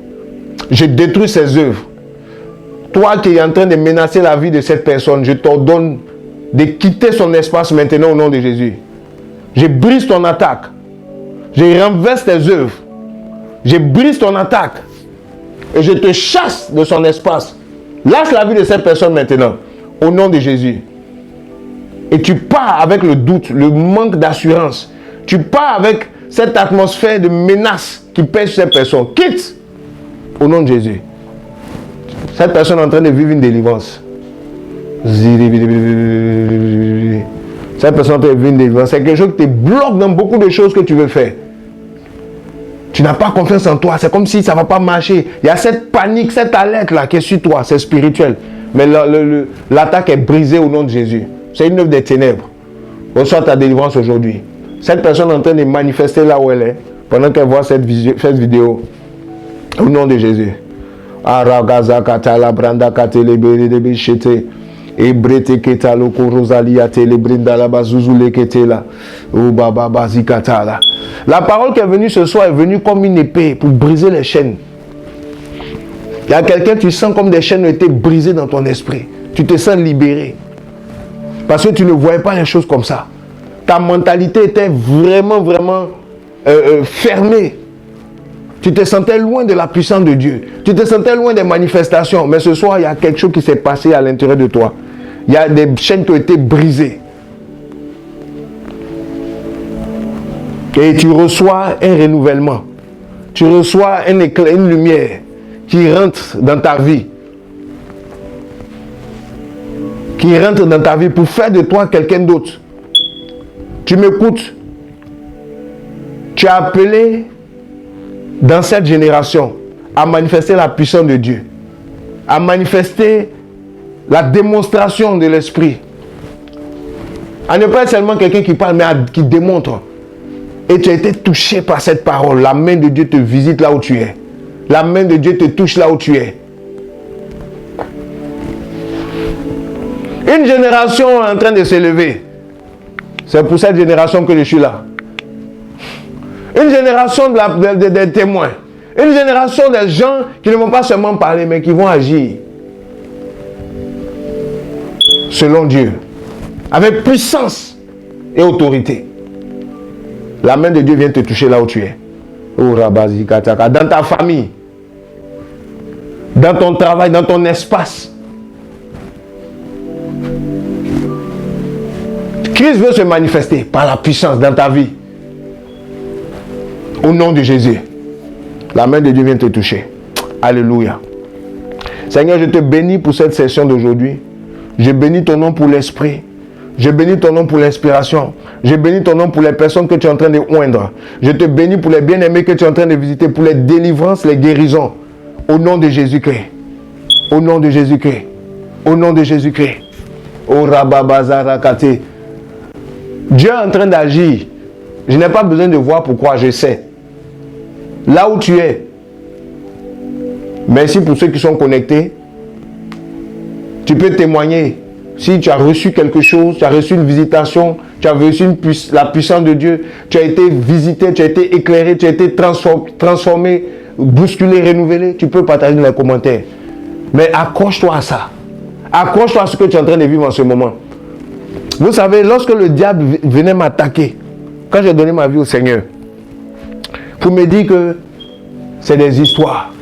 Je détruis ses œuvres. Toi qui es en train de menacer la vie de cette personne, je t'ordonne de quitter son espace maintenant au nom de Jésus. Je brise ton attaque. Je renverse tes œuvres. Je brise ton attaque. Et je te chasse de son espace. Lâche la vie de cette personne maintenant. Au nom de Jésus. Et tu pars avec le doute, le manque d'assurance. Tu pars avec cette atmosphère de menace qui pèse sur cette personne. Quitte. Au nom de Jésus. Cette personne est en train de vivre une délivrance. Cette personne est en train de vivre une délivrance. C'est quelque chose qui te bloque dans beaucoup de choses que tu veux faire. Tu n'as pas confiance en toi. C'est comme si ça ne va pas marcher. Il y a cette panique, cette alerte là qui est sur toi. C'est spirituel. Mais l'attaque est brisée au nom de Jésus. C'est une œuvre des ténèbres. Reçois ta délivrance aujourd'hui. Cette personne est en train de manifester là où elle est. Pendant qu'elle voit cette vidéo. Au nom de Jésus. Aragaza katala branda katele bere chete et brete ketalo korosalia tele brinda la bazuzule ketela ou baba bazikatala. La parole qui est venue ce soir est venue comme une épée pour briser les chaînes. Il y a quelqu'un, tu sens comme des chaînes ont été brisées dans ton esprit. Tu te sens libéré. Parce que tu ne voyais pas les choses comme ça. Ta mentalité était vraiment fermée. Tu te sentais loin de la puissance de Dieu. Tu te sentais loin des manifestations. Mais ce soir, il y a quelque chose qui s'est passé à l'intérieur de toi. Il y a des chaînes qui ont été brisées. Et tu reçois un renouvellement. Tu reçois un éclair, une lumière qui rentre dans ta vie. Qui rentre dans ta vie pour faire de toi quelqu'un d'autre. Tu m'écoutes. Tu as appelé dans cette génération à manifester la puissance de Dieu, à manifester la démonstration de l'esprit, à ne pas être seulement quelqu'un qui parle, mais qui démontre. Et tu as été touché par cette parole. La main de Dieu te visite là où tu es. La main de Dieu te touche là où tu es. Une génération est en train de s'élever. C'est pour cette génération que je suis là. Une génération des témoins. Une génération des gens qui ne vont pas seulement parler, mais qui vont agir selon Dieu, avec puissance et autorité. La main de Dieu vient te toucher là où tu es. Dans ta famille, dans ton travail, dans ton espace. Christ veut se manifester par la puissance dans ta vie. Au nom de Jésus. La main de Dieu vient te toucher. Alléluia. Seigneur, je te bénis pour cette session d'aujourd'hui. Je bénis ton nom pour l'esprit. Je bénis ton nom pour l'inspiration. Je bénis ton nom pour les personnes que tu es en train de oindre. Je te bénis pour les bien-aimés que tu es en train de visiter, pour les délivrances, les guérisons. Au nom de Jésus-Christ. Au nom de Jésus-Christ. Au nom de Jésus-Christ. Oh Rababazarakate. Dieu est en train d'agir. Je n'ai pas besoin de voir pourquoi, je sais. Là où tu es. Merci pour ceux qui sont connectés. Tu peux témoigner. Si tu as reçu quelque chose, tu as reçu une visitation, tu as reçu la puissance de Dieu, tu as été visité, tu as été éclairé, tu as été transformé, bousculé, renouvelé, tu peux partager dans les commentaires. Mais accroche-toi à ça. Accroche-toi à ce que tu es en train de vivre en ce moment. Vous savez, lorsque le diable venait m'attaquer, quand j'ai donné ma vie au Seigneur, pour me dire que c'est des histoires.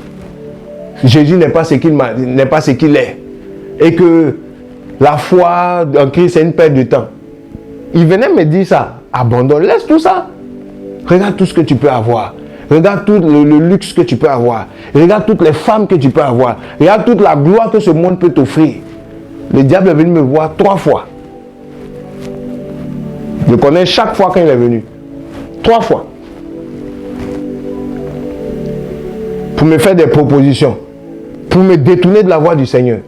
Jésus n'est pas ce qu'il est. Et que la foi en Christ, c'est une perte de temps. Il venait me dire ça. Abandonne, laisse tout ça. Regarde tout ce que tu peux avoir. Regarde tout le luxe que tu peux avoir. Regarde toutes les femmes que tu peux avoir. Regarde toute la gloire que ce monde peut t'offrir. Le diable est venu me voir 3 fois. Je connais chaque fois quand il est venu. 3 fois. Pour me faire des propositions. Pour me détourner de la voie du Seigneur.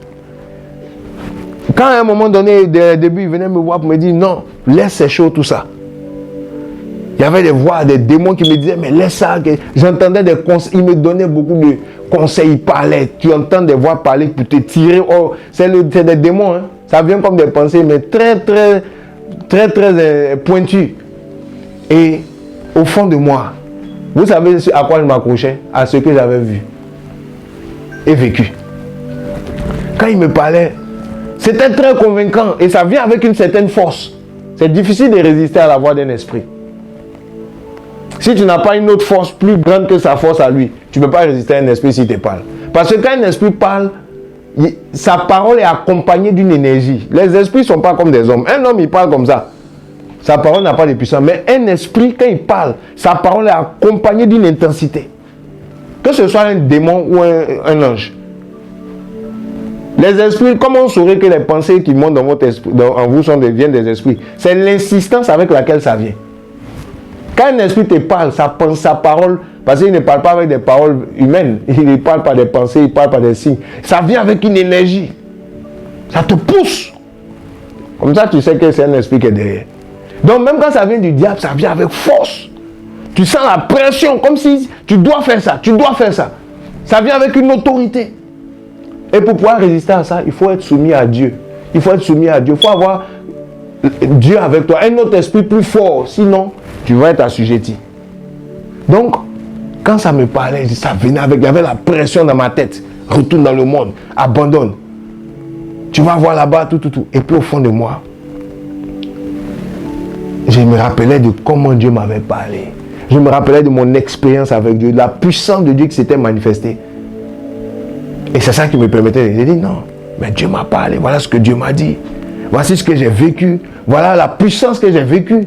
Quand à un moment donné, au début, il venait me voir pour me dire non, laisse ces choses, tout ça. Il y avait des voix, des démons qui me disaient mais laisse ça. J'entendais des conseils, il me donnait beaucoup de conseils, il parlait. Tu entends des voix parler pour te tirer. Oh, c'est des démons, hein. Ça vient comme des pensées, mais très pointues. Et au fond de moi, vous savez à quoi je m'accrochais? À ce que j'avais vu et vécu. Quand il me parlait, c'était très convaincant et ça vient avec une certaine force. C'est difficile de résister à la voix d'un esprit. Si tu n'as pas une autre force plus grande que sa force à lui, tu ne peux pas résister à un esprit s'il te parle. Parce que quand un esprit parle, sa parole est accompagnée d'une énergie. Les esprits ne sont pas comme des hommes. Un homme, il parle comme ça. Sa parole n'a pas de puissance. Mais un esprit, quand il parle, sa parole est accompagnée d'une intensité. Que ce soit un démon ou un ange. Les esprits, comment on saurait que les pensées qui montent dans votre esprit, en vous viennent des esprits? C'est l'insistance avec laquelle ça vient. Quand un esprit te parle, sa parole, parce qu'il ne parle pas avec des paroles humaines, il ne parle pas des pensées, il parle pas des signes. Ça vient avec une énergie. Ça te pousse. Comme ça, tu sais que c'est un esprit qui est derrière. Donc même quand ça vient du diable, ça vient avec force. Tu sens la pression, comme si tu dois faire ça, tu dois faire ça. Ça vient avec une autorité. Et pour pouvoir résister à ça, il faut être soumis à Dieu. Il faut être soumis à Dieu. Il faut avoir Dieu avec toi. Un autre esprit plus fort. Sinon, tu vas être assujetti. Donc, quand ça me parlait, ça venait avec... Il y avait la pression dans ma tête. Retourne dans le monde. Abandonne. Tu vas voir là-bas, tout. Et puis au fond de moi, je me rappelais de comment Dieu m'avait parlé. Je me rappelais de mon expérience avec Dieu. De la puissance de Dieu qui s'était manifestée. Et c'est ça qui me permettait de dire non, mais Dieu m'a parlé, voilà ce que Dieu m'a dit. Voici ce que j'ai vécu. Voilà la puissance que j'ai vécue.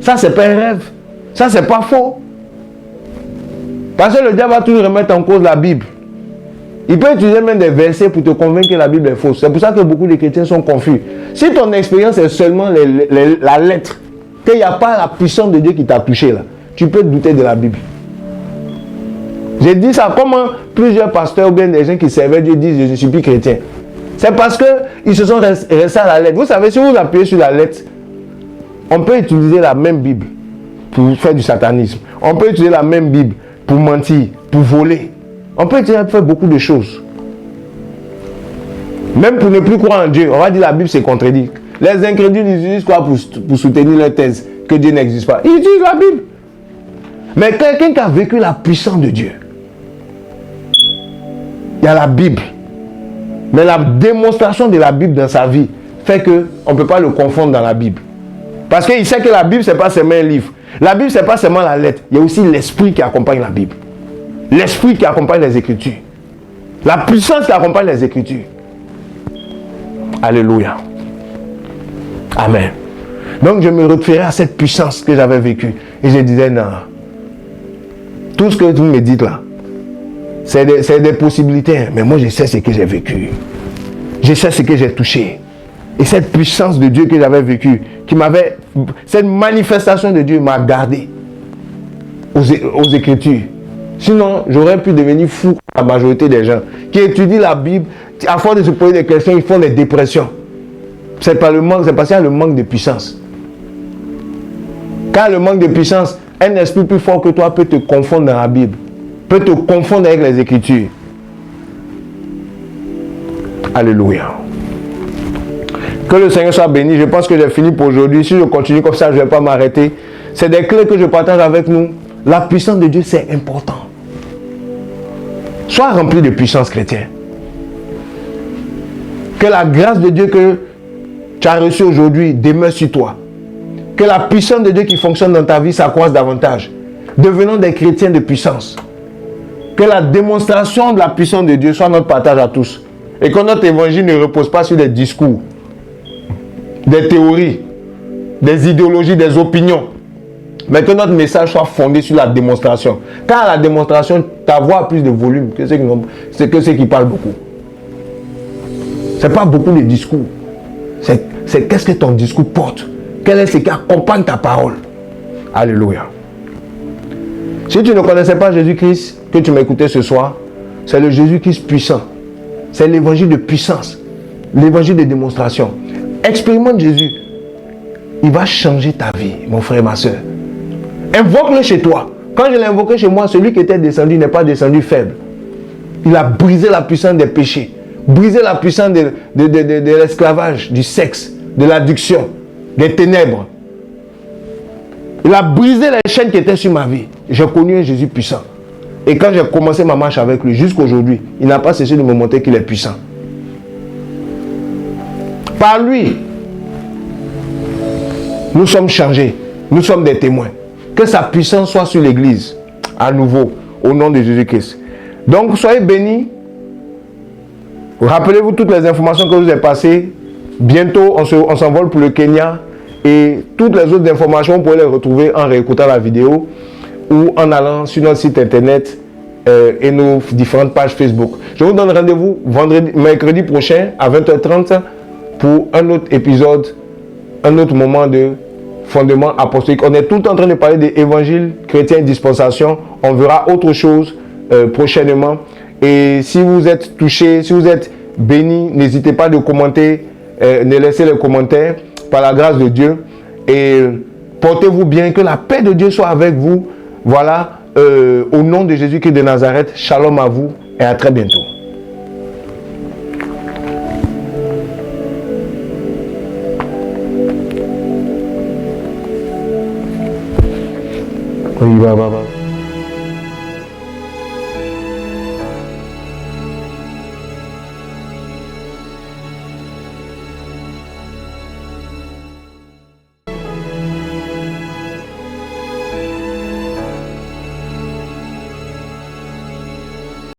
Ça, c'est pas un rêve. Ça, c'est pas faux. Parce que le diable va toujours remettre en cause la Bible. Il peut utiliser même des versets pour te convaincre que la Bible est fausse. C'est pour ça que beaucoup de chrétiens sont confus. Si ton expérience est seulement la lettre, qu'il n'y a pas la puissance de Dieu qui t'a touché là, tu peux douter de la Bible. J'ai dit ça, comment plusieurs pasteurs ou bien des gens qui servaient Dieu disent je ne suis plus chrétien. C'est parce qu'ils se sont restés à la lettre. Vous savez, si vous appuyez sur la lettre, on peut utiliser la même Bible pour faire du satanisme. On peut utiliser la même Bible pour mentir, pour voler. On peut faire beaucoup de choses. Même pour ne plus croire en Dieu, on va dire la Bible c'est contredit. Les incrédules ils utilisent quoi pour soutenir leur thèse que Dieu n'existe pas? Ils utilisent la Bible. Mais quelqu'un qui a vécu la puissance de Dieu, il y a la Bible. Mais la démonstration de la Bible dans sa vie fait qu'on ne peut pas le confondre dans la Bible. Parce qu'il sait que la Bible, ce n'est pas seulement un livre. La Bible, ce n'est pas seulement la lettre. Il y a aussi l'esprit qui accompagne la Bible. L'esprit qui accompagne les Écritures. La puissance qui accompagne les Écritures. Alléluia. Amen. Donc je me référais à cette puissance que j'avais vécue. Et je disais, non. Tout ce que vous me dites là, c'est des possibilités. Mais moi, je sais ce que j'ai vécu. Je sais ce que j'ai touché. Et cette puissance de Dieu que j'avais vécue, cette manifestation de Dieu m'a gardé aux Écritures. Sinon, j'aurais pu devenir fou comme la majorité des gens qui étudient la Bible, à force de se poser des questions, ils font des dépressions. C'est pas le manque, c'est parce qu'il y a le manque de puissance. Quand le manque de puissance, un esprit plus fort que toi peut te confondre dans la Bible, peut te confondre avec les Écritures. Alléluia. Que le Seigneur soit béni. Je pense que j'ai fini pour aujourd'hui. Si je continue comme ça, je ne vais pas m'arrêter. C'est des clés que je partage avec nous. La puissance de Dieu, c'est important. Sois rempli de puissance chrétienne. Que la grâce de Dieu que tu as reçue aujourd'hui demeure sur toi. Que la puissance de Dieu qui fonctionne dans ta vie s'accroisse davantage. Devenons des chrétiens de puissance. Que la démonstration de la puissance de Dieu soit notre partage à tous. Et que notre évangile ne repose pas sur des discours, des théories, des idéologies, des opinions. Mais que notre message soit fondé sur la démonstration. Car à la démonstration, ta voix a plus de volume que ceux qui parlent beaucoup. Ce n'est pas beaucoup de discours. C'est qu'est-ce que ton discours porte. Quel est ce qui accompagne ta parole. Alléluia. Si tu ne connaissais pas Jésus-Christ, que tu m'écoutais ce soir, c'est le Jésus-Christ puissant. C'est l'évangile de puissance. L'évangile de démonstration. Expérimente Jésus. Il va changer ta vie, mon frère et ma soeur. Invoque-le chez toi. Quand je l'ai invoqué chez moi, celui qui était descendu n'est pas descendu faible. Il a brisé la puissance des péchés. Brisé la puissance de l'esclavage, du sexe, de l'addiction, des ténèbres. Il a brisé les chaînes qui étaient sur ma vie. J'ai connu un Jésus puissant. Et quand j'ai commencé ma marche avec lui, jusqu'aujourd'hui, il n'a pas cessé de me montrer qu'il est puissant. Par lui, nous sommes changés. Nous sommes des témoins. Que sa puissance soit sur l'Église, à nouveau, au nom de Jésus-Christ. Donc, soyez bénis. Rappelez-vous toutes les informations que je vous ai passées. Bientôt, on s'envole pour le Kenya. Et toutes les autres informations, vous pouvez les retrouver en réécoutant la vidéo ou en allant sur notre site internet et nos différentes pages Facebook. Je vous donne rendez-vous mercredi prochain à 20h30 pour un autre épisode, un autre moment de fondement apostolique. On est tout le temps en train de parler de l'évangile chrétien et dispensation. On verra autre chose prochainement. Et si vous êtes touché, si vous êtes béni, n'hésitez pas de commenter, de laisser les commentaires par la grâce de Dieu. Et portez-vous bien, que la paix de Dieu soit avec vous. Voilà, au nom de Jésus-Christ de Nazareth, shalom à vous et à très bientôt. Oui,